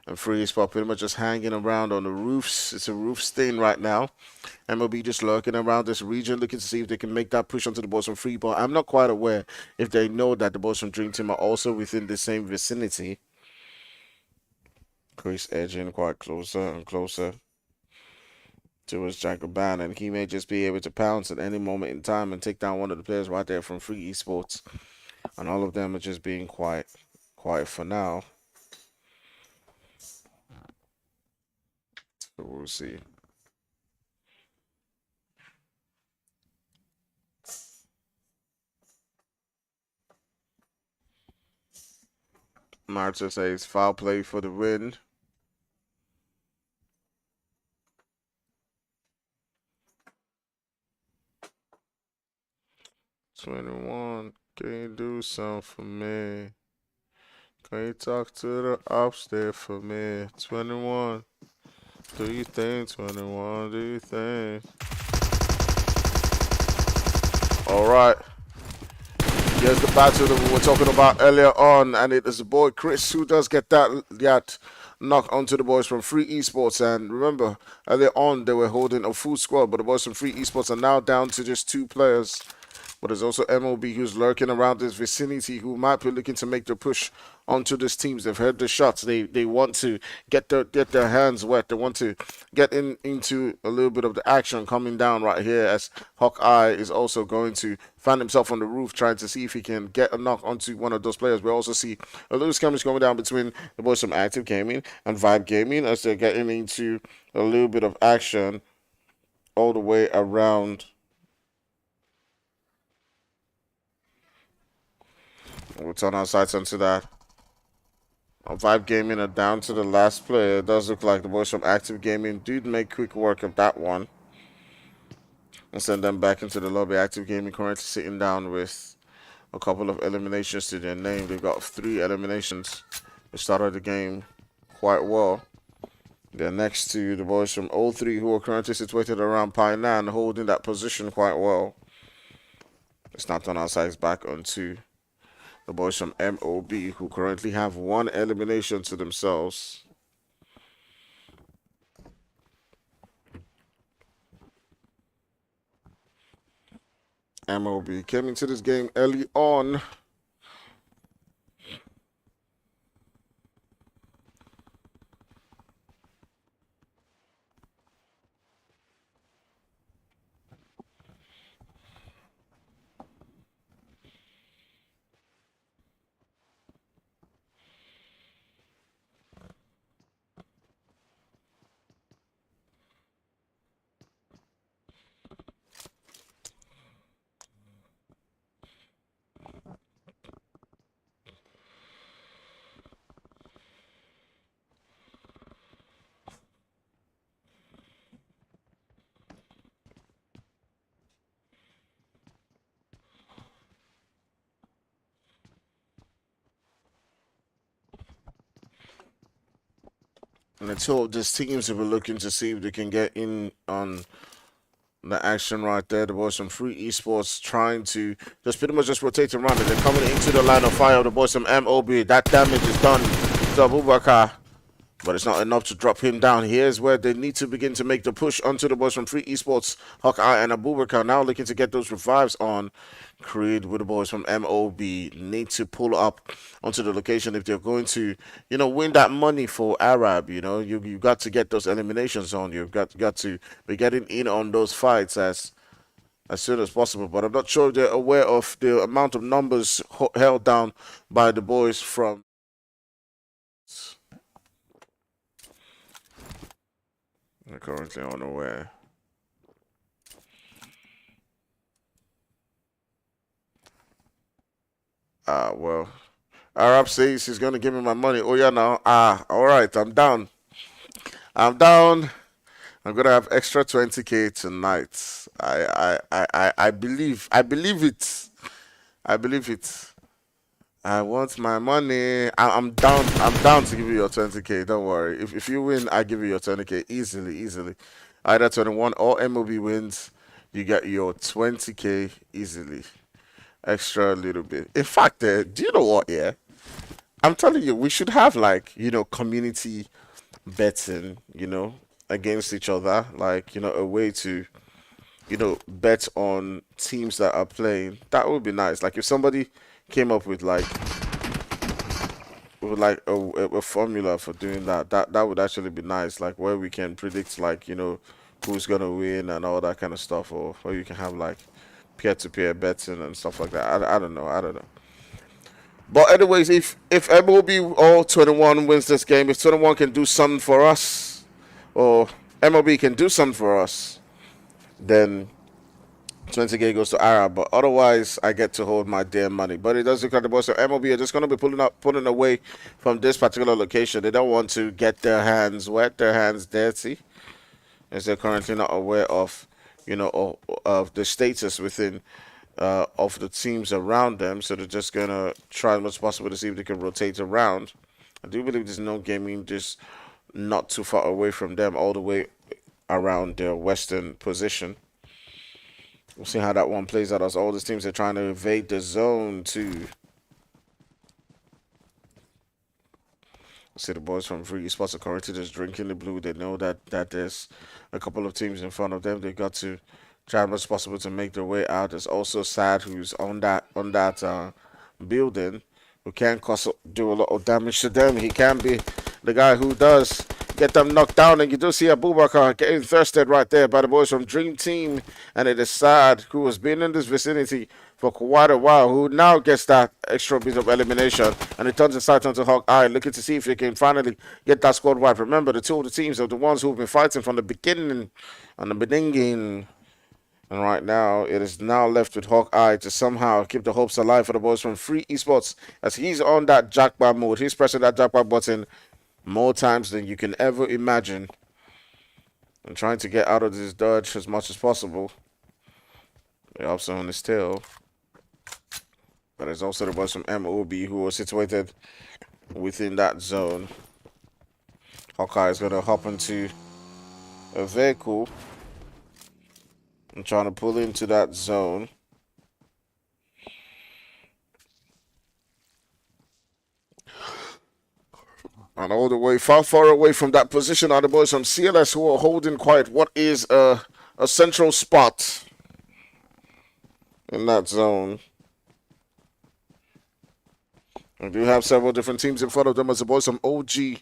Speaker 1: and Free Spot pretty much just hanging around on the roofs. It's a roof stain right now. MLB just lurking around this region, looking to see if they can make that push onto the boys from Free Ball. I'm not quite aware if they know that the boys from Dream Team are also within the same vicinity. Chris edging quite closer and closer towards Jacoban, and he may just be able to pounce at any moment in time and take down one of the players right there from Free Esports. And all of them are just being quiet for now. So we'll see. Marta says foul play for the win. "21, can you do something for me? Can you talk to the ops there for me? 21, do you think? 21, do you think?" All right. Here's the battle that we were talking about earlier on, and it is the boy Chris who does get that knock onto the boys from Free Esports. And remember, earlier on they were holding a full squad, but the boys from Free Esports are now down to just 2 players. But there's also MLB who's lurking around this vicinity who might be looking to make the push onto these teams. They've heard the shots. They want to get their hands wet. They want to get into a little bit of the action coming down right here as Hawkeye is also going to find himself on the roof trying to see if he can get a knock onto one of those players. We also see a little skirmish going down between the boys from Active Gaming and Vibe Gaming as they're getting into a little bit of action all the way around. We'll turn our sights onto that. Vibe Gaming are down to the last player. It does look like the boys from Active Gaming did make quick work of that one and send them back into the lobby. Active Gaming currently sitting down with a couple of eliminations to their name. They've got 3 eliminations. They started the game quite well. They're next to the boys from O3 who are currently situated around Painan, holding that position quite well. Let's not turn our sights back onto the boys from MOB, who currently have 1 elimination to themselves. MOB came into this game early on. And the 2 of these teams will be looking to see if they can get in on the action right there. The boys from Free Esports trying to just pretty much just rotate around it. They're coming into the line of fire of the boys from MOB. That damage is done to Abubakar. But it's not enough to drop him down. Here's where they need to begin to make the push onto the boys from Free Esports. Hawkeye and Abubakar now looking to get those revives on. Creed with the boys from MOB need to pull up onto the location if they're going to, win that money for Arab. You got to get those eliminations on. You've got to be getting in on those fights as soon as possible. But I'm not sure if they're aware of the amount of numbers held down by the boys from. They're currently unaware. Well, Arab says he's gonna give me my money. Oh yeah, now. All right, I'm down. I'm down. I'm gonna have extra 20K tonight. I believe. I believe it. I believe it. I want my money. I'm down. I'm down to give you your 20K. Don't worry. If you win, I give you your 20K easily, easily. Either 21 or MOB wins, you get your 20K easily. Extra little bit. In fact, do you know what? Yeah, I'm telling you, we should have like community betting. Against each other, like a way to bet on teams that are playing. That would be nice. Like if somebody came up with a formula for doing that, that would actually be nice. Like where we can predict like who's gonna win and all that kind of stuff, or where you can have like peer-to-peer betting and stuff like that. I don't know. I don't know. But anyways, if MOB or 21 wins this game, if 21 can do something for us, or MOB can do something for us, then 20K goes to Arab. But otherwise, I get to hold my damn money. But it does look like the boys of MOB are just going to be pulling away from this particular location. They don't want to get their hands wet, their hands dirty, as they're currently not aware of, of the status within of the teams around them. So they're just going to try as much as possible to see if they can rotate around. I do believe there's no gaming just not too far away from them, all the way around their western position. We'll see how that one plays out as all these teams are trying to evade the zone too. See the boys from Free Esports are currently just drinking the blue. They know that there's a couple of teams in front of them. They got to try as much as possible to make their way out. There's also Sad who's on that building, who can do a lot of damage to them. He can be the guy who does get them knocked down, and you do see Abubakar getting thirsted right there by the boys from Dream Team, and it is Sad, who has been in this vicinity for quite a while, who now gets that extra bit of elimination, and it turns his sight onto Hawkeye, looking to see if he can finally get that squad wide. Remember, the two of the teams are the ones who've been fighting from the beginning, and right now, it is now left with Hawkeye to somehow keep the hopes alive for the boys from Free Esports, as he's on that jackpot mode. He's pressing that jackpot button more times than you can ever imagine, and trying to get out of this dodge as much as possible. They're also on his tail. But there's also the boys from MOB who are situated within that zone. Hawkeye is going to hop into a vehicle and trying to pull into that zone. And all the way far away from that position are the boys from CLS who are holding quite what is a central spot in that zone. We do have several different teams in front of them as the boys from OG.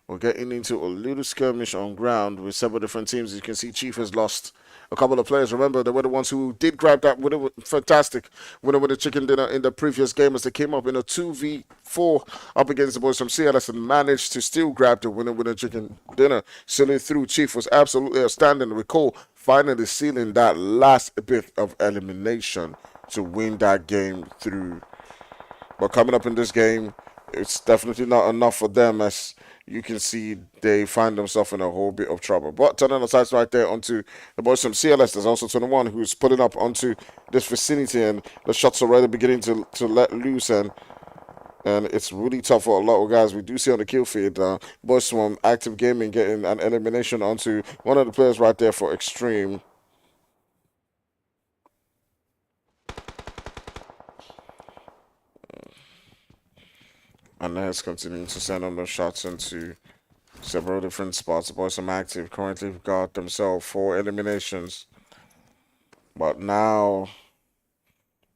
Speaker 1: We're getting into a little skirmish on ground with several different teams. As you can see, Chief has lost a couple of players. Remember, they were the ones who did grab that winner, fantastic winner with the chicken dinner in the previous game, as they came up in a 2v4 up against the boys from CLS and managed to still grab the winner with the chicken dinner. Sealing through. Chief was absolutely outstanding. Recall finally sealing that last bit of elimination to win that game through. But coming up in this game, it's definitely not enough for them, as you can see they find themselves in a whole bit of trouble. But turning the sights right there onto the boys from CLS, there's also 21 who's pulling up onto this vicinity, and the shots are already beginning to let loose, and it's really tough for a lot of guys. We do see on the kill feed, boys from Active Gaming getting an elimination onto one of the players right there for Extreme. And now it's continuing to send on those shots into several different spots. The boys from Active currently got themselves 4 eliminations. But now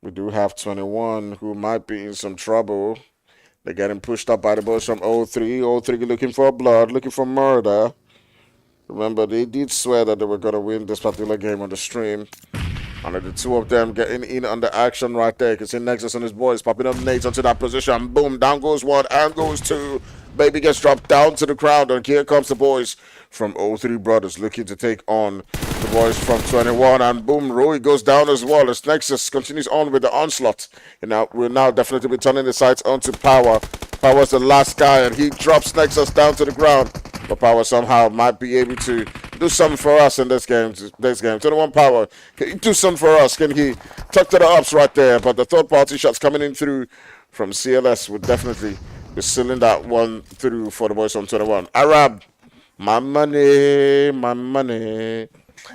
Speaker 1: we do have 21 who might be in some trouble. They're getting pushed up by the boys from O3. O3 looking for blood, looking for murder. Remember, they did swear that they were going to win this particular game on the stream. And the two of them getting in on the action right there. You can see Nexus and his boys popping up nades onto that position. Boom, down goes one and goes two. Baby gets dropped down to the ground. And here comes the boys from O3 Brothers looking to take on the boys from 21. And boom, Roy goes down as well as Nexus continues on with the onslaught. And now we'll now definitely be turning the sights onto Power. Power's the last guy and he drops Nexus down to the ground. But Power somehow might be able to do something for us in this game. 21 Power, can he do something for us? Can he tuck to the ups right there? But the third party shots coming in through from CLS would definitely be sealing that one through for the boys from 21. Arab, my money, my money.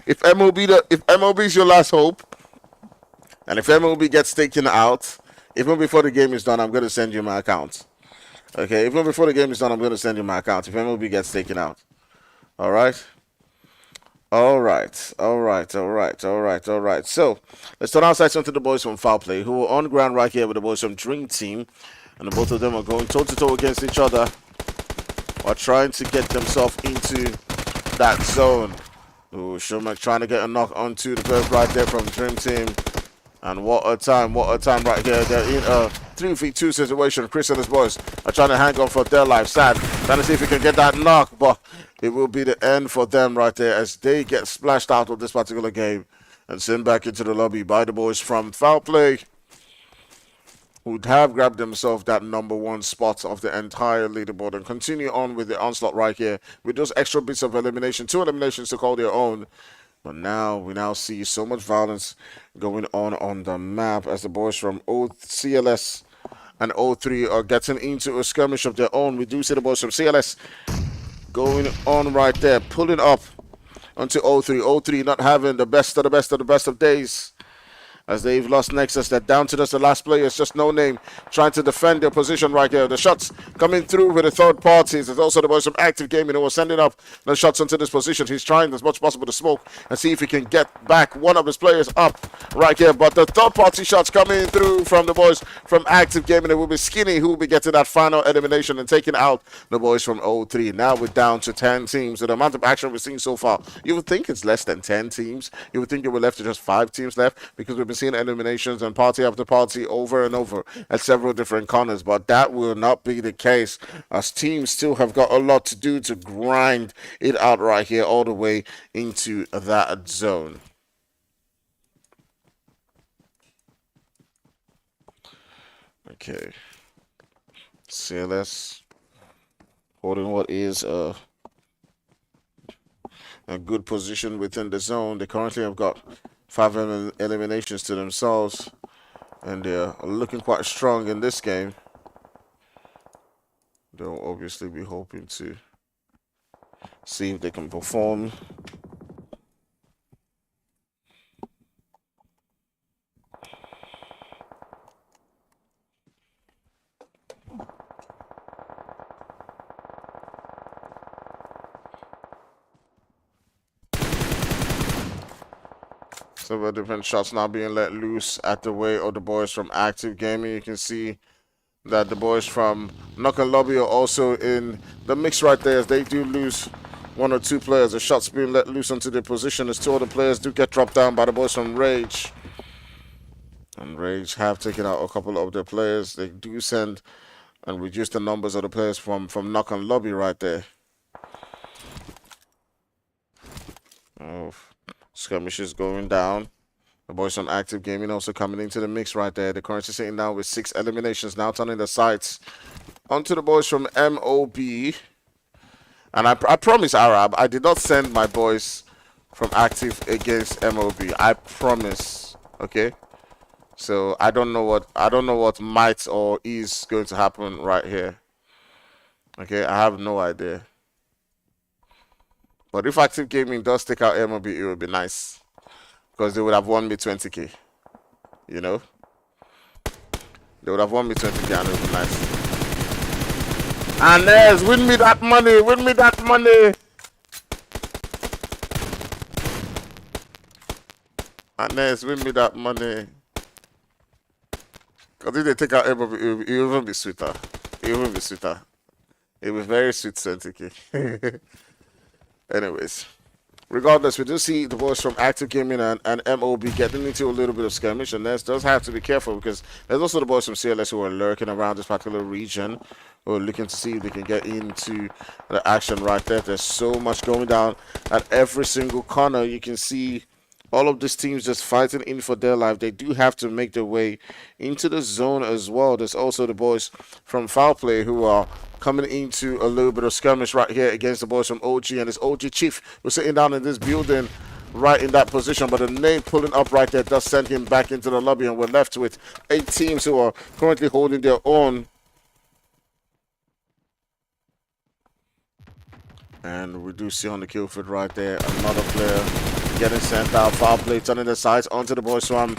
Speaker 1: If MOB is your last hope, and if MOB gets taken out, even before the game is done, I'm going to send you my account. Okay, even before the game is done, I'm going to send you my account if MLB gets taken out. All right? All right. So, let's turn our sights onto the boys from Foul Play, who are on ground right here with the boys from Dream Team. And the both of them are going toe-to-toe against each other while trying to get themselves into that zone. Ooh, Shomek trying to get a knock onto the bird right there from Dream Team. And what a time right here. They're in a 3v2 situation. Chris and his boys are trying to hang on for their life. Sad. Trying to see if he can get that knock, but it will be the end for them right there as they get splashed out of this particular game and sent back into the lobby by the boys from Foul Play, who have grabbed themselves that #1 spot of the entire leaderboard and continue on with the onslaught right here with those extra bits of elimination. 2 eliminations to call their own. But now we see so much violence going on the map as the boys from CLS and O3 are getting into a skirmish of their own. We do see the boys from CLS going on right there, pulling up onto O3. O3 not having the best of days. As they've lost Nexus, they're down to just the last player. It's just No Name trying to defend their position right here. The shots coming through with the third parties. There's also the boys from Active Gaming who are sending up the shots into this position. He's trying as much as possible to smoke and see if he can get back one of his players up right here. But the third party shots coming through from the boys from Active Gaming. It will be Skinny who will be getting that final elimination and taking out the boys from O3. Now we're down to 10 teams. So the amount of action we've seen so far, you would think it's less than 10 teams. You would think it were left to just 5 teams left because we've been seeing eliminations and party after party over and over at several different corners, but that will not be the case as teams still have got a lot to do to grind it out right here all the way into that zone. Okay, CLS holding what is a good position within the zone. They currently have got 5 eliminations to themselves, and they're looking quite strong in this game. They'll obviously be hoping to see if they can perform. Several different shots now being let loose at the way of the boys from Active Gaming. You can see that the boys from Knock and Lobby are also in the mix right there as they do lose 1 or 2 players. The shots being let loose onto their position as 2 other players do get dropped down by the boys from Rage. And Rage have taken out a couple of their players. They do send and reduce the numbers of the players from Knock and Lobby right there. Oh. Skirmishes going down. The boys from Active Gaming also coming into the mix right there. They're currently sitting down with 6 eliminations. Now turning the sights onto the boys from MOB. And I promise, Arab, I did not send my boys from Active against MOB. I promise. Okay? So I don't know what might or is going to happen right here. Okay, I have no idea. But if Active Gaming does take out MLB, it would be nice. Because they would have won me 20k. You know? They would have won me 20k and it would be nice. Anez, win me that money. Win me that money. Anez, win me that money. Because if they take out Ebo, it will even be sweeter. It will even be sweeter. It will be very sweet, Sentiki. Anyways. Regardless, we do see the boys from Active Gaming and MOB getting into a little bit of skirmish, and this does have to be careful because there's also the boys from CLS who are lurking around this particular region, who are looking to see if they can get into the action right there. There's so much going down at every single corner. You can see all of these teams just fighting in for their life. They do have to make their way into the zone as well. There's also the boys from Foul Play who are coming into a little bit of skirmish right here against the boys from OG, and this OG Chief was sitting down in this building right in that position, but the nade pulling up right there does send him back into the lobby, and we're left with 8 teams who are currently holding their own. And we do see on the kill feed right there another player getting sent out. Foul Play turning the sides onto the boys from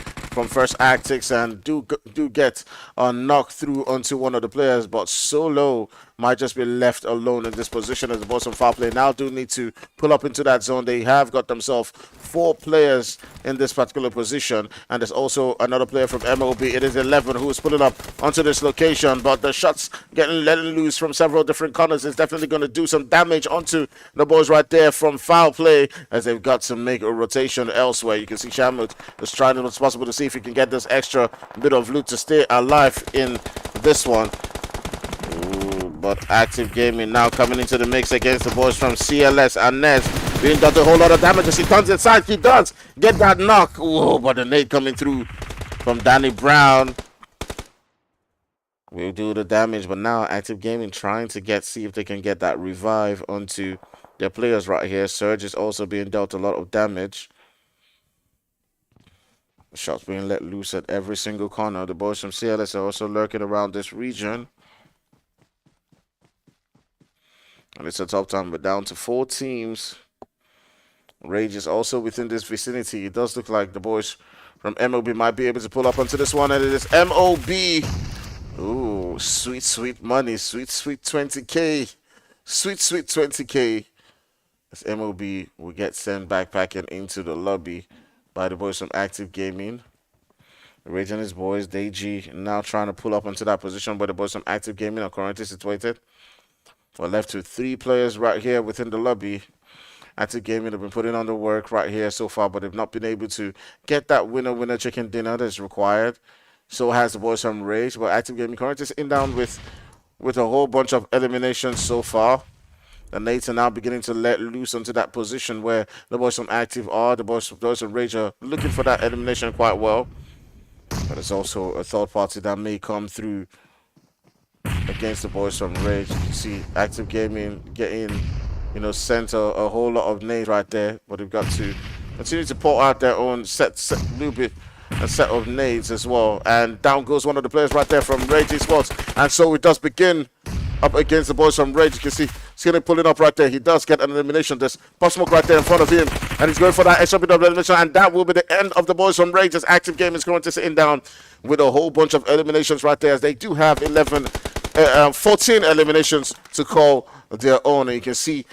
Speaker 1: First Actics, and do get a knock through onto one of the players, but Solo might just be left alone in this position as the boys from Foul Play now do need to pull up into that zone. They have got themselves 4 players in this particular position, and there's also another player from MOB. It is 11 who is pulling up onto this location, but the shots getting let loose from several different corners is definitely going to do some damage onto the boys right there from Foul Play, as they've got to make a rotation elsewhere. You can see Shamut is trying as possible to see if he can get this extra bit of loot to stay alive in this one. Ooh, but Active Gaming now coming into the mix against the boys from CLS, and Nez being done a whole lot of damage as he turns inside. He does get that knock. Ooh, but the nade coming through from Danny Brown will do the damage, but now Active Gaming trying to see if they can get that revive onto their players right here. Surge is also being dealt a lot of damage. Shots being let loose at every single corner. The boys from CLS are also lurking around this region. And it's a top time. We're down to 4 teams. Rage is also within this vicinity. It does look like the boys from MOB might be able to pull up onto this one. And it is MOB. Ooh, sweet, sweet money. Sweet, sweet 20K. Sweet, sweet 20K. As MOB will get sent backpacking into the lobby by the boys from Active Gaming. Rage and his boys, Deji, now trying to pull up onto that position where the boys from Active Gaming are currently situated. We're left with 3 players right here within the lobby. Active Gaming have been putting on the work right here so far, but they've not been able to get that winner chicken dinner that's required. So has the boys from Rage, but Active Gaming currently sitting down with a whole bunch of eliminations so far. The nades are now beginning to let loose onto that position where the boys from Active are. The boys from Rage are looking for that elimination quite well. But there's also a third party that may come through against the boys from Rage. You can see Active Gaming getting, sent a whole lot of nades right there. But they've got to continue to pour out their own set of nades as well. And down goes one of the players right there from Rage Esports. And so it does begin up against the boys from Rage. You can see Skinny pulling up right there. He does get an elimination. There's Pop Smoke right there in front of him, and he's going for that extra bit of elimination, and that will be the end of the boys from Rage as Active Game is going to sitting down with a whole bunch of eliminations right there, as they do have 14 eliminations to call their own. And you can see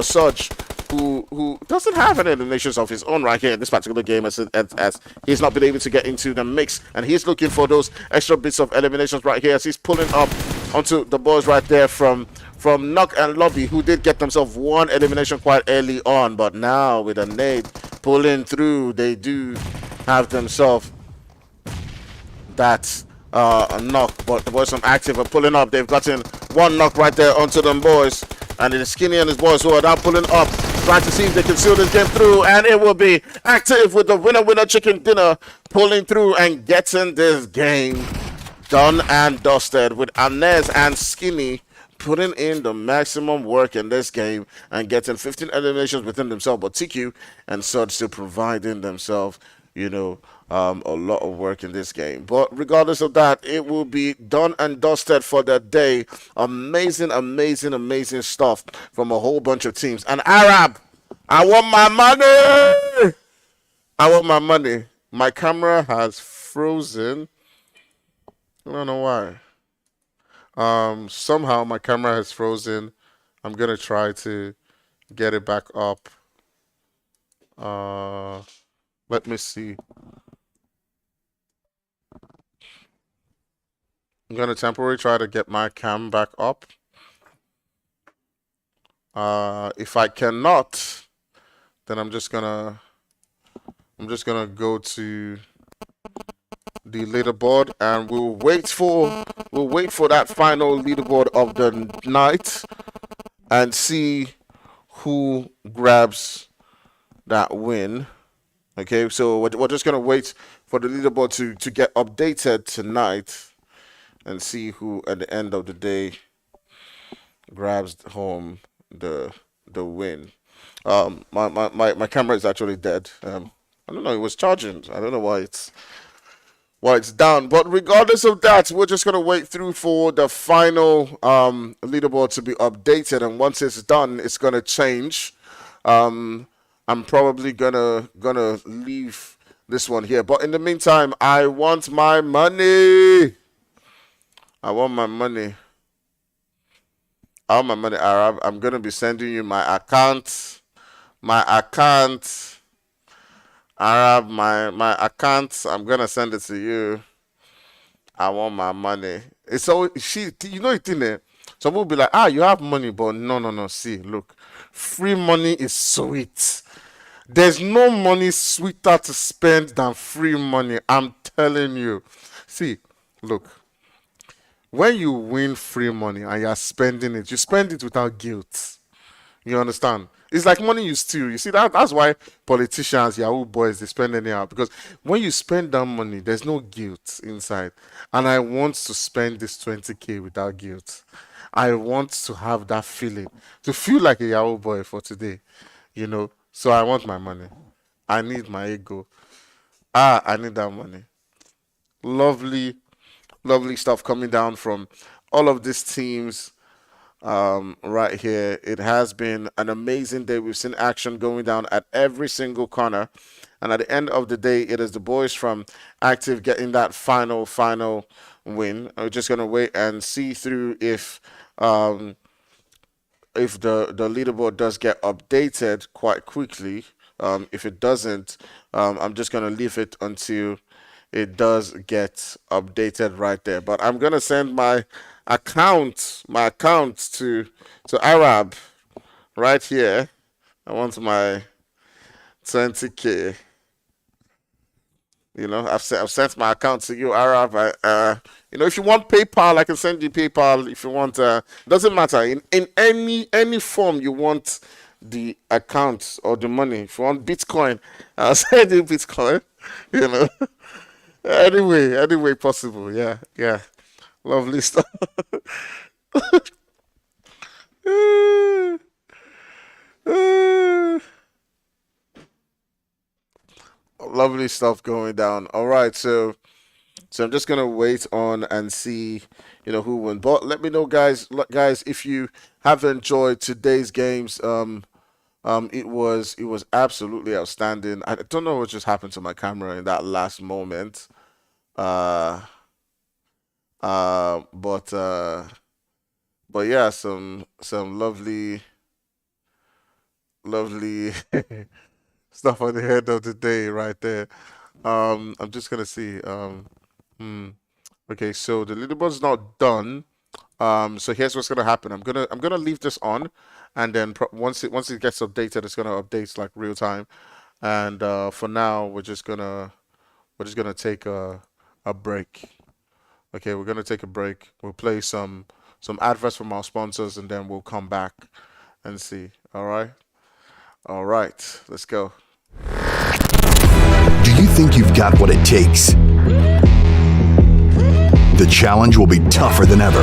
Speaker 1: Surge, who doesn't have any eliminations of his own right here in this particular game, as he's not been able to get into the mix, and he's looking for those extra bits of eliminations right here as he's pulling up onto the boys right there from Knock and Lobby, who did get themselves 1 elimination quite early on, but now with a nade pulling through, they do have themselves that knock. But the boys from Active are pulling up. They've gotten 1 knock right there onto them boys, and it is Skinny and his boys who are now pulling up, trying to see if they can seal this game through, and it will be Active with the winner chicken dinner pulling through and getting this game done and dusted, with Anez and Skinny putting in the maximum work in this game and getting 15 eliminations within themselves, but TQ and Surge still providing themselves, a lot of work in this game. But regardless of that, it will be done and dusted for the day. Amazing, amazing, amazing stuff from a whole bunch of teams. And Arab, I want my money! I want my money. My camera has frozen. I don't know why. Somehow my camera has frozen. I'm gonna try to get it back up. Uh, Let me see. I'm gonna temporarily try to get my cam back up. If I cannot, then I'm just gonna go to the leaderboard and we'll wait for that final leaderboard of the night and see who grabs that win. Okay, so we're just gonna wait for the leaderboard to get updated tonight and see who at the end of the day grabs home the win. My camera is actually dead. I don't know, it was charging. I don't know why it's down. But regardless of that, we're just gonna wait through for the final leaderboard to be updated, and once it's done, it's gonna change. I'm probably gonna leave this one here. But in the meantime, I want my money. I want my money. I want my money, Arab. I'm gonna be sending you my account. My account. Arab, my account. I'm gonna send it to you. I want my money. It's so you know it in there. Some people be like, you have money, but no. See, look, free money is sweet. There's no money sweeter to spend than free money. I'm telling you. See, look, when you win free money and you're spending it, you spend it without guilt. You understand? It's like money you steal. You see that's why politicians, Yahoo boys, they spend anyhow. Because when you spend that money, there's no guilt inside. And I want to spend this 20K without guilt. I want to have that feeling, to feel like a Yahoo boy for today. You know? So I want my money. I need my ego. I need that money. Lovely, lovely stuff coming down from all of these teams. Right here. It has been an amazing day. We've seen action going down at every single corner. And at the end of the day, it is the boys from Active getting that final win. We're just going to wait and see through if the leaderboard does get updated quite quickly. If it doesn't, I'm just going to leave it until it does get updated right there. But I'm going to send my account to Arab right here. I want my 20K. You know, I've sent my account to you, Arab. If you want PayPal, I can send you PayPal. If you want, doesn't matter. In any form you want the account or the money. If you want Bitcoin, I'll send you Bitcoin. You know, any way possible. Yeah. Lovely stuff. Lovely stuff going down. All right, so I'm just gonna wait on and see, who won. But let me know, guys, if you have enjoyed today's games. It was absolutely outstanding. I don't know what just happened to my camera in that last moment. But yeah, some lovely stuff on the head of the day right there. I'm just gonna see. Okay, so the leaderboard's not done. So here's what's gonna happen. I'm gonna leave this on, and then once it gets updated, it's gonna update like real time. And for now, we're just gonna take a break. Okay, we're gonna take a break. We'll play some adverts from our sponsors, and then we'll come back and see. All right, let's go.
Speaker 3: Do you think you've got what it takes? The challenge will be tougher than ever.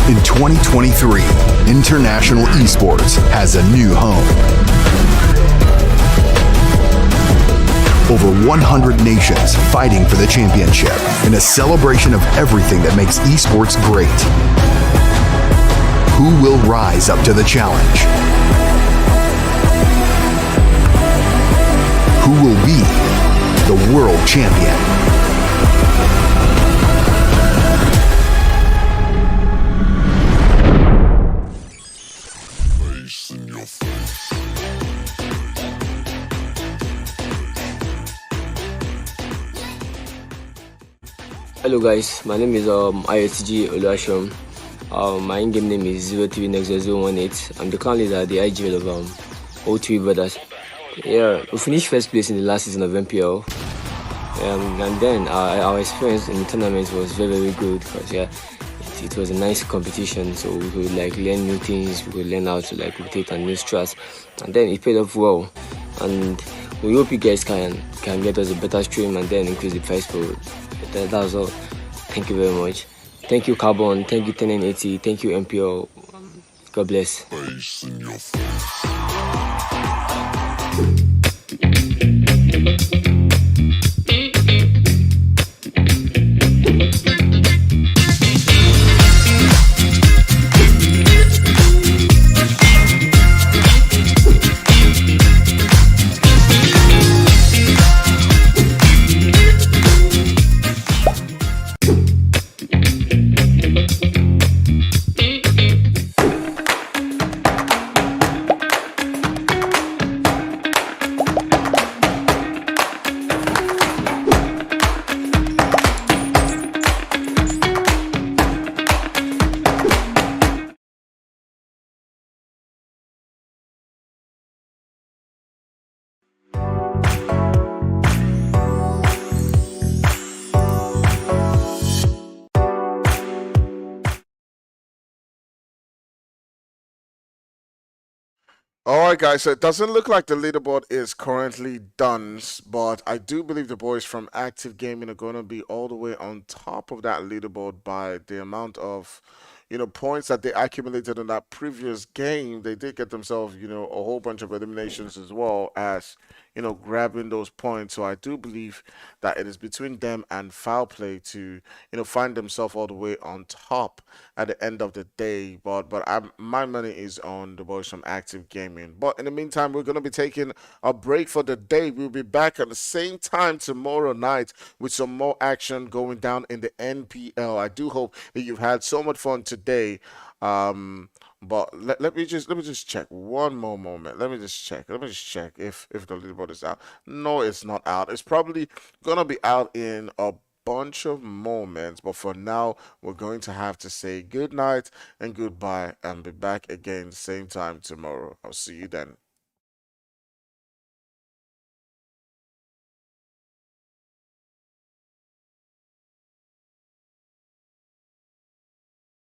Speaker 3: In 2023, international esports has a new home. Over 100 nations fighting for the championship in a celebration of everything that makes esports great. Who will rise up to the challenge? Who will be the world champion.
Speaker 2: Hello guys, my name is ISG Oluashom. My in-game name is 0390018. I'm the clan leader at the IGL of O3 Brothers. Yeah, we finished first place in the last season of MPL. And then our experience in the tournament was very, very good because it was a nice competition. So we could like learn new things, we could learn how to like rotate and new strats, and then it paid off well. And we hope you guys can get us a better stream and then increase the price for it. That was all. Thank you very much. Thank you Carbon. Thank you 1080. Thank you MPL. God bless.
Speaker 1: All right, guys. So it doesn't look like the leaderboard is currently done, but I do believe the boys from Active Gaming are going to be all the way on top of that leaderboard by the amount of, points that they accumulated in that previous game. They did get themselves, a whole bunch of eliminations as well as, grabbing those points. So I do believe that it is between them and Foul Play to, find themselves all the way on top at the end of the day. But my money is on the boys from Active Gaming. But in the meantime, we're going to be taking a break for the day. We'll be back at the same time tomorrow night with some more action going down in the NPL. I do hope that you've had so much fun today. But let me just check one more moment. Let me just check. Let me just check if the leaderboard is out. No, it's not out. It's probably gonna be out in a bunch of moments, but for now, we're going to have to say good night and goodbye and be back again same time tomorrow. I'll see you then.